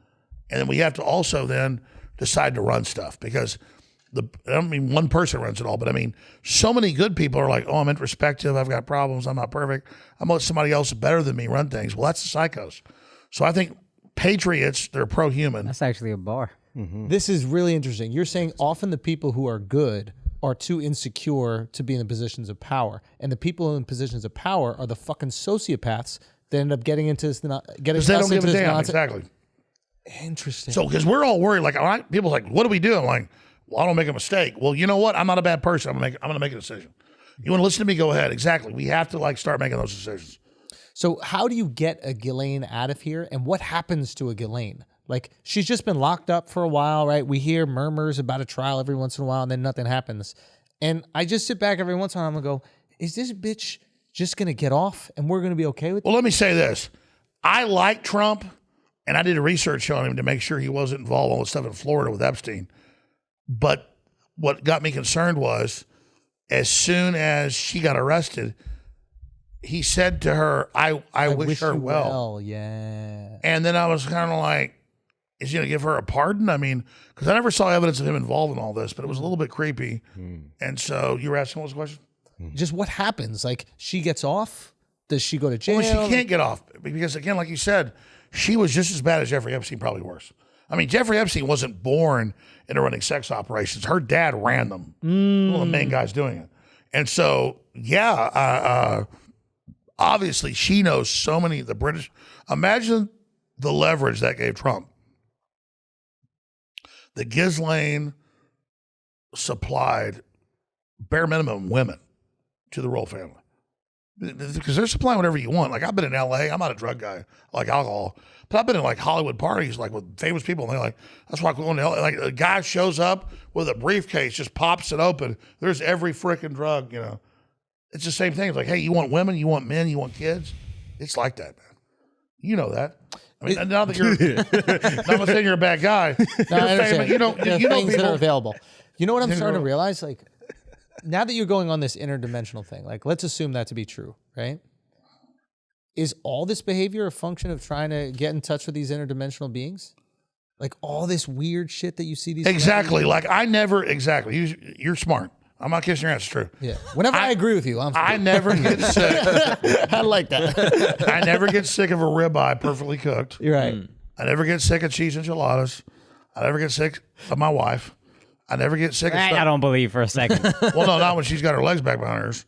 And then we have to also then decide to run stuff because I don't mean one person runs it all, but I mean, so many good people are like, oh, I'm introspective. I've got problems. I'm not perfect. I'm going to let somebody else better than me run things. Well, that's the psychos. So I think patriots, they're pro-human. That's actually a bar. This is really interesting. You're saying often the people who are good are too insecure to be in the positions of power. And the people in positions of power are the fucking sociopaths that end up getting into this, getting Because they us don't give into a this damn. nonsense. Exactly. Interesting. So, because we're all worried, like, all right, people's like, what do we do? I'm like, Well, I don't make a mistake. Well, you know what? I'm not a bad person. I'm gonna make a decision. You want to listen to me? Go ahead. Exactly. We have to like start making those decisions. So how do you get a Ghislaine out of here? And what happens to a Ghislaine? Like, she's just been locked up for a while, right? We hear murmurs about a trial every once in a while, and then nothing happens. And I just sit back every once in a while and go, is this bitch just going to get off and we're going to be okay with it? Well, let me say this. I like Trump, and I did a research on him to make sure he wasn't involved in all the stuff in Florida with Epstein. But what got me concerned was as soon as she got arrested, he said to her, I wish her you well. Yeah. And then I was kind of like, is he going to give her a pardon? I mean, because I never saw evidence of him involved in all this, but it was a little bit creepy. And so you were asking what was the question? Just what happens? Like, she gets off? Does she go to jail? Well, she can't get off because, again, like you said, she was just as bad as Jeffrey Epstein, probably worse. I mean, Jeffrey Epstein wasn't born into running sex operations. Her dad ran them. One of the main guys doing it. And so, yeah, obviously she knows so many of the British. Imagine the leverage that gave Trump. The Ghislaine supplied bare minimum women to the royal family. Because they're supplying whatever you want. Like, I've been in LA. I'm not a drug guy. I like alcohol. But I've been in like Hollywood parties, like with famous people. And they're like, that's why I'm going to LA. Like, a guy shows up with a briefcase, just pops it open. There's every freaking drug, you know. It's the same thing. It's like, hey, you want women? You want men? You want kids? It's like that, man. You know that. I mean, now that you're, not saying you're a bad guy. No, I understand. You know things people that are available. You know what I'm starting to realize? Like, now that you're going on this interdimensional thing, like, let's assume that to be true, right? Is all this behavior a function of trying to get in touch with these interdimensional beings? Like, all this weird shit that you see these exactly. Like, I never exactly. You're smart. I'm not kissing your ass. It's true. Yeah. Whenever I agree with you, I never get sick. I like that. I never get sick of a ribeye perfectly cooked. You're right. I never get sick of cheese enchiladas. I never get sick of my wife. I never get sick of stuff. I don't believe for a second. Well, no, not when she's got her legs back behind hers.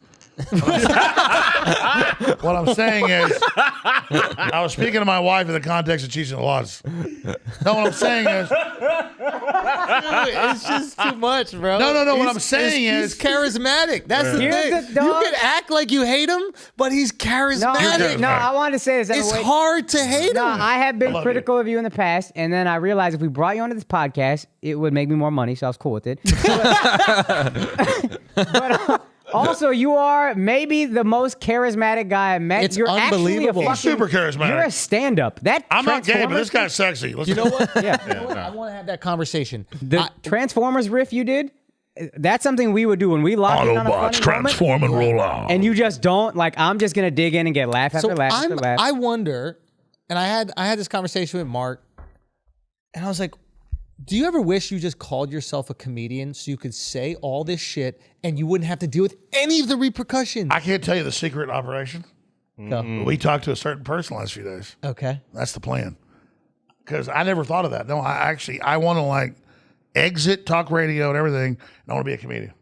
What I'm saying is, I was speaking to my wife in the context of cheese enchiladas. No, what I'm saying is, It's just too much, bro. No. What I'm saying he's charismatic. That's the Here's thing. the You dog. can act like you hate him, but he's charismatic. No, I wanted to say this. It's hard to hate No, him. I have been love critical of you in the past, and then I realized if we brought you onto this podcast, it would make me more money, so I was cool with it. But also, you are maybe the most charismatic guy I met. It's you're unbelievable. Actually a He's super charismatic. You're a stand-up. That I'm not gay, but this Transformers- guy's sexy. Let's You know what? Yeah. You know what? I want to have that conversation. The Transformers riff you did, that's something we would do when we lock in on a funny Autobots transform and roll out. and you just don't. Like, I'm just going to dig in and get laugh after laugh after laugh. I wonder, and I had this conversation with Mark, and I was like, do you ever wish you just called yourself a comedian so you could say all this shit and you wouldn't have to deal with any of the repercussions? I can't tell you the secret operation. Go. We talked to a certain person last few days. Okay. That's the plan. Because I never thought of that. No, I want to like exit talk radio and everything, and I want to be a comedian.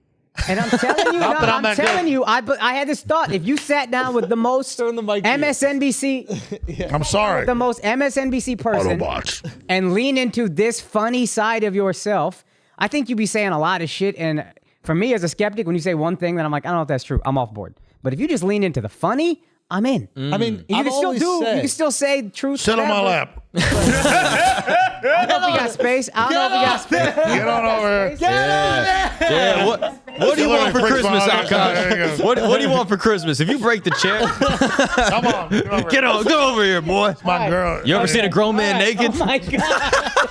And I'm telling you, Not that I'm I'm that telling good. you, I had this thought. If you sat down with the most Turn the mic to you. MSNBC, I'm sorry. the most MSNBC person, Autobots. and lean into this funny side of yourself, I think you'd be saying a lot of shit. And for me, as a skeptic, when you say one thing, then I'm like, I don't know if that's true. I'm off board. But if you just lean into the funny, I'm in. I mean, You I've can still always do. said- You can still say truth. Sit on my whatever. lap. I don't know if we got space. I don't know if we got space. Get on over here. Yeah. What do you want for Freaks my Christmas, eyes. There you Akaash? go. What do you want for Christmas? If you break the chair, Come on. Get over here. get over here, boy. My girl. You ever seen a grown man naked? Oh my god.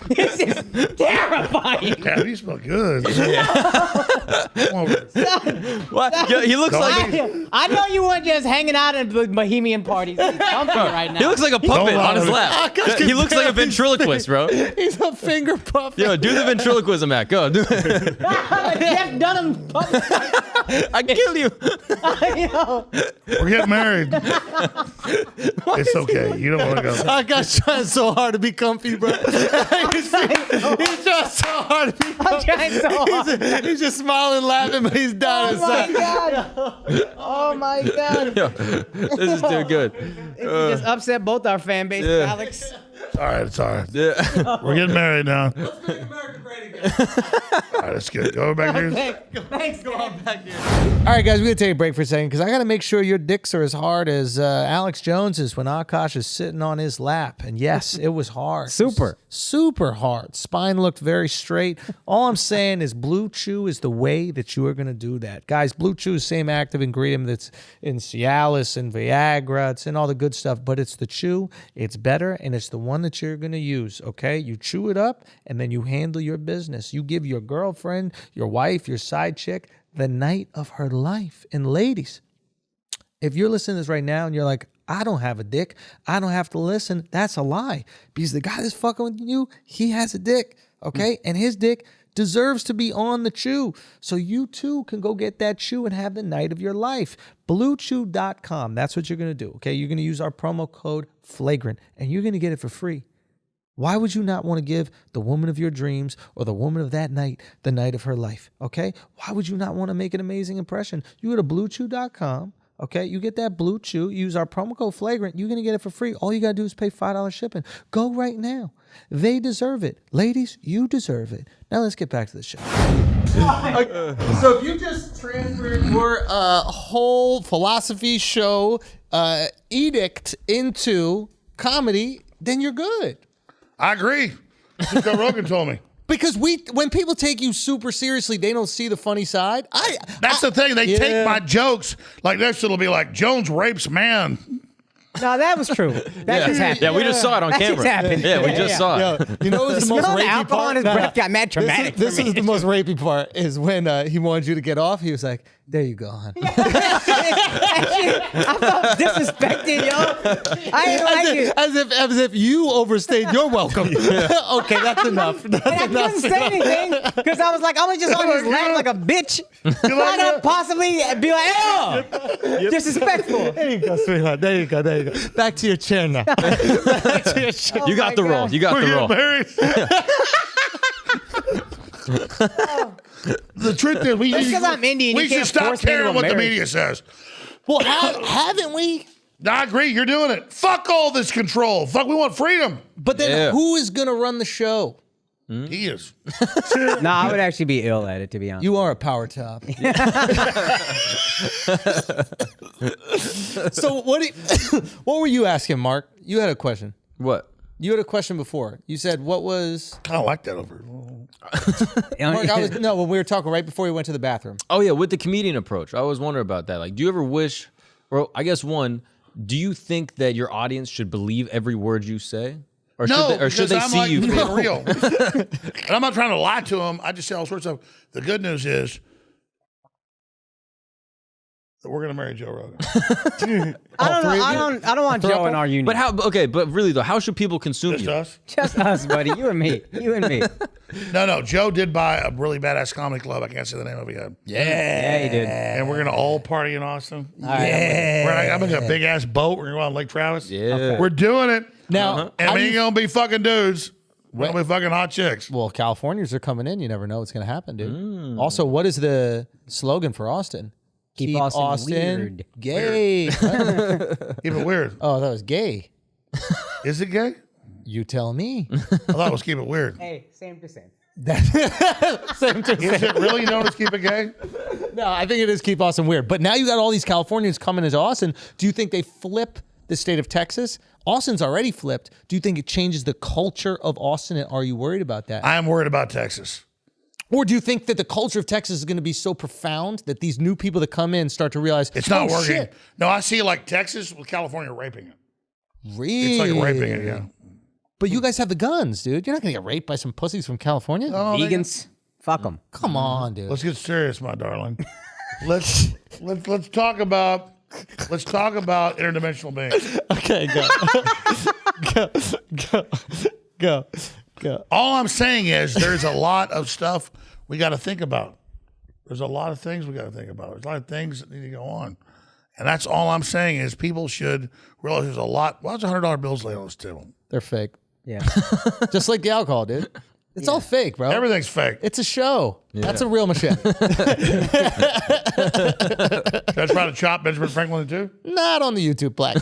This is terrifying. Yeah, you smell good. Come over here. What? Yo, he looks like I know you weren't just hanging out at the Bohemian parties. He's comfy right now. he looks like a puppet Don't on his lie. lap. He looks like a ventriloquist, bro. He's a finger puppet. Yo, do the ventriloquism act. Go. Do it. Jeff Dunham. I kill you. We're getting married. It's okay. You don't want to go. I got trying so hard to be comfy, bro. He's trying so hard to be I'm comfy. trying so hard. He's just smiling, laughing, but he's down Oh my inside. god. Oh my god. Yo, this is too good. You just upset both our fan bases, Alex. All right, it's all right. We're getting married now. Let's make America great again. All right, let's get go back here. Thanks, go on back here. All right, guys, we're gonna take a break for a second because I gotta make sure your dicks are as hard as Alex Jones's when Akaash is sitting on his lap. And yes, it was hard. Super hard. Spine looked very straight. All I'm saying is Blue Chew is the way that you are gonna do that, guys. Blue Chew is the same active ingredient that's in Cialis and Viagra. It's in all the good stuff, but it's the chew. It's better, and it's the one that you're going to use, okay? You chew it up, and then you handle your business. You give your girlfriend, your wife, your side chick the night of her life. And ladies, if you're listening to this right now and you're like, I don't have a dick, I don't have to listen, that's a lie. Because the guy that's fucking with you, he has a dick, okay? And his dick deserves to be on the chew. So you too can go get that chew and have the night of your life. BlueChew.com. That's what you're going to do, okay? You're going to use our promo code Flagrant, and you're going to get it for free. Why would you not want to give the woman of your dreams or the woman of that night the night of her life, okay? Why would you not want to make an amazing impression? You go to BlueChew.com. Okay, you get that Blue Chew, use our promo code Flagrant, you're going to get it for free. All you got to do is pay $5 shipping. Go right now. They deserve it. Ladies, you deserve it. Now let's get back to the show. So if you just transferred your whole philosophy show edict into comedy, then you're good. I agree. That's what Joe Rogan told me. Because when people take you super seriously, they don't see the funny side. That's the thing. They take my jokes like this. It'll be like Jones rapes man. No, that was true. That just happened. Yeah, we just saw it on That camera. just happened. Yeah, we just saw it. Yo, you know what's the most Smell the rapey alcohol part? in his breath got mad traumatic. This is the most rapey part is when he wanted you to get off. He was like, there you go, hon. I felt disrespected, yo. I didn't like it. As if you overstayed your welcome. Okay, that's enough. And I couldn't say anything because I was like, I'm just on his lap like a bitch. Why not possibly be like, oh, disrespectful? There you go, sweetheart. There you go. There you go. Back to your chair now. Back to your chair. You got the role. You got We're the role. getting married. The truth is, we Just 'cause I'm Indian, we you should can't stop force me caring into a what the marriage. media says. Well, haven't we? I agree. You're doing it. Fuck all this control. Fuck, we want freedom. But then who is going to run the show? He is. No, I would actually be ill at it, to be honest. You are a power top. So what were you asking, Mark? You had a question. What? You had a question before. You said what was I don't like that over. Mark? When we were talking right before we went to the bathroom. Oh yeah, with the comedian approach, I always wonder about that. Like, do you ever wish, or I guess one, do you think that your audience should believe every word you say, or should they I'm see like, you? being real. And I'm not trying to lie to them. I just say all sorts of. The good news is that we're going to marry Joe Rogan. I don't know. I don't want Joe in our union. But how? Okay, but really though, how should people consume Just you? us. Just us, buddy. You and me. You and me. No. Joe did buy a really badass comedy club. I can't say the name of it yet. Yeah, he did. And we're going to all party in Austin. All right, I'm going to a big ass boat. We're going to go on Lake Travis. Yeah. Okay. We're doing it. Now, And how we do ain't you- going to be fucking dudes. We're going to be fucking hot chicks. well, Californians are coming in. You never know what's going to happen, dude. Also, what is the slogan for Austin? Keep Austin weird. Gay. Keep it weird. Oh, that was gay. Is it gay? You tell me. I thought it was keep it weird. Hey, same to same. Same to Is it really known as keep it gay? No, I think it is keep Austin weird. But now you got all these Californians coming into Austin. Do you think they flip the state of Texas? Austin's already flipped. Do you think it changes the culture of Austin? And are you worried about that? I am worried about Texas. Or do you think that the culture of Texas is going to be so profound that these new people that come in start to realize It's not oh, working. shit, No, I see like Texas with California raping it. really? It's like raping it, yeah. But you guys have the guns, dude. You're not going to get raped by some pussies from California. Vegans, fuck them. Come on, dude. Let's get serious, my darling. let's talk about interdimensional beings. Okay, go. All I'm saying is there's a lot of stuff we got to think about. There's a lot of things we got to think about. There's a lot of things that need to go on. And that's all I'm saying is people should realize there's a lot. Why there's $100 bills laying on this table? They're fake. Yeah. Just like the alcohol, dude. It's all fake, bro. Everything's fake. It's a show. That's a real machine. That's trying to chop Benjamin Franklin in two? Not on the YouTube black.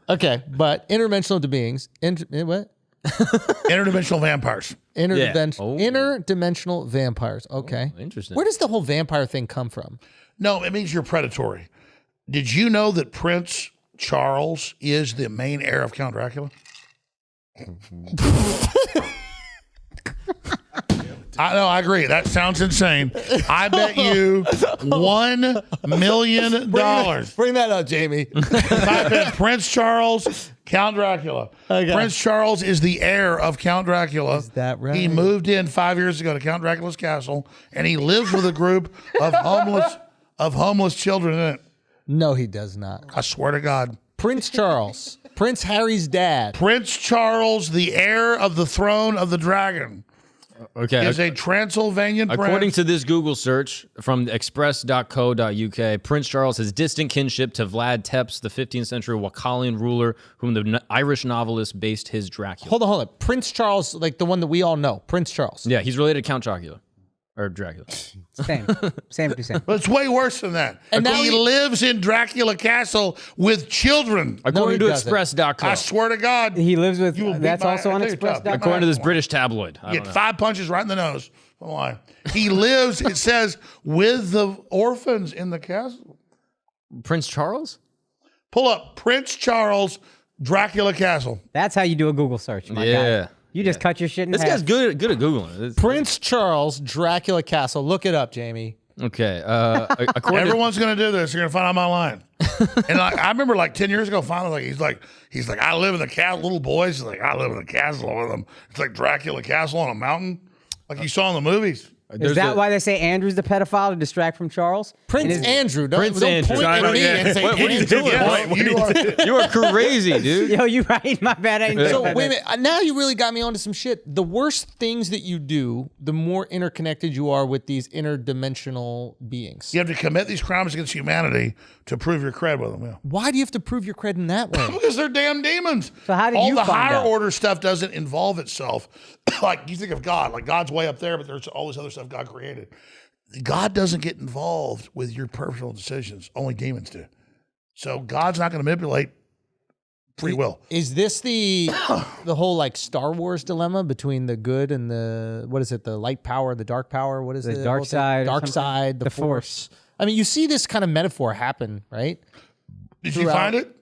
Okay, but interdimensional beings. What? Interdimensional vampires. Interdimensional vampires. Okay. Interesting. Where does the whole vampire thing come from? No, it means you're predatory. Did you know that Prince Charles is the main heir of Count Dracula? I know, I agree. That sounds insane. I bet you $1 million. Bring that up, Jamie. Type in Prince Charles, Count Dracula. Okay. Prince Charles is the heir of Count Dracula. Is that right? He moved in 5 years ago to Count Dracula's castle, and he lives with a group of homeless children in it. No, he does not. I swear to God. Prince Charles, Prince Harry's dad. Prince Charles, the heir of the throne of the dragon, Okay. is a Transylvanian According prince. to this Google search from express.co.uk, Prince Charles has distant kinship to Vlad Tepes, the 15th century Wakallian ruler, whom the Irish novelist based his Dracula. Hold on. Prince Charles, like the one that we all know. Prince Charles. Yeah, he's related to Count Dracula. Or Dracula. Same. Same. But it's way worse than that. And now he lives in Dracula Castle with children. According to doesn't. express.co. I swear to God. He lives with. You will beat That's my- also I on tell you, Tom, Express.com. According to this British tabloid. I Get don't know. 5 punches right in the nose. Don't lie. He lives, it says, with the orphans in the castle. Prince Charles? Pull up Prince Charles, Dracula Castle. That's how you do a Google search, my Yeah. guy. You just cut your shit in This half. guy's good at Googling it. It's- Prince Charles, Dracula Castle. Look it up, Jamie. Okay. According to, Everyone's going to do this. You're going to find out my line. And I remember 10 years ago, finally, he's like, I live in the castle. Little boys, he's like, I live in the castle with them. It's like Dracula Castle on a mountain, like you saw in the movies. Is that why they say Andrew's the pedophile to distract from Charles? Prince Andrew. Don't Prince don't Andrew. point I at know, me yeah. and say What are you Andrew. doing? Yeah, You are crazy, dude. Yo, you right. My bad. I didn't So get wait a that. minute. Now you really got me onto some shit. The worse things that you do, the more interconnected you are with these interdimensional beings. You have to commit these crimes against humanity to prove your cred with them. Yeah. Why do you have to prove your cred in that way? Because they're damn demons. So how did all you the find higher out? order stuff doesn't involve itself. Like you think of God, like God's way up there, but there's all this other stuff God created. God doesn't get involved with your personal decisions. Only demons do. So God's not going to manipulate free will. Is this the whole Star Wars dilemma between the good and the the light power, the dark power? What is The the dark whole thing? side or Dark something? side, the force. I mean, you see this kind of metaphor happen, right? Did you find it?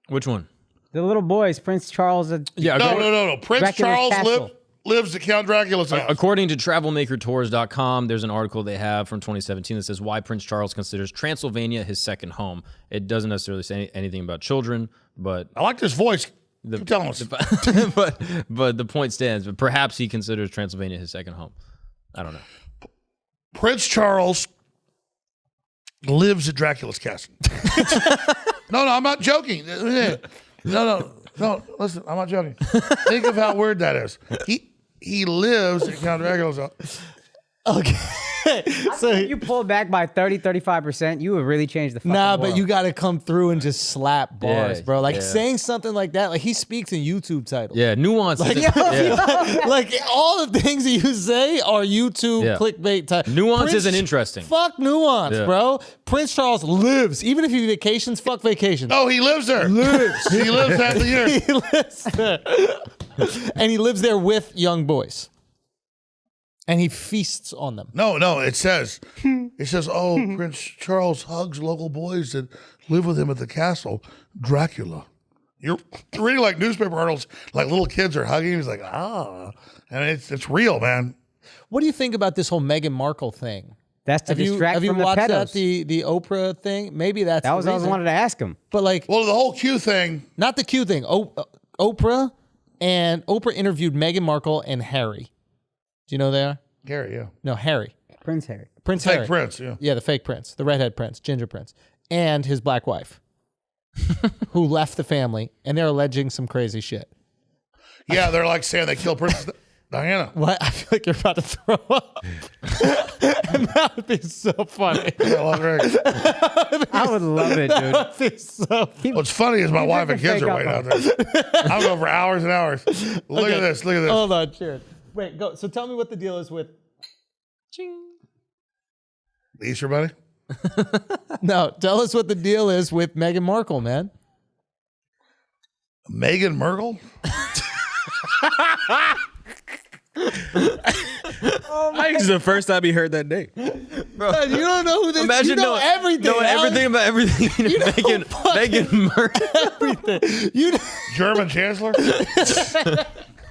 Which one? The little boys, Prince Charles. Yeah. No. Prince Dracula's Charles castle. lives at Count Dracula's house. According to TravelMakerTours.com, there's an article they have from 2017 that says why Prince Charles considers Transylvania his second home. It doesn't necessarily say anything about children, but I like this voice. Keep telling us. but the point stands. But perhaps he considers Transylvania his second home. I don't know. Prince Charles lives at Dracula's castle. No, I'm not joking. No. Listen, I'm not joking. Think of how weird that is. He lives at Count Dracula's house. Okay. So If you pull back by 35%, you would really change the fucking nah, world. but you got to come through and just slap bars, Yeah, bro. Like yeah. saying something like that, like he speaks in YouTube titles. Yeah, nuance. Yeah. Like all the things that you say are YouTube Yeah. clickbait type. Nuance isn't interesting. Fuck nuance, Yeah. bro. Prince Charles lives. Even if he vacations, fuck vacations. Oh, he lives there. He lives half the year. He lives there. And he lives there with young boys. And he feasts on them. No. It says, oh, Prince Charles hugs local boys that live with him at the castle. Dracula. You're reading newspaper articles, little kids are hugging. He's like, ah. And it's real, man. What do you think about this whole Meghan Markle thing? That's to distract have you from the watched pedos. that, the Oprah thing? Maybe that's That was the what I reason. wanted to ask him. But Well, the whole Q thing. not the Q thing. Oprah interviewed Meghan Markle and Harry. Do you know they are? Gary, yeah. No, Harry. Prince Harry. Prince Fake Harry. Prince, yeah. Yeah, the fake prince, the redhead prince, ginger prince, and his black wife, who left the family, and they're alleging some crazy shit. Yeah, they're saying they killed Princess Diana. What? I feel like you're about to throw up. And that would be so funny. I love Rick. I would love it, dude. That would be so. What's funny is my wife and drinking kids are fake waiting out there. I'm going for hours and hours. Look at this. Look at this. Hold on, cheers. Wait, go. So tell me what the deal is with. The Easter Bunny? No, tell us what the deal is with Meghan Markle, man. Meghan Markle? This is the first time he heard that name. God, you don't know who this is. Imagine You know everything. knowing Alex. everything about everything. Meghan Markle. Everything. You German Chancellor?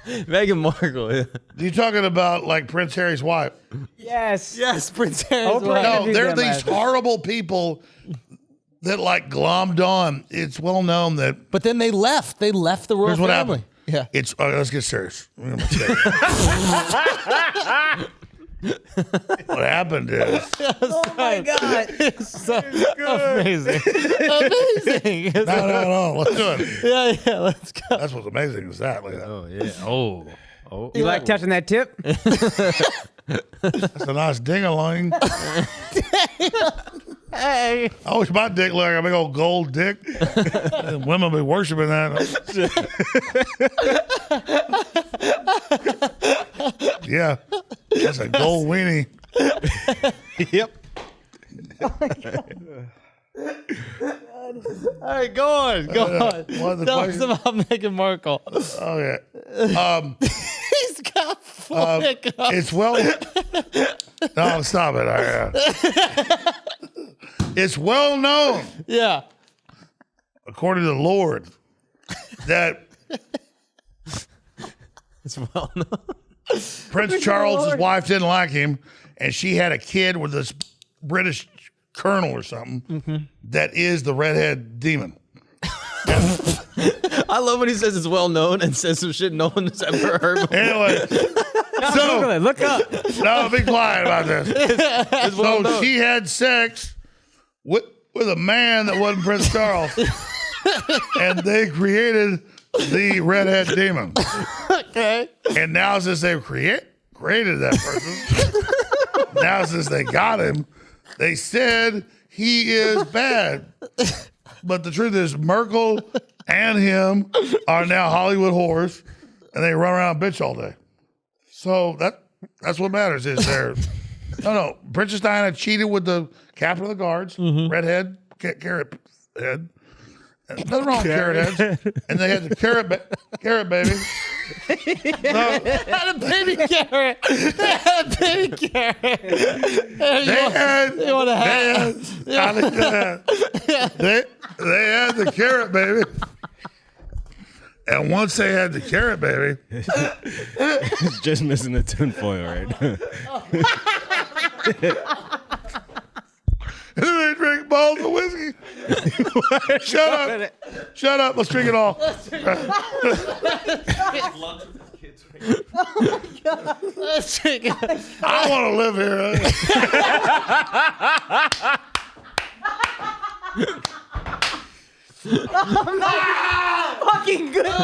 Meghan Markle. Yeah. You talking about like Prince Harry's wife? Yes. Yes, Prince Harry's Oprah wife. No, interviewed they're them these last week. horrible people that like glommed on. It's well known that But then they left. They left the royal here's what family. happened. Yeah. It's let's get serious. What happened is Oh my God. Amazing. Amazing. no. Let's do it. Yeah, let's go. That's what's amazing is that. Like that. Oh yeah. Oh. You like touching that tip? That's a nice ding-a-ling. Hey. I wish my dick looked like a big old gold dick. And women be worshiping that. Yeah, that's a gold weenie. Yep. All right, go on. Go on. What the Tell us question? about Meghan Markle. Oh yeah. He's got full hiccups. It's well. No, stop it. It's well known, Yeah. according to the Lord, that It's well known. Prince Charles's wife didn't like him, and she had a kid with this British colonel or something that is the redhead demon. I love when he says it's well known and says some shit no one has ever heard before. Anyway, Google so it. Look up. no, be quiet about this. It's well So known. she had sex with a man that wasn't Prince Charles, and they created the redhead demon. Okay. And now since they've created that person, now since they got him, they said he is bad. But the truth is, Merkel and him are now Hollywood whores, and they run around bitch all day. So that's what matters. Is there? No. Princess Diana cheated with the captain of the guards, redhead, carrot head. Nothing wrong with carrot heads. And they had the carrot baby. Had a baby carrot. They had a baby carrot. They want a hat? They had the carrot baby. And once they had the carrot baby, He's just missing the tinfoil right now. they drink bottles of whiskey. Shut up. Let's drink it all. Let's drink it. I want to live here. Fucking goodness.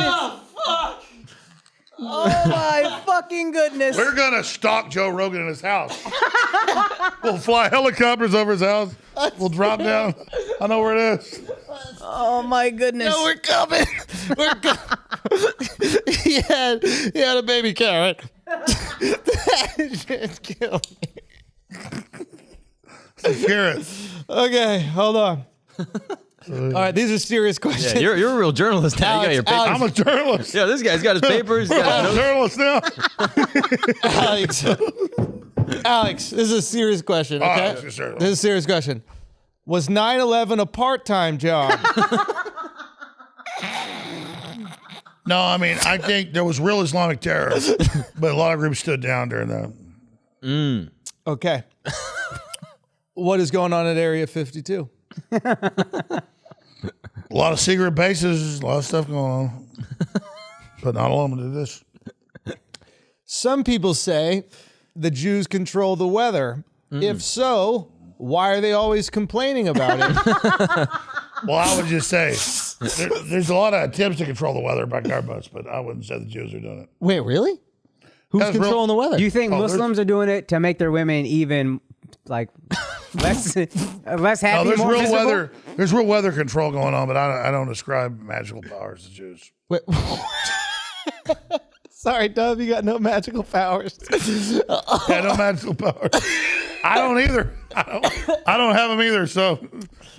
Oh my fucking goodness. We're going to stalk Joe Rogan in his house. We'll fly helicopters over his house. We'll drop down. I know where it is. Oh my goodness. No, we're coming. We're coming. he had a baby carrot. That just killed me. Carrot. Okay, hold on. All right, these are serious questions. Yeah, you're a real journalist now. You got your Alex, papers. I'm a journalist. Yeah, this guy's got his papers. He's got I'm a notes. journalist now. Alex, this is a serious question, All okay? right, sure. This is a serious question. Was 9/11 a part-time job? No, I mean, I think there was real Islamic terror, but a lot of groups stood down during that. Okay. What is going on at Area 52? A lot of secret bases, a lot of stuff going on, but not all of them do this. Some people say the Jews control the weather. If so, why are they always complaining about it? Well, I would just say there's a lot of attempts to control the weather by governments, but I wouldn't say the Jews are doing it. Wait, really? Who's That's real- controlling the weather? Do you think Oh, there's- Muslims are doing it to make their women even like less less No, happy, there's more real miserable? weather. There's real weather control going on, but I don't ascribe magical powers to Jews. Wait. Sorry, Dub, you got no magical powers. Yeah, no magical powers. I don't either. I don't have them either. So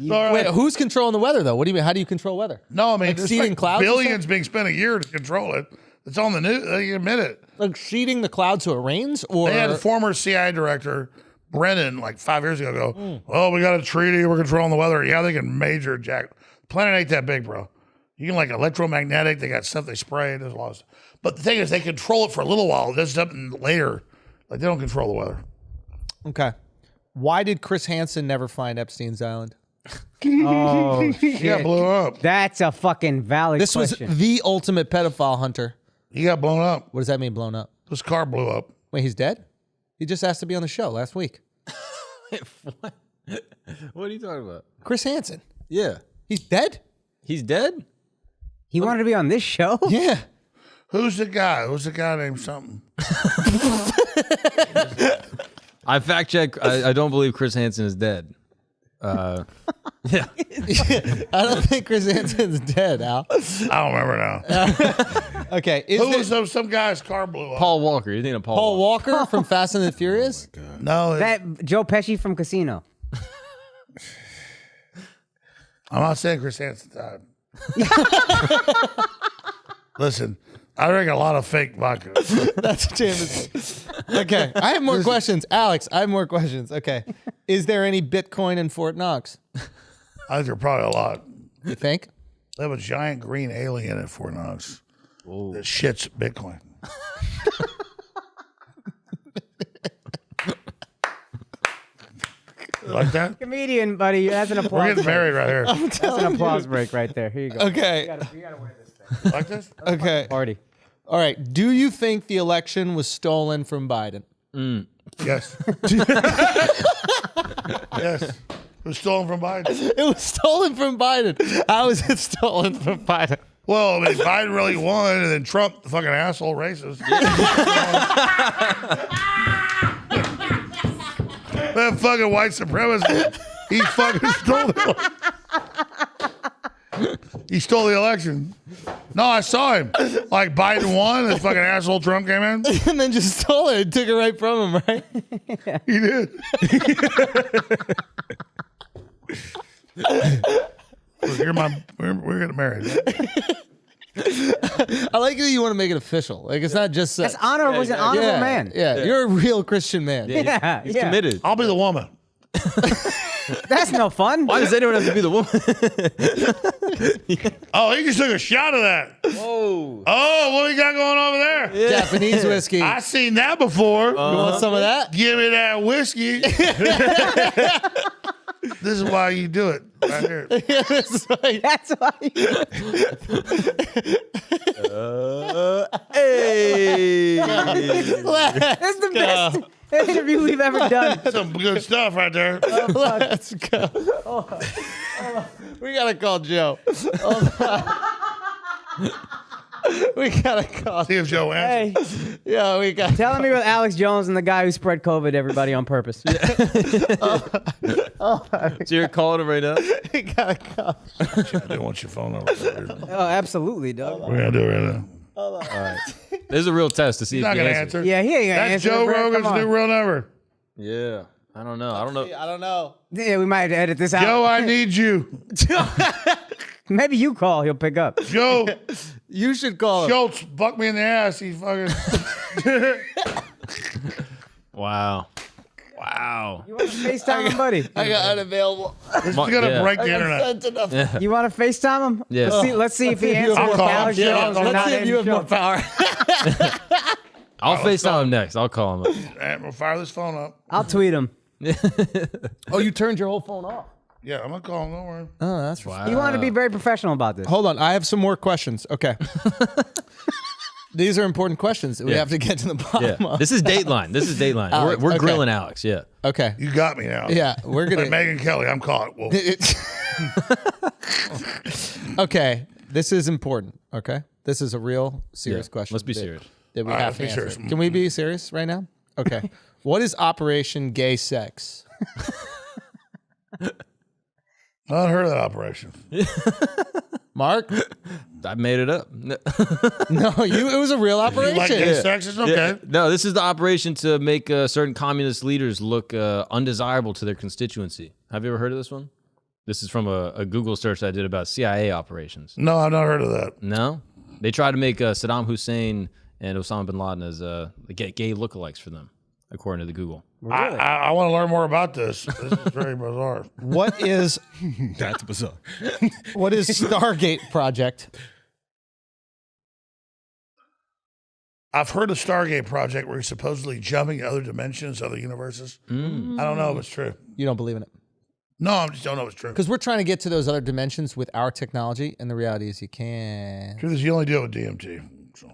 All right. Wait, who's controlling the weather though? What do you mean? How do you control weather? No, I mean, Like there's seeding like clouds or billions being spent a year to control it. It's on the news. They admit it. Like seeding the clouds so it rains, or They had a former CIA director, Brennan, like 5 years ago, go, oh, we got a treaty. We're controlling the weather. Yeah, they can major jack. The planet ain't that big, bro. You can like electromagnetic. They got stuff they spray. There's a lot of stuff. But the thing is, they control it for a little while. There's something later. Like, they don't control the weather. okay. Why did Chris Hansen never find Epstein's island? Oh, He got blown up. that's a fucking valid This was question. the ultimate pedophile hunter. He got blown up. What does that mean, blown up? His car blew up. Wait, he's dead? He just asked to be on the show last week. What? What are you talking about? Chris Hansen. Yeah. He's dead? He's dead? He wanted to be on this show? Yeah. Who's the guy? Who's the guy named something? I fact check. I don't believe Chris Hansen is dead. Yeah. I don't think Chris Hansen's dead, Al. I don't remember now. Okay. Is Who there was some guy's car blew up? Paul Walker. You think of Paul Walker from Fast and the Furious? No, That Joe Pesci from Casino. I'm not saying Chris Hansen died. Listen, I drink a lot of fake vodka. That's Jameson. Okay. I have more questions. Alex, I have more questions. Okay. Is there any Bitcoin in Fort Knox? I think there are probably a lot. You think? They have a giant green alien at Fort Knox that shits Bitcoin. You like that? Comedian, buddy. That's an We're applause getting break. married right here. That's an applause break right there. Here you go. Okay. You gotta wear this thing. Like this? Okay. Party. All right. Do you think the election was stolen from Biden? Yes. Yes. It was stolen from Biden. It was stolen from Biden. How is it stolen from Biden? Well, I mean, Biden really won, and then Trump, the fucking asshole racist. That fucking white supremacist, he fucking stole the He stole the election. No, I saw him. Like, Biden won, and fucking asshole Trump came in. And then just stole it and took it right from him, right? He did. We're getting married. I like that you want to make it official. Like, it's not just... That's honorable. He's an honorable yeah, man. Yeah, you're a real Christian man. Yeah. He's committed. I'll be the woman. That's no fun. Why does anyone have to be the woman? Oh, he just took a shot of that. Whoa. Oh, what do you got going over there? Japanese whiskey. I seen that before. You want some of that? Give me that whiskey. This is why you do it right here. That's right. That's why. Hey. That's the best interview we've ever done. Some good stuff right there. Let's go. We gotta call Joe. We gotta call. See if Joe answers. Hey, Yeah, we got. telling me with Alex Jones and the guy who spread COVID to everybody on purpose. So you're calling him right now? We gotta call. I do want your phone number. Oh, absolutely, dog. We're gonna do it right now. There's a real test to see He's if not he gonna answers. answer. Yeah, he ain't gonna That's answer. Joe Brett. Come Rogan's on. new real number. Yeah. I don't know. I don't know. Yeah, we might have to edit this out. Joe, I need you. Maybe you call, he'll pick up. Joe You should call him. Schultz fucked me in the ass. He fucking. Wow. Wow. You want to FaceTime him, buddy? I got unavailable. This is gonna Yeah. break the internet. Sent enough. You want to FaceTime him? Yeah. Let's see if he answers. I'll call him. Alex Yeah, Jones or Let's not see if you have Andrew more Schultz. power. I'll FaceTime him next. I'll call him up. And we'll fire this phone up. I'll tweet him. Oh, you turned your whole phone off. Yeah, I'm gonna call him. Don't worry. Oh, that's right. You want to be very professional about this. Hold on, I have some more questions. Okay. These are important questions that we Yeah. have to get to the bottom Yeah. of. This is Dateline. This is Dateline. Alex, We're okay. grilling Alex. Yeah. Okay. You got me now. Yeah, we're Like gonna. Megan Kelly, I'm caught. Well, Okay, this is important. Okay, this is a real serious Yeah. question. Let's be that- serious. That we All right, have to let's be answer. serious. Can we be serious right now? Okay. What is Operation Gay Sex? I heard of that operation. Mark? I made it up. No, it was a real operation. Like gay sex is okay. No, this is the operation to make certain communist leaders look undesirable to their constituency. Have you ever heard of this one? This is from a Google search I did about CIA operations. No, I've not heard of that. No? They tried to make Saddam Hussein and Osama bin Laden as gay lookalikes for them, according to the Google. I want to learn more about this. This is very bizarre. What is That's bizarre. what is Stargate Project? I've heard of Stargate Project where he's supposedly jumping to other dimensions, other universes. I don't know if it's true. You don't believe in it. No, I just don't know if it's true. Because we're trying to get to those other dimensions with our technology, and the reality is you can't. Truth is, you only do it with DMT. So.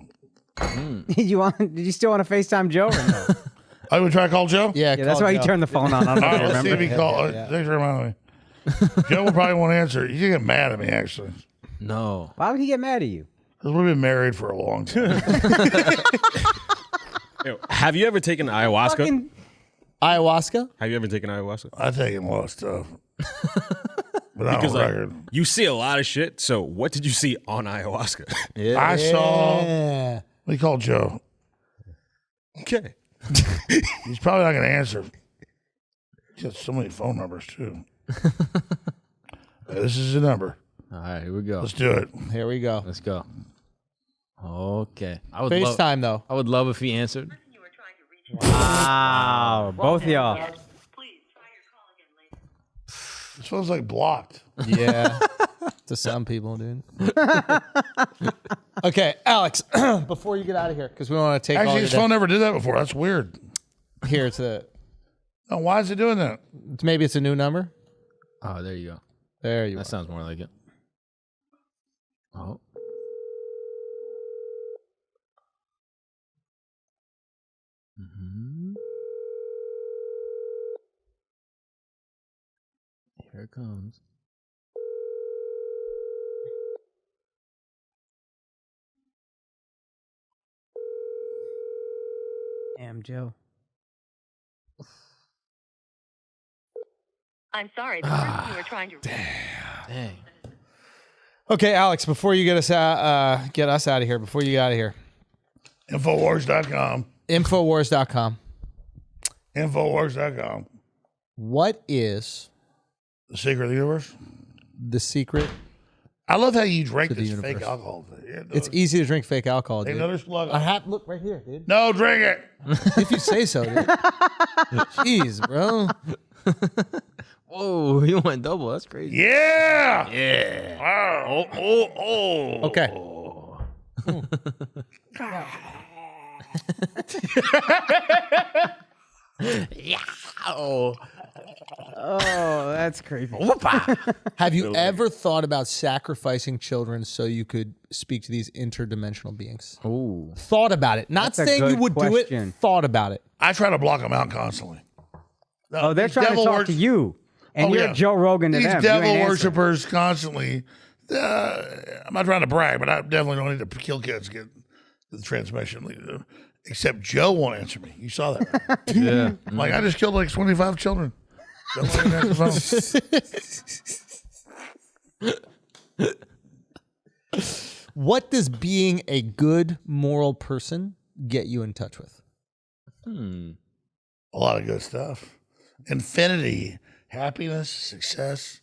Did you still want to FaceTime Joe or no? I would try to call Joe? Yeah, Yeah, that's call why Joe. you turned the phone on. I don't know All if right, you let's see if remember. he called. Thanks for reminding me. Joe will probably won't answer. He's going to get mad at me, actually. No. Why would he get mad at you? Because we've been married for a long time. Yo, have you ever taken ayahuasca? Fucking Ayahuasca? Have you ever taken ayahuasca? I've taken a lot of stuff. But I Because don't like, record. you see a lot of shit. So what did you see on ayahuasca? I saw, Yeah. we called Joe. Okay. He's probably not going to answer. He's got so many phone numbers, too. This is the number. All right, here we go. Let's do it. Here we go. Let's go. Okay. I would FaceTime, though. I would love if he answered. Wow, both of y'all. This phone's like blocked. Yeah. To some people, dude. Okay, Alex, before you get out of here, because we don't want to take all Actually, your his day. phone never did that before. That's weird. Here, to No, why is it doing that? maybe it's a new number. Oh, there you go. There you That are. sounds more like it. Oh. Here it comes. Damn, Joe. I'm sorry, the person you were trying to reach. Dang. Okay, Alex, before you get us out of here, before you get out of here, Infowars.com. Infowars.com. Infowars.com. What is The secret of the universe. the secret? I love how you drank To the this universe. fake alcohol. Yeah, It's easy to drink fake alcohol, Take dude. another slug. I have look right here, dude. No, drink it. If you say so, dude. Jeez, bro. Whoa, you went double. That's crazy. Yeah. Yeah. Wow. Okay. Oh, that's creepy. Have you ever thought about sacrificing children so you could speak to these interdimensional beings? Ooh. Thought about it. Not That's a saying you good would do question. it. Thought about it. I try to block them out constantly. Oh, they're These trying to devil talk wors- to you, and Oh, you're yeah. Joe Rogan to These them. You ain't devil answering. worshippers constantly. I'm not trying to brag, but I definitely don't need to kill kids to get the transmission. Except Joe won't answer me. You saw that, right? Yeah. I'm like, I just killed like 25 children. Joe won't even answer the phone. What does being a good moral person get you in touch with? A lot of good stuff. Infinity, happiness, success,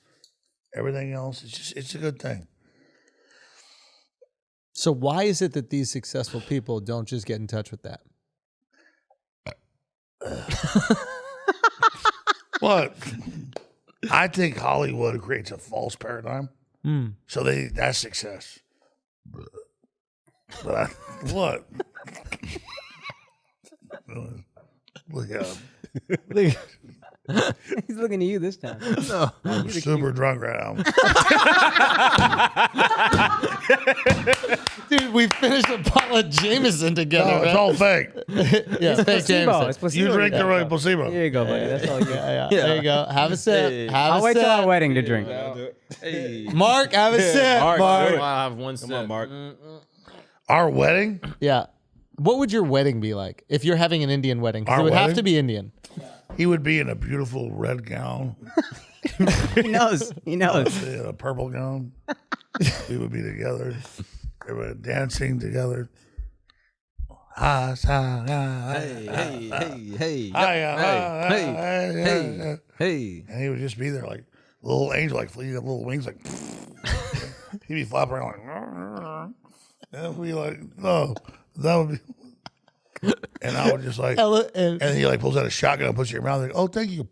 everything else. It's a good thing. So why is it that these successful people don't just get in touch with that? What? I think Hollywood creates a false paradigm. So that's success. But what? Look at him. He's looking at you this time. I'm super drunk right now. Dude, we finished a bottle of Jameson together. No, it's all fake. yeah, fake Placebo. Jameson. It's placebo. You drink the right placebo. Here you go, buddy. That's all you get. Yeah, there you go. Have a sip. Have I'll a wait sip. till our wedding to drink. Hey. Mark, have a sip. Mark, Mark. do it. I'll have one Come sip. on, Mark. Our wedding? Yeah. What would your wedding be like if you're having an Indian wedding? 'Cause Our it would have wedding? to be Indian. He would be in a beautiful red gown, He knows. He knows. in a purple gown. We would be together. Everybody dancing together. Hey, hey. Hi, Hey. And he would just be there like little angel, like he had little wings, like he'd be flapping around like, and we'd be like, no, that would be. And I would just like, and he like pulls out a shotgun and puts it in your mouth. Like, oh, thank you.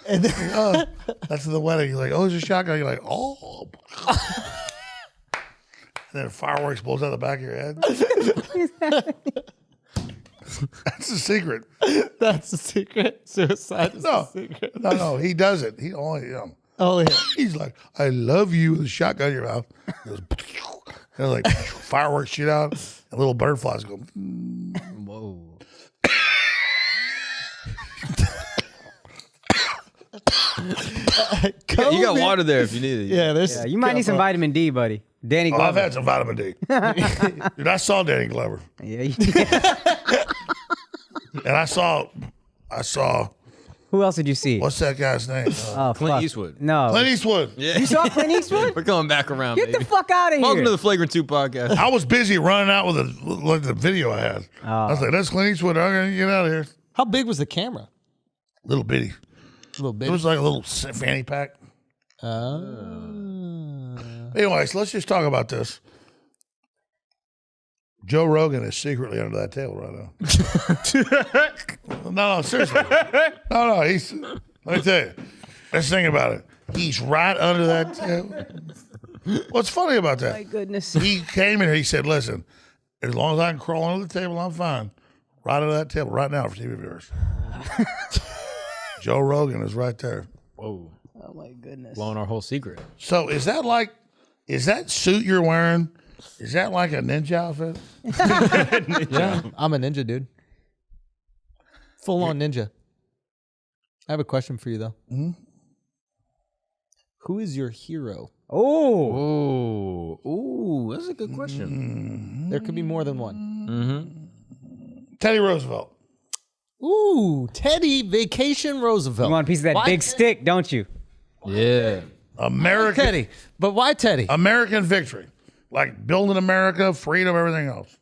And then, oh, that's the wedding. You're like, oh, it's a shotgun. You're like, oh. And then fireworks blows out the back of your head. That's the secret. That's the secret. Suicide is the secret. No. He does it. He only, Oh, yeah. he's like, I love you with a shotgun in your mouth. He goes, and like fireworks shoot out, and little butterflies go. Whoa. You got water there if you need it. Yeah, there's. Yeah, you might need some vitamin D, buddy. Danny Oh, Glover. I've had some vitamin D. Dude, I saw Danny Glover. Yeah. And I saw, Who else did you see? what's that guy's name? Oh, Clint fuck. Eastwood. No. Clint Eastwood. Yeah. You saw Clint Eastwood? We're coming back around, Get baby. the fuck out of here. Welcome to the Flagrant 2 podcast. I was busy running out with the video I had. I was like, that's Clint Eastwood. I'm going to get out of here. How big was the camera? Little bitty. A little bit. It was like a little fanny pack. Anyways, let's just talk about this. Joe Rogan is secretly under that table right now. No, seriously. No, he's, let me tell you. Let's think about it. He's right under that table. What's funny about that? My goodness. He came in here, he said, listen, as long as I can crawl under the table, I'm fine. Right under that table right now for TV viewers. Joe Rogan is right there. Whoa. Oh, my goodness. Blowing our whole secret. So is that suit you're wearing, is that like a ninja outfit? Yeah, I'm a ninja, dude. Full on ninja. I have a question for you, though. Mm-hmm. Who is your hero? Oh. Ooh, that's a good question. There could be more than one. Teddy Roosevelt. Ooh, Teddy Vacation Roosevelt. You want a piece of that Why big stick, don't you? Yeah. American Teddy. But why Teddy? American victory. Like building America, freedom, everything else.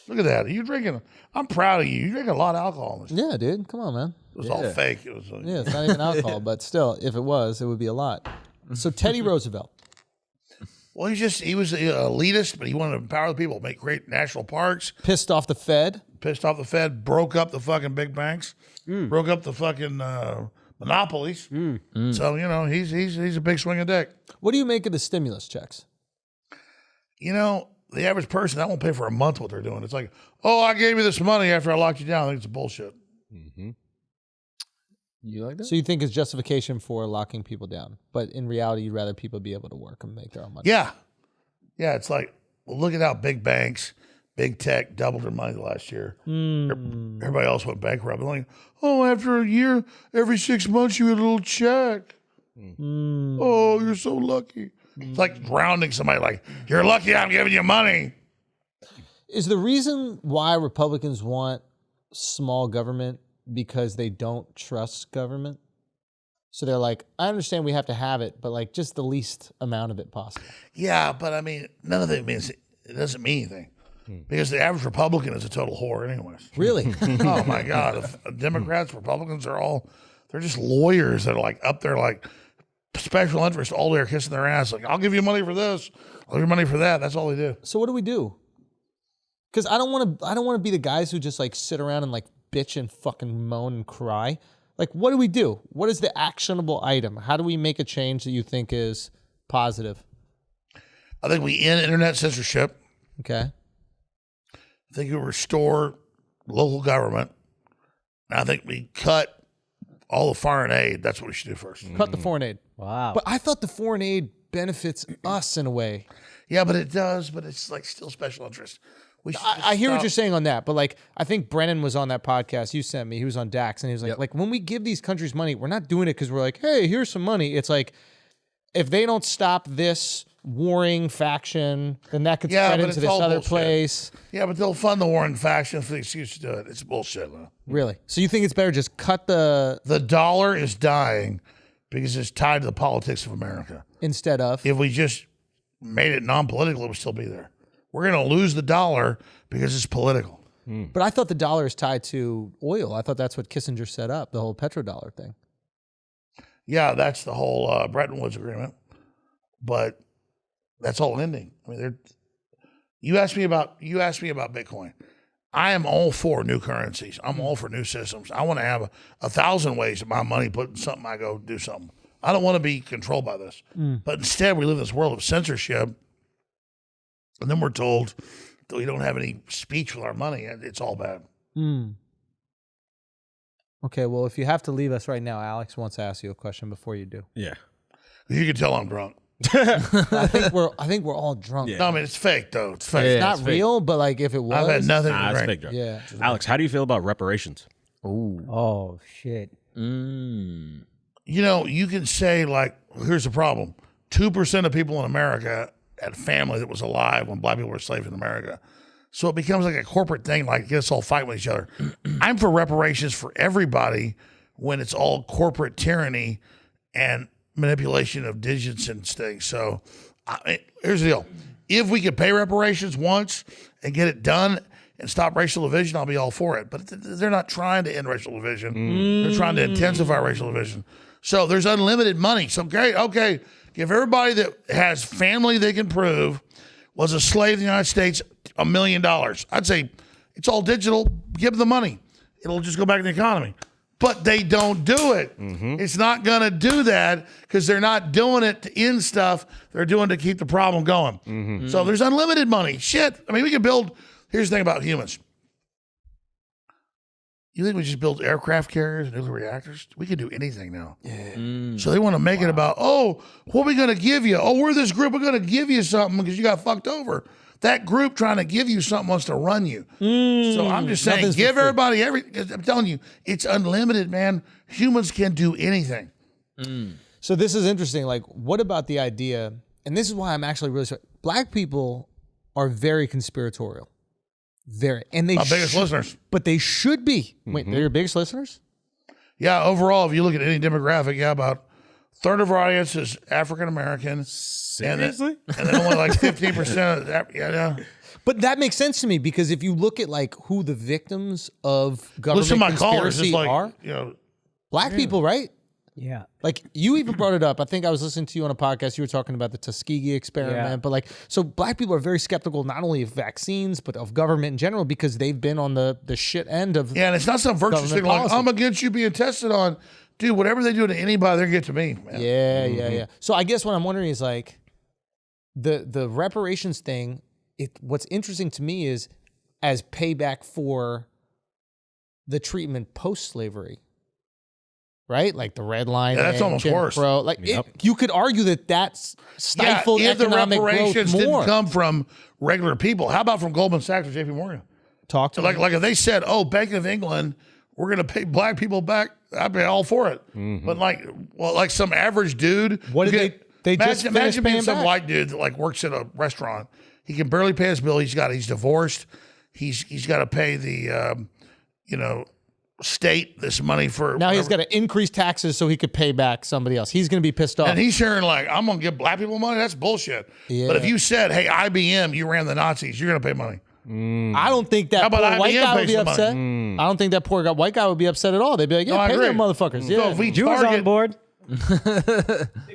Look at that. You drinking, I'm proud of you. You drink a lot of alcohol. Yeah, dude. Come on, man. It was all fake. It was Yeah, it's not even alcohol, but still, if it was, it would be a lot. So Teddy Roosevelt. Well, he was an elitist, but he wanted to empower the people, make great national parks, Pissed off the Fed. pissed off the Fed, broke up the fucking big banks, broke up the fucking monopolies. So, he's a big swinging dick. What do you make of the stimulus checks? The average person, that won't pay for a month what they're doing. It's like, oh, I gave you this money after I locked you down. I think it's bullshit. You like that? So you think it's justification for locking people down, but in reality, you'd rather people be able to work and make their own money. Yeah. Yeah, it's like, well, look at how big banks, big tech doubled their money last year. Everybody else went bankrupt. They're like, oh, after a year, every 6 months you get a little check. Oh, you're so lucky. It's like grounding somebody like, you're lucky I'm giving you money. Is the reason why Republicans want small government because they don't trust government? So they're like, I understand we have to have it, but like just the least amount of it possible. Yeah, but I mean, none of it means, it doesn't mean anything. Because the average Republican is a total whore anyways. Really? Oh my God. Democrats, Republicans are they're just lawyers that are like up there like special interest all day kissing their ass. Like, I'll give you money for this. I'll give you money for that. That's all they do. So what do we do? Because I don't want to be the guys who just like sit around and like bitch and fucking moan and cry. Like, what do we do? What is the actionable item? How do we make a change that you think is positive? I think we end internet censorship. Okay. I think we restore local government. And I think we cut all the foreign aid. That's what we should do first. Cut the foreign aid. Wow. But I thought the foreign aid benefits us in a way. Yeah, but it does. But it's like still special interest. We should I hear what stop. you're saying on that, but like I think Brennan was on that podcast you sent me. He was on Dax, and he was like when we give these countries money, we're not doing it because we're like, hey, here's some money. It's like if they don't stop this warring faction, then that could spread but into it's this all other bullshit. place. Yeah, but they'll fund the warring faction for the excuse to do it. It's bullshit, man. Really? So you think it's better just cut the The dollar is dying because it's tied to the politics of America. instead of? If we just made it non-political, it would still be there. We're going to lose the dollar because it's political. But I thought the dollar is tied to oil. I thought that's what Kissinger set up, the whole petrodollar thing. Yeah, that's the whole Bretton Woods agreement. But that's all ending. I mean, you asked me about Bitcoin. I am all for new currencies. I'm all for new systems. I want to have 1,000 ways of my money put in something. I go do something. I don't want to be controlled by this. But instead, we live in this world of censorship, and then we're told that we don't have any speech with our money. It's all bad. Okay, well, if you have to leave us right now, Alex wants to ask you a question before you do. Yeah. You can tell I'm drunk. I think we're all drunk. Yeah. No, I mean, it's fake, though. It's fake. It's not real, but like if it was, I've had nothing to It's drink. fake drunk. Yeah. Alex, how do you feel about reparations? Oh shit. You know, you can say, like, here's the problem. 2% of people in America had family that was alive when black people were enslaved in America. So it becomes like a corporate thing, like get us all fighting with each other. I'm for reparations for everybody when it's all corporate tyranny and manipulation of digits and things. So here's the deal. If we could pay reparations once and get it done and stop racial division, I'll be all for it. But they're not trying to end racial division. They're trying to intensify racial division. So there's unlimited money. So great, okay, give everybody that has family they can prove was a slave in the United States $1 million. I'd say it's all digital. Give them the money. It'll just go back to the economy. But they don't do it. It's not going to do that because they're not doing it to end stuff. They're doing it to keep the problem going. So there's unlimited money. Shit. I mean, we can build. Here's the thing about humans. You think we just build aircraft carriers and nuclear reactors? We can do anything now. So they want to make it about, oh, what are we going to give you? Oh, we're this group. We're going to give you something because you got fucked over. That group trying to give you something wants to run you. So I'm just saying, give everybody I'm telling you, it's unlimited, man. Humans can do anything. So this is interesting. Like, what about the idea? And this is why I'm actually really sorry. Black people are very conspiratorial. Very, and they My biggest listeners. but they should be. Wait, they're your biggest listeners? Yeah, overall, if you look at any demographic, about a third of our audience is African American. Seriously? And then only like 15% of that. Yeah. But that makes sense to me because if you look at like who the victims of government Listen to my callers. conspiracy It's like, are, you know, black people, right? Yeah. Like you even brought it up. I think I was listening to you on a podcast. You were talking about the Tuskegee experiment, Yeah. but like, so black people are very skeptical not only of vaccines but of government in general because they've been on the shit end of. yeah, and it's not some virtuous Government thing like, policy. I'm against you being tested on. Dude, whatever they do to anybody, they're going to get to me, man. Yeah. So I guess what I'm wondering is like the reparations thing. What's interesting to me is as payback for the treatment post slavery. Right, like the red line. Yeah, that's almost worse. Like you could argue that that's stifled if the economic reparations growth more. didn't come from regular people, how about from Goldman Sachs or JP Morgan? Talk to me. Like if they said, "Oh, Bank of England, we're going to pay black people back," I'd be all for it. But like some average dude, What did they just imagine being finished some paying back? white dude that like works at a restaurant. He can barely pay his bill. He's divorced. He's got to pay the state this money for Now he's got to increase taxes so he could pay back somebody else. He's going to be pissed off. and he's hearing like, I'm going to give black people money. That's bullshit. Yeah. But if you said, hey, IBM, you ran the Nazis, you're going to pay money. I don't think that How about poor white IBM guy would pays be the money? upset. I don't think that poor white guy would be upset at all. They'd be like, yeah, No, I pay agree. them motherfuckers. So Yeah. if we Jews on target, board. It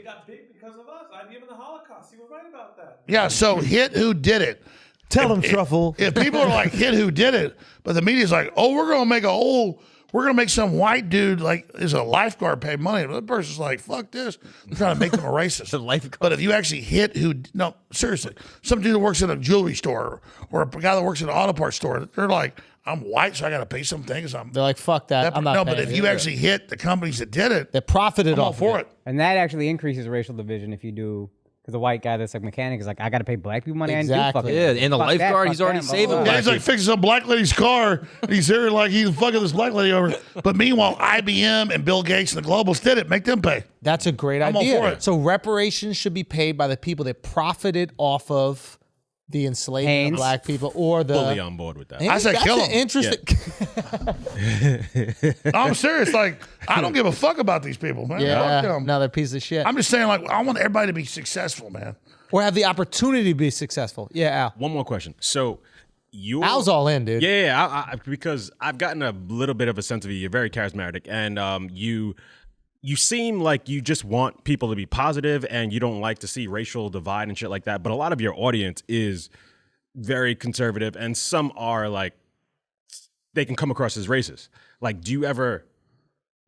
got big because of us. IBM in the Holocaust. You were right about that. yeah, so hit who did it. Tell them, Truffle. If people are like, hit who did it, but the media's like, oh, we're going to make some white dude like is a lifeguard pay money. The person's like, fuck this. They're trying to make them a racist. The lifeguard. But if you actually hit no, seriously, some dude that works in a jewelry store or a guy that works in an auto parts store, they're like, I'm white, so I got to pay some things. They're like, fuck that. I'm not no, paying but if it. you actually hit the companies that did it, That profited I'm all off for of it. And that actually increases racial division if you do. Because the white guy that's a mechanic is like, I got to pay black people money. I Exactly. didn't do fucking Yeah, and the fuck that, lifeguard, fuck he's already that, saving blah, blah, Yeah, blah. he's like fixing some black lady's car, and he's here like he's fucking this black lady over. But meanwhile, IBM and Bill Gates and the globals did it. Make them pay. That's a great I'm all idea. for it. So reparations should be paid by the people that profited off of the enslavement Haynes. of black people or the. Fully on board with that. Hey, I said that's kill an 'em. interesting. I'm serious. Like, I don't give a fuck about these people, man. Fuck Yeah, them. another piece of shit. I'm just saying, like, I want everybody to be successful, man. Or have the opportunity to be successful. Yeah, Al. One more question. So you Al's all in, dude. Yeah, because I've gotten a little bit of a sense of you. You're very charismatic, and you you seem like you just want people to be positive and you don't like to see racial divide and shit like that. But a lot of your audience is very conservative, and some are like, they can come across as racist. Like, do you ever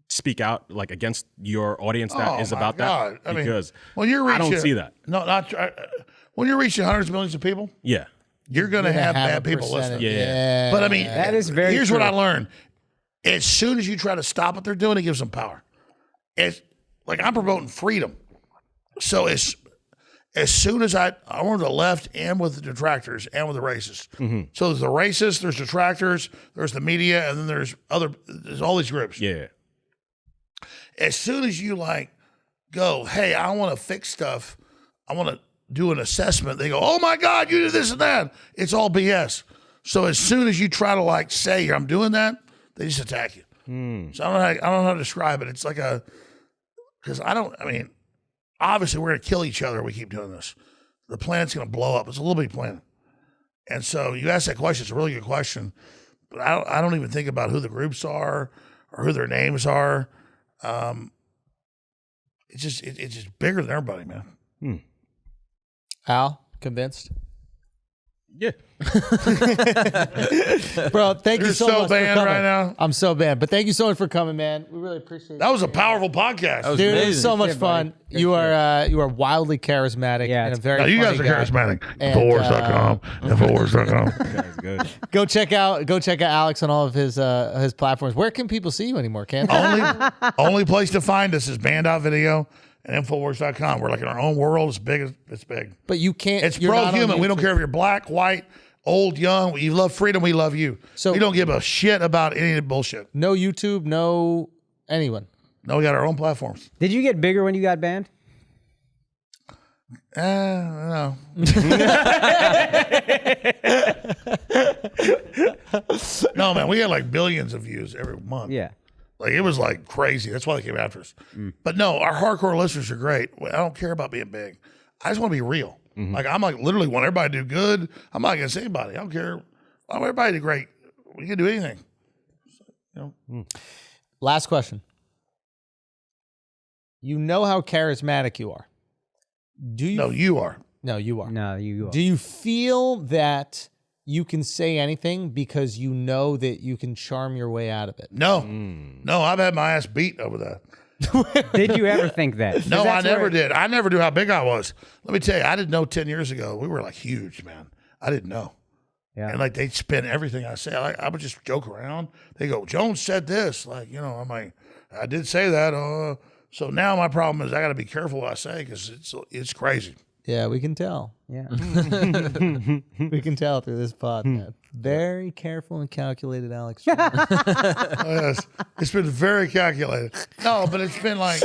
speak out like against your audience that is about that? I mean, because when you're reaching, I don't see that. No, not when you're reaching hundreds of millions of people. Yeah. You're going to have bad a people listening. Yeah. But I mean, That is very here's true. what I learned. As soon as you try to stop what they're doing, it gives them power. It's like I'm promoting freedom. So as soon as I want the left and with the detractors and with the racists. So there's the racists, there's detractors, there's the media, and then there's all these groups. Yeah. As soon as you like go, hey, I want to fix stuff, I want to do an assessment, they go, oh my God, you did this and that. It's all BS. So as soon as you try to like say I'm doing that, they just attack you. So I don't know how to describe it. It's like because obviously we're going to kill each other if we keep doing this. The planet's going to blow up. It's a little big planet. And so you ask that question, it's a really good question. But I don't even think about who the groups are or who their names are. It's just bigger than everybody, man. Al, convinced? Yeah. Bro, thank you You're so so much for banned coming. right now. I'm so banned, but thank you so much for coming, man. We really appreciate it. That was a powerful podcast. was Dude, it was amazing. so much Yeah, fun. buddy. You are wildly charismatic Yeah, and a it's- very Now, you guys funny are guy. charismatic. And, Infowars.com. Infowars.com. That's good. Go check out Alex on all of his platforms. Where can people see you anymore, Ken? Only place to find us is band.video and Infowars.com. We're like in our own world. It's big. It's big. But you can't. It's you're not on pro-human. We don't YouTube. care if you're black, white, old, young. You love freedom. We love you. So- we don't give a shit about any of the bullshit. No YouTube, no anyone. No, we got our own platforms. Did you get bigger when you got banned? No. No, man. We had like billions of views every month. Yeah. Like it was like crazy. That's why they came after us. But no, our hardcore listeners are great. I don't care about being big. I just want to be real. Like I'm like literally want everybody to do good. I'm not against anybody. I don't care. I want everybody to do great. We can do anything. Last question. You know how charismatic you are. Do you? No, you are. No, you are. No, you. Do you feel that you can say anything because you know that you can charm your way out of it? No. No, I've had my ass beat over that. Did you ever think that? 'Cause No, I that's never where- did. I never knew how big I was. Let me tell you, I didn't know 10 years ago. We were like huge, man. I didn't know. Yeah. And like they'd spin everything I say. I would just joke around. They go, Jones said this. Like, I'm like, I did say that. So now my problem is I got to be careful what I say because it's crazy. Yeah, we can tell. Yeah. We can tell through this pod, man. Very careful and calculated, Alex. Yes, it's been very calculated. No, but it's been like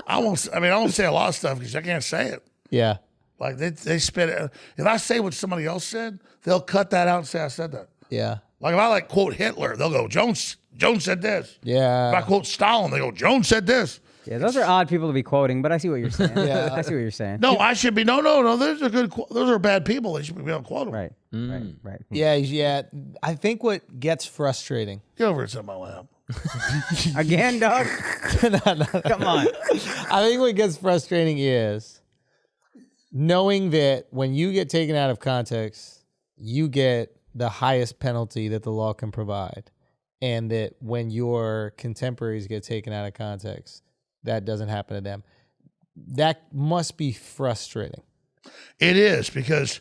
I won't say a lot of stuff because I can't say it. Yeah. Like they spit it. If I say what somebody else said, they'll cut that out and say I said that. Yeah. Like if I like quote Hitler, they'll go Jones said this. Yeah. If I quote Stalin, they go Jones said this. Yeah, those are odd people to be quoting, but I see what you're saying. Yeah. I see what you're saying. No, I should be no. Those are bad people. They should be able to quote them. Right. Right. Yeah. I think what gets frustrating. Get over it, sit in my lap. Again, dog. Come on. I think what gets frustrating is knowing that when you get taken out of context, you get the highest penalty that the law can provide. And that when your contemporaries get taken out of context, that doesn't happen to them. That must be frustrating. It is because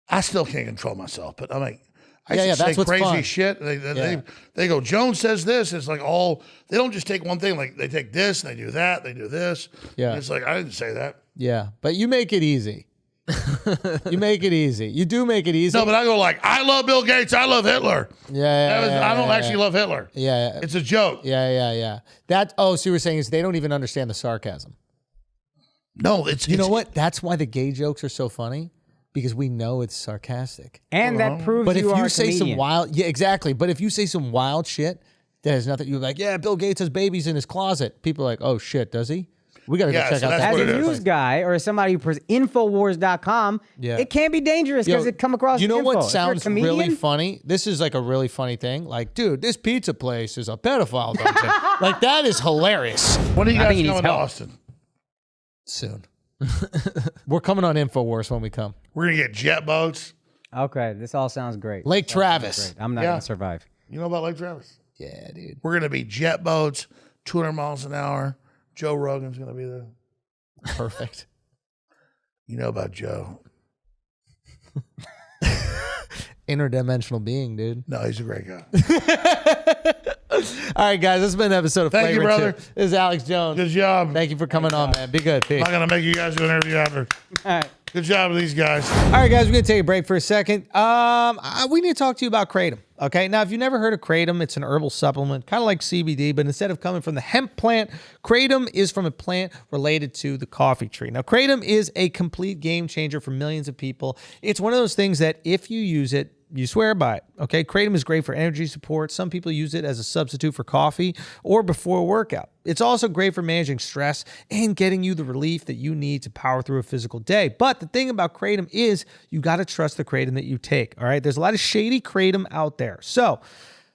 I still can't control myself. But I'm like, I Yeah, used to that's say what's crazy fun. shit. They go, Jones says this. It's like they don't just take one thing. Like they take this and they do that. They do this. Yeah. And it's like, I didn't say that. Yeah, but you make it easy. You make it easy. You do make it easy. No, but I go like, I love Bill Gates. I love Hitler. I don't actually love Hitler. Yeah. It's a joke. Yeah. So you were saying is they don't even understand the sarcasm. No, it's You know what? That's why the gay jokes are so funny because we know it's sarcastic. And that proves But if you are you a say some comedian. wild, yeah, exactly. But if you say some wild shit that has nothing, you're like, yeah, Bill Gates has babies in his closet. People are like, oh shit, does he? We got to go Yeah, check so out that's that. As what a it is. news guy or somebody who's Infowars.com, Yeah. it can be dangerous because it come across You know info. what If you're a sounds really comedian- funny? This is like a really funny thing. Like, dude, this pizza place is a pedophile dungeon. Like, that is hilarious. When are you I guys think he needs coming to help. Austin? Soon. We're coming on InfoWars when we come. We're gonna get jet boats. Okay, this all sounds great. Lake This all sounds Travis. great. I'm not Yeah. gonna survive. You know about Lake Travis? Yeah, dude. We're gonna be jet boats, 200 miles an hour. Joe Rogan's gonna be there. Perfect. You know about Joe? Interdimensional being, dude. No, he's a great guy. All right, guys, this has been an episode of Thank you, Flagrant brother. Two. This is Alex Jones. Good job. Thank you for coming on, man. Be good. Peace. I'm not gonna make you guys do an interview after. All right. Good job with these guys. All right, guys, we're going to take a break for a second. We need to talk to you about Kratom. Okay, now, if you've never heard of Kratom, it's an herbal supplement, kind of like CBD, but instead of coming from the hemp plant, Kratom is from a plant related to the coffee tree. Now, Kratom is a complete game changer for millions of people. It's one of those things that if you use it, you swear by it, okay? Kratom is great for energy support. Some people use it as a substitute for coffee or before a workout. It's also great for managing stress and getting you the relief that you need to power through a physical day. But the thing about Kratom is you got to trust the Kratom that you take, all right? There's a lot of shady Kratom out there. So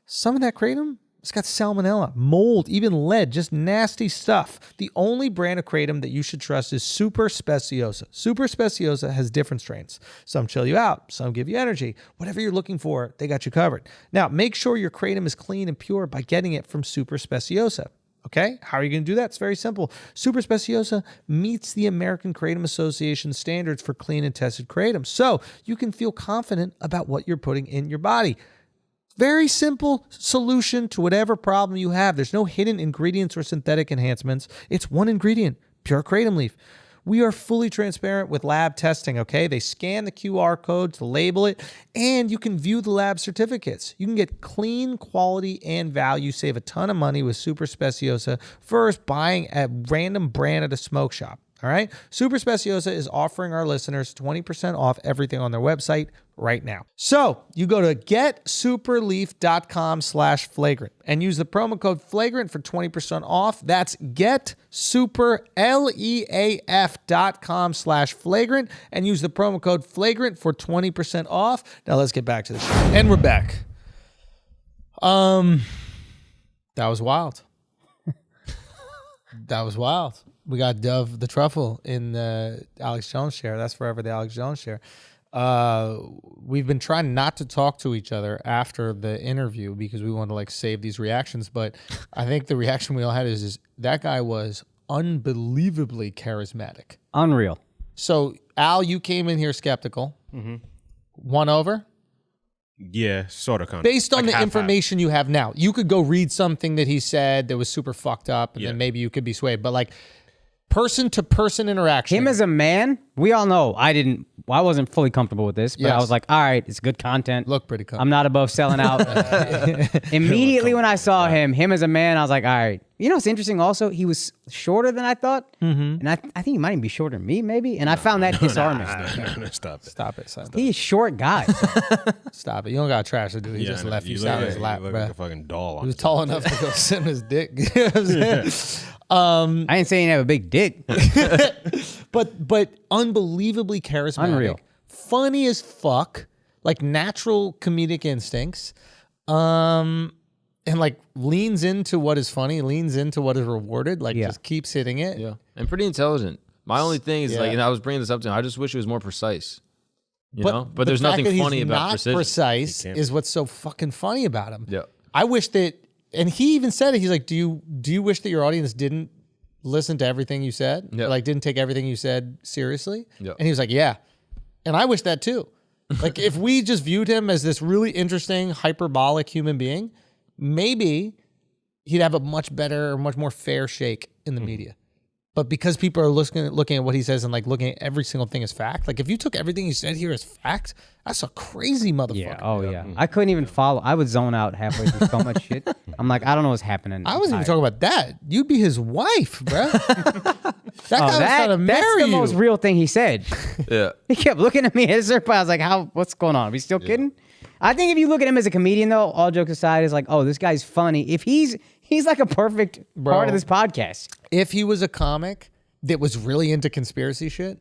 some of that Kratom, it's got salmonella, mold, even lead, just nasty stuff. The only brand of Kratom that you should trust is Super Speciosa. Super Speciosa has different strains. Some chill you out, some give you energy. Whatever you're looking for, they got you covered. Now, make sure your Kratom is clean and pure by getting it from Super Speciosa. Okay, how are you going to do that? It's very simple. Super Speciosa meets the American Kratom Association standards for clean and tested Kratom, so you can feel confident about what you're putting in your body. Very simple solution to whatever problem you have. There's no hidden ingredients or synthetic enhancements. It's one ingredient, pure kratom leaf. We are fully transparent with lab testing, okay? They scan the QR code to label it, and you can view the lab certificates. You can get clean quality and value, save a ton of money with Super Speciosa versus buying a random brand at a smoke shop. All right. Super Speciosa is offering our listeners 20% off everything on their website right now. So you go to getsuperleaf.com/flagrant and use the promo code flagrant for 20% off. That's getsuperleaf.com/flagrant and use the promo code flagrant for 20% off. Now let's get back to the show. And we're back. That was wild. That was wild. We got Dove the Truffle in the Alex Jones share. That's forever the Alex Jones share. We've been trying not to talk to each other after the interview because we want to like save these reactions. But I think the reaction we all had is that guy was unbelievably charismatic. Unreal. So Al, you came in here skeptical. Won over? Yeah, sort of. Based on Like the half-half. information you have now, you could go read something that he said that was super fucked up, and Yeah. then maybe you could be swayed. But like person-to-person interaction. Him as a man, we all know I wasn't fully comfortable with this, but Yes. I was like, all right, it's good content. Look pretty comfortable. I'm not above selling out. Immediately when I saw him as a man, I was like, all right. You know what's interesting also? He was shorter than I thought. And I think he might even be shorter than me, maybe. And I found that disarming. No, stop it. Stop it, son. He's a short guy. Stop it. You don't got to trash the dude. He just left you sat on his lap, look bro. like a fucking doll. He was tall enough to go sit in his dick. You know what I'm saying? I didn't say he didn't have a big dick. But unbelievably charismatic. Unreal. Funny as fuck. Like natural comedic instincts. And like leans into what is funny, leans into what is rewarded, like Yeah. just keeps hitting it. Yeah, and pretty intelligent. My only thing is like, Yeah. and I was bringing this up to him. I just wish it was more precise. You But know, but the there's fact nothing that he's funny about not precision. precise is what's so fucking funny about him. Yeah. I wish that, and he even said it. He's like, "Do you wish that your audience didn't listen to everything you said? Yeah. Like didn't take everything you said seriously?" Yeah. And he was like, "Yeah," and I wish that too. Like if we just viewed him as this really interesting, hyperbolic human being, maybe he'd have a much better, or much more fair shake in the media. But because people are looking at what he says and like looking at every single thing as fact, like if you took everything he said here as fact, that's a crazy motherfucker. Yeah. Oh, yeah. I couldn't even follow. I would zone out halfway through so much shit. I'm like, I don't know what's happening. I wasn't even talking about that. You'd be his wife, bro. That guy was trying to marry that's the you. most real thing he said. Yeah. He kept looking at me as if I was like, what's going on? Are we still kidding? I think if you look at him as a comedian, though, all jokes aside, is like, oh, this guy's funny. If he's like a perfect part of this podcast. If he was a comic, that was really into conspiracy shit,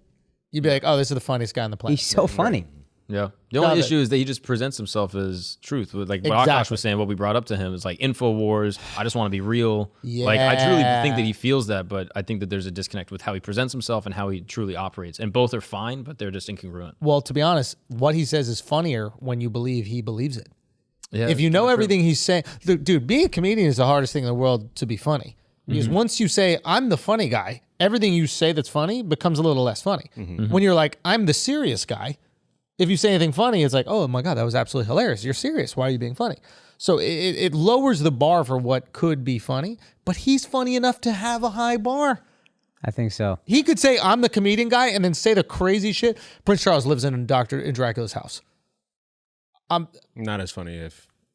you'd be like, oh, this is the funniest guy on the planet. He's so funny. Yeah. The only issue is that he just presents himself as truth. With like what Akaash was saying, what we brought up to him is like InfoWars. I just want to be real. Yeah. Like I truly think that he feels that, but I think that there's a disconnect with how he presents himself and how he truly operates. And both are fine, but they're just incongruent. Well, to be honest, what he says is funnier when you believe he believes it. Yeah, If you know everything he's saying, dude, being a comedian is the hardest thing in the world to be funny. Because once you say, I'm the funny guy, everything you say that's funny becomes a little less funny. When you're like, I'm the serious guy, if you say anything funny, it's like, oh my God, that was absolutely hilarious. You're serious. Why are you being funny? So it lowers the bar for what could be funny, but he's funny enough to have a high bar. I think so. He could say, I'm the comedian guy, and then say the crazy shit. Prince Charles lives in Dracula's house. Not as funny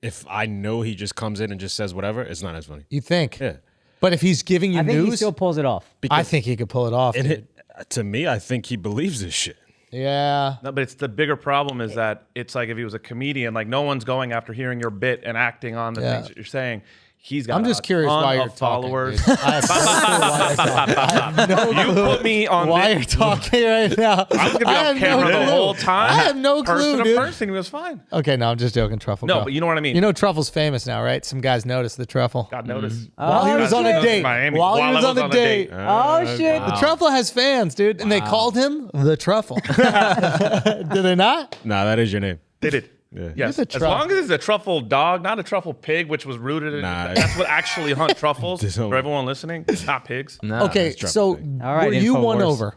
if I know he just comes in and just says whatever. It's not as funny. You think? Yeah. But if he's giving you I think news, he still pulls it off. I think he could pull it off. dude. To me, I think he believes this shit. Yeah. No, but it's the bigger problem is that it's like if he was a comedian, like no one's going after hearing your bit and acting on the things that you're saying. He's got I'm just curious ton why you're of followers. talking. Dude. I have no clue why you're talking. I have no You clue put me on why the- you're talking right now. I'm gonna be on camera the whole time. I have no clue, Person dude. to person, he was fine. Okay, no, I'm just joking. Truffle. No, go. but you know what I mean. You know Truffle's famous now, right? Some guys noticed the Truffle God noticed. while he was on a date. Miami. While he was on a date. Oh shit! The Truffle has fans, dude, and they called him the Truffle. Did they not? Nah, that is your name. They did. Yeah. Yes. You're As the truffle. long as it's a truffle dog, not a truffle pig, which was rooted in. Nah. That's what actually hunt truffles. This one- For everyone listening, not pigs. Nah, Okay, it's so All right, were you InfoWars. won over?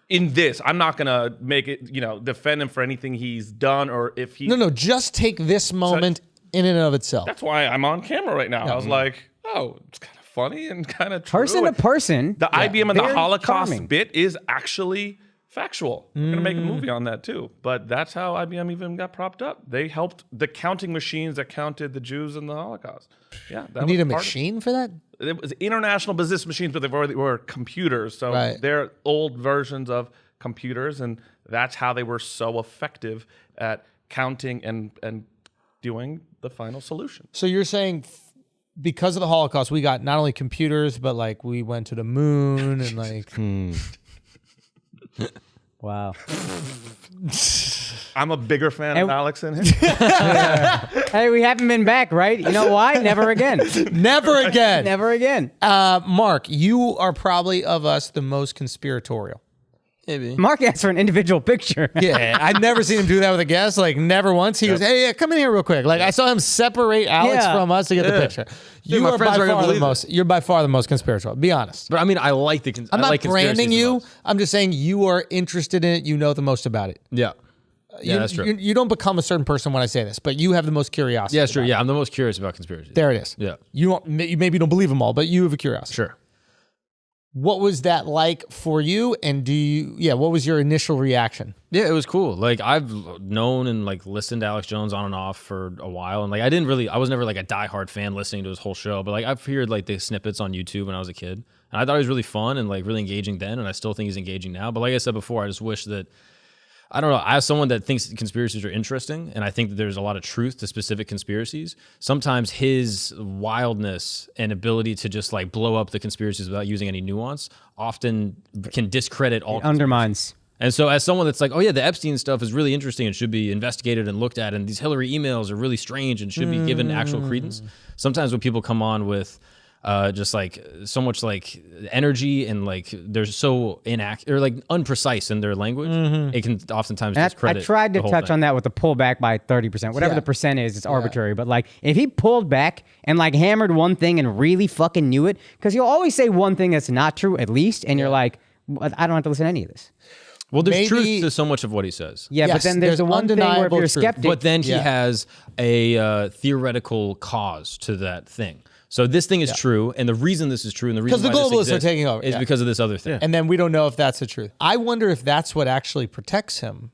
In this, I'm not gonna make it. Defend him for anything he's done or if he. No, just take this moment in and of itself. That's why I'm on camera right now. I was like, oh, it's kind of funny and kind of true. Person to person. The IBM and the Very Holocaust charming. bit is actually factual. We're gonna make a movie on that too. But that's how IBM even got propped up. They helped the counting machines that counted the Jews in the Holocaust. Yeah, that You need a was part of machine for that? it was international business machines, but they were computers. So Right. they're old versions of computers, and that's how they were so effective at counting and doing the final solution. So you're saying because of the Holocaust, we got not only computers, but like we went to the moon and like. Wow. I'm a bigger fan of And- Alex than him. Hey, we haven't been back, right? You know why? Never again. Never again. Never again. Mark, you are probably of us the most conspiratorial. Maybe. Mark asked for an individual picture. Yeah, I've never seen him do that with a guest. Like never once. He goes, "Hey, yeah, come in here real quick." Like I saw him separate Alex Yeah. from us to get the picture. You my are by friends are gonna far the believe it. most. You're by far the most conspiratorial. Be honest. But I mean, I like the. I'm I not like conspiracies branding the you. most. I'm just saying you are interested in it. You know the most about it. Yeah. Yeah, you, that's true. You don't become a certain person when I say this, but you have the most curiosity. Yeah, that's true. about it. Yeah, I'm the most curious about conspiracies. There it is. Yeah. You maybe don't believe them all, but you have a curiosity. Sure. What was that like for you? And what was your initial reaction? Yeah, it was cool. Like I've known and like listened to Alex Jones on and off for a while, and like I was never like a diehard fan listening to his whole show, but like I've heard like the snippets on YouTube when I was a kid, and I thought he was really fun and like really engaging then, and I still think he's engaging now. But like I said before, I just wish that. I don't know. As someone that thinks conspiracies are interesting, and I think that there's a lot of truth to specific conspiracies, sometimes his wildness and ability to just like blow up the conspiracies without using any nuance often can discredit all Undermines. And so as someone that's like, oh yeah, the Epstein stuff is really interesting and should be investigated and looked at, and these Hillary emails are really strange and should be given actual credence. Sometimes when people come on with just like so much like energy and like they're so inaccurate or like unprecise in their language, it can oftentimes And I discredit. tried to the whole touch thing. on that with the pullback by 30%. Whatever Yeah. the percent is, it's arbitrary. But like, if he pulled back and like hammered one thing and really fucking knew it, because he'll always say one thing that's not true at least, and you're like, I don't have to listen to any of this. Well, there's Maybe- truth to so much of what he says. Yeah, Yes, but then there's the one thing where if undeniable you're a truth. skeptic, But then he Yeah. has a theoretical cause to that thing. So this thing is true, and the reason this is true, and the reason 'Cause the why this globalists are exists taking over, is yeah. because of this other thing. And then we don't know if that's the truth. I wonder if that's what actually protects him.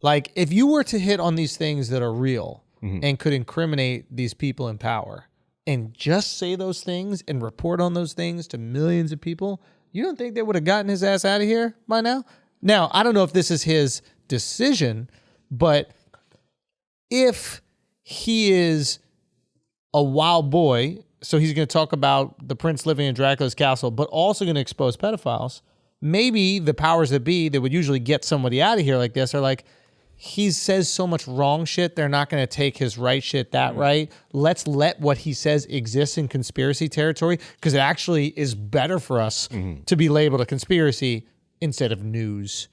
Like, if you were to hit on these things that are real and could incriminate these people in power and just say those things and report on those things to millions of people, you don't think they would have gotten his ass out of here by now? Now, I don't know if this is his decision, but if he is a wild boy so he's going to talk about the prince living in Dracula's castle, but also going to expose pedophiles. Maybe the powers that be that would usually get somebody out of here like this are like, he says so much wrong shit, they're not going to take his right shit that right. Let's let what he says exist in conspiracy territory because it actually is better for us to be labeled a conspiracy instead of news.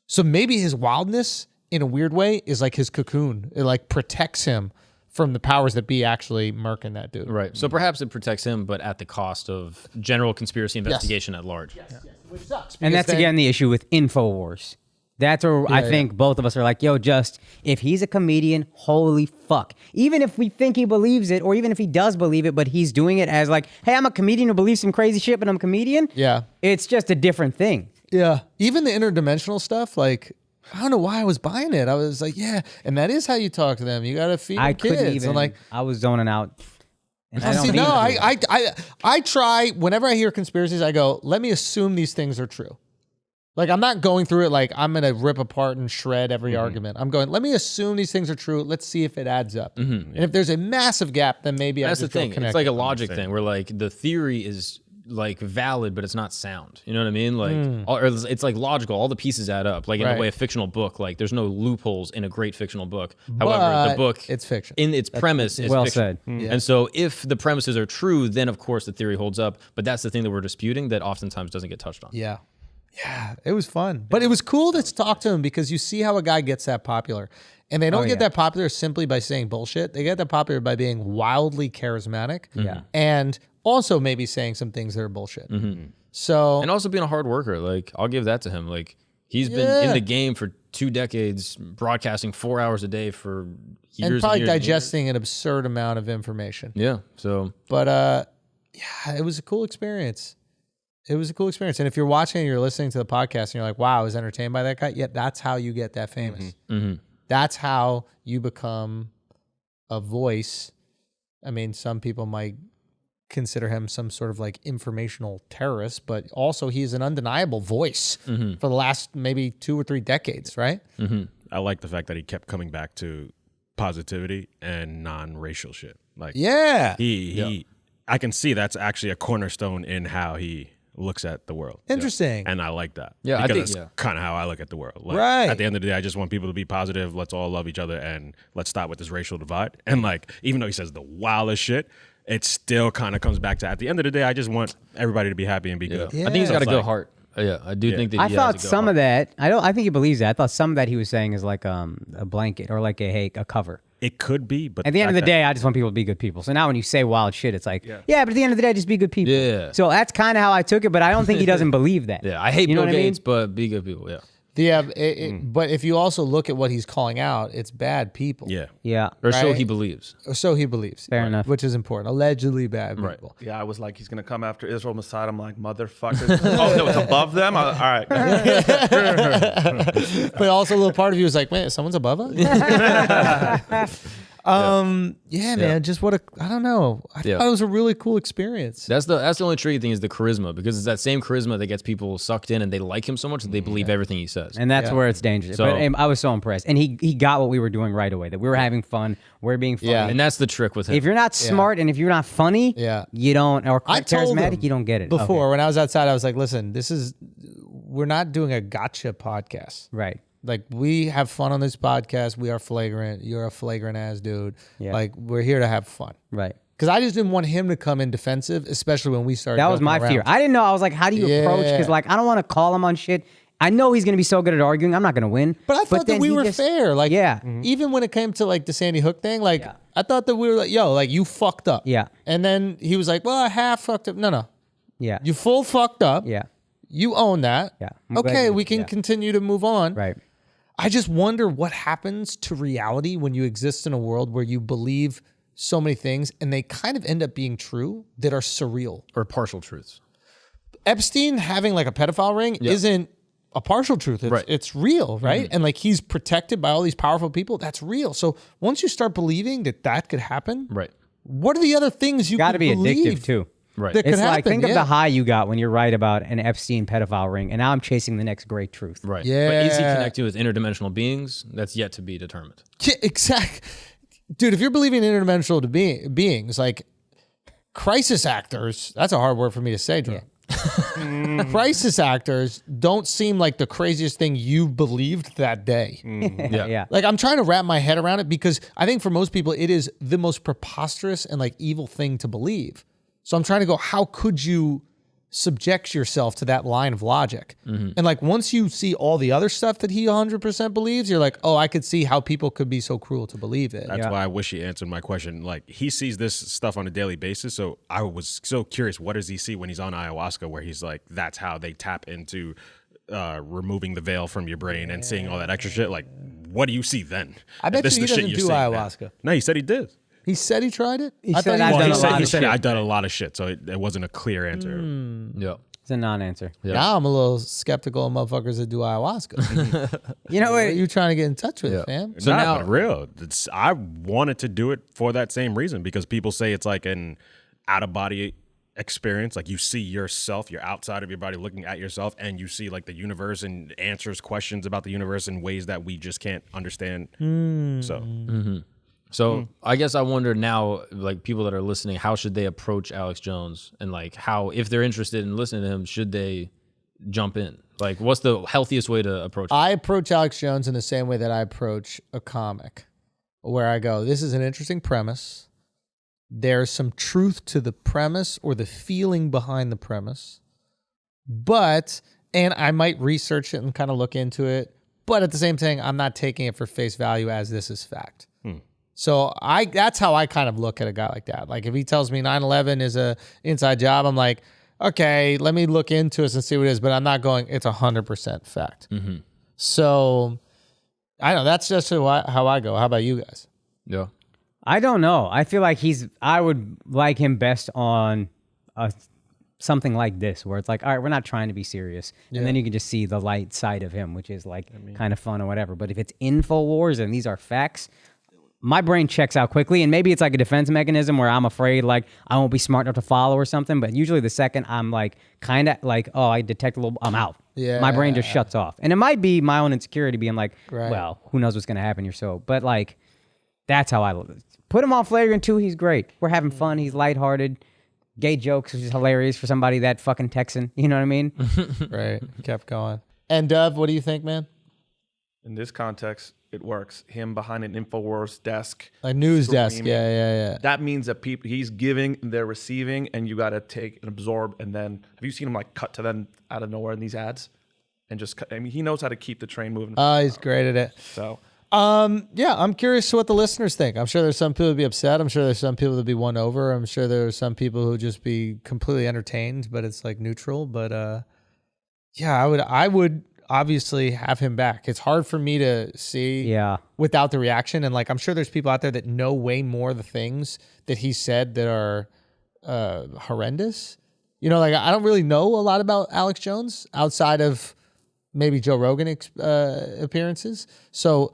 So maybe his wildness, in a weird way, is like his cocoon. It like protects him from the powers that be actually murking that dude. Right. So perhaps it protects him, but at the cost of general conspiracy investigation at large. Yes. Which sucks. And that's again the issue with InfoWars. That's where I think both of us are like, yo, just if he's a comedian, holy fuck. Even if we think he believes it, or even if he does believe it, but he's doing it as like, hey, I'm a comedian who believes some crazy shit, but I'm a comedian. Yeah. It's just a different thing. Yeah. Even the interdimensional stuff, like, I don't know why I was buying it. I was like, yeah. And that is how you talk to them. You got to feed I them kids. couldn't even. And like, I was zoning out. And see, no, I try, whenever I hear conspiracies, I go, let me assume these things are true. Like, I'm not going through it like I'm going to rip apart and shred every argument. I'm going, let me assume these things are true. Let's see if it adds up. And if there's a massive gap, then maybe That's I the just go thing. connect. It's like a logic thing where like the theory is like valid, but it's not sound. You know what I mean? Like, or it's like logical. All the pieces add up. Like in the way a fictional book, like there's no loopholes in a great fictional book. However, the book, it's fiction. In its premise is well fiction. said. And so if the premises are true, then of course the theory holds up. But that's the thing that we're disputing that oftentimes doesn't get touched on. Yeah. Yeah, it was fun. But it was cool to talk to him because you see how a guy gets that popular. And they don't get that popular simply by saying bullshit. They get that popular by being wildly charismatic. Yeah. And also maybe saying some things that are bullshit. So And also being a hard worker. Like, I'll give that to him. Like, he's been in the game for 2 decades, broadcasting 4 hours a day for years and probably and years digesting an absurd amount of information. Yeah. So But yeah, it was a cool experience. It was a cool experience. And if you're watching and you're listening to the podcast and you're like, wow, I was entertained by that guy. Yeah, that's how you get that famous. That's how you become a voice. I mean, some people might consider him some sort of like informational terrorist, but also he's an undeniable voice for the last maybe 2 or 3 decades, right? I like the fact that he kept coming back to positivity and non-racial shit. Like, Yeah. I can see that's actually a cornerstone in how he looks at the world. Interesting. And I like that. Yeah, I because think- it's kind of how I look at the world. Like, Right. At the end of the day, I just want people to be positive. Let's all love each other and let's stop with this racial divide. And like, even though he says the wildest shit, it still kind of comes back to, at the end of the day, I just want everybody to be happy and be good. I think he's So got a it's good like- heart. Yeah, I do think that I he thought has a good some heart. of that. I think he believes that. I thought some of that he was saying is like a blanket or like a cover. It could be, but At the end of fact the that- day, I just want people to be good people. So now when you say wild shit, it's like, yeah, but at the end of the day, just be good people. Yeah. So that's kind of how I took it, but I don't think he doesn't believe that. Yeah, I hate You know Bill what I mean? Gates, but be good people. Yeah. Yeah, but if you also look at what he's calling out, it's bad people. Yeah. Yeah. Or so Right. he believes. Or so he believes. Fair enough. Which is important. Allegedly bad people. Yeah, I was like, he's gonna come after Israel Mossad. I'm like, motherfuckers. Oh, no, it's above them. All right. But also a little part of you was like, man, someone's above us? Yeah, man, just what I don't know. I thought it was a really cool experience. That's the only tricky thing is the charisma, because it's that same charisma that gets people sucked in and they like him so much that they believe everything he says. And that's where it's dangerous. So- But I was so impressed. And he got what we were doing right away, that we were having fun, we're being funny. Yeah. And that's the trick with him. If you're not smart and if you're not funny, you don't, or I told charismatic, him you don't get it. Before, Okay. when I was outside, I was like, listen, we're not doing a gotcha podcast. Right. Like, we have fun on this podcast. We are flagrant. You're a flagrant ass dude. Yeah. Like, we're here to have fun. Right. Because I just didn't want him to come in defensive, especially when we started. That was joking my around. fear. I didn't know. I was like, how do you approach? Because like, I don't want to call him on shit. I know he's going to be so good at arguing. I'm not going to win. But I thought that then we he were just- fair. Like, Yeah. even when it came to like the Sandy Hook thing, like, I thought that we were like, yo, like, you fucked up. Yeah. And then he was like, well, I half fucked up. No. Yeah. You full fucked up. Yeah. You own that. Yeah. I'm glad Okay, you- we can yeah. continue to move on. Right. I just wonder what happens to reality when you exist in a world where you believe so many things and they kind of end up being true that are surreal. or partial truths. Epstein having like a pedophile ring isn't a partial truth. It's, Right. it's real, right? And like he's protected by all these powerful people. That's real. So once you start believing that could happen, Right. what are the other things you Got to could be believe addictive too. Right. that could It's like, happen? think of the high you got when you're right about an Epstein pedophile ring, and now I'm chasing the next great truth. Right. Yeah. But is he connected with interdimensional beings? That's yet to be determined. Yeah, exactly. Dude, if you're believing in interdimensional beings, like, crisis actors, that's a hard word for me to say, Drew. Crisis actors don't seem like the craziest thing you believed that day. Yeah. Like, I'm trying to wrap my head around it because I think for most people, it is the most preposterous and like evil thing to believe. So I'm trying to go, how could you subject yourself to that line of logic? And like, once you see all the other stuff that he 100% believes, you're like, oh, I could see how people could be so cruel to believe it. That's why I wish he answered my question. Like, he sees this stuff on a daily basis. So I was so curious, what does he see when he's on ayahuasca, where he's like, that's how they tap into removing the veil from your brain and seeing all that extra shit. Like, what do you see then? I bet This you is he the shit doesn't you're do seeing now. ayahuasca. No, he said he did. He said he tried it? He I said, thought "I've done a lot He of said shit." I've done a lot of shit, so it wasn't a clear answer. Yeah. It's a non-answer. Now I'm a little skeptical of motherfuckers that do ayahuasca. You know What are what? you trying to get in touch with, fam? So now, but real. I wanted to do it for that same reason, because people say it's like an out-of-body experience. Like, you see yourself, you're outside of your body looking at yourself, and you see like the universe and answers questions about the universe in ways that we just can't understand. So I guess I wonder now, like, people that are listening, how should they approach Alex Jones? And like, how, if they're interested in listening to him, should they jump in? Like, what's the healthiest way to approach it? I approach Alex Jones in the same way that I approach a comic, where I go, this is an interesting premise. There's some truth to the premise or the feeling behind the premise. And I might research it and kind of look into it. But at the same time, I'm not taking it for face value as this is fact. So that's how I kind of look at a guy like that. Like, if he tells me 9/11 is a inside job, I'm like, okay, let me look into it and see what it is. But I'm not going, it's 100% fact. So I don't know. That's just how I go. How about you guys? Yeah. I don't know. I feel like I would like him best on something like this, where it's like, all right, we're not trying to be serious. And then you can just see the light side of him, which is like kind of fun or whatever. But if it's InfoWars and these are facts, my brain checks out quickly. And maybe it's like a defense mechanism where I'm afraid like I won't be smart enough to follow or something. But usually the second I'm like kind of like, oh, I detect a little, I'm out. Yeah. My brain just shuts off. And it might be my own insecurity being like, Right. well, who knows what's going to happen here. So, but like, that's how I look. Put him on Flagrant 2. He's great. We're having fun. He's lighthearted. Gay jokes, which is hilarious for somebody that fucking Texan. You know what I mean? Right. Kept going. And Dove, what do you think, man? In this context, it works. Him behind an InfoWars desk. A news desk. screaming. Yeah. That means that people he's giving, they're receiving, and you got to take and absorb. And then, have you seen him like cut to them out of nowhere in these ads? And just, I mean, he knows how to keep the train moving. He's great at it. So, Yeah, I'm curious what the listeners think. I'm sure there's some people who'd be upset. I'm sure there's some people who'd be won over. I'm sure there's some people who'd just be completely entertained, but it's like neutral. But yeah, I would obviously have him back. It's hard for me to see without the reaction. And like, I'm sure there's people out there that know way more the things that he said that are horrendous. You know, like, I don't really know a lot about Alex Jones outside of maybe Joe Rogan appearances. So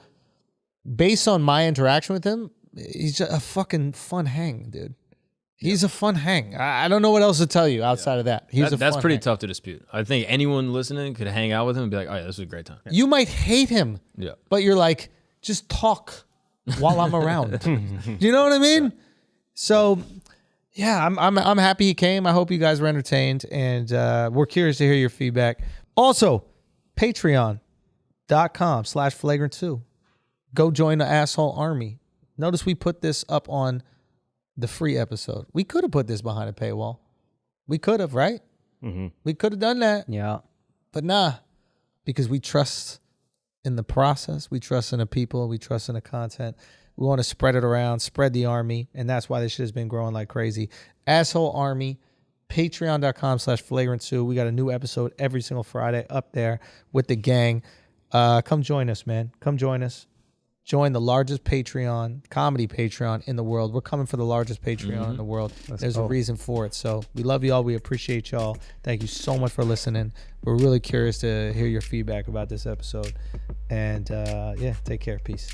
based on my interaction with him, he's just a fucking fun hang, dude. He's a fun hang. I don't know what else to tell you outside of that. That's pretty tough to dispute. I think anyone listening could hang out with him and be like, oh yeah, this was a great time. You might hate him, but you're like, just talk while I'm around. Do you know what I mean? So yeah, I'm happy he came. I hope you guys were entertained, and we're curious to hear your feedback. Also, patreon.com/flagrant2. Go join the asshole army. Notice we put this up on the free episode. We could have put this behind a paywall. We could have, right? We could have done that. Yeah. But nah, because we trust in the process. We trust in the people. We trust in the content. We want to spread it around, spread the army. And that's why this shit has been growing like crazy. Asshole army, patreon.com/flagrant2. We got a new episode every single Friday up there with the gang. Come join us, man. Come join us. Join the largest comedy Patreon in the world. We're coming for the largest Patreon in the world. There's a reason for it. So we love y'all. We appreciate y'all. Thank you so much for listening. We're really curious to hear your feedback about this episode. And yeah, take care. Peace.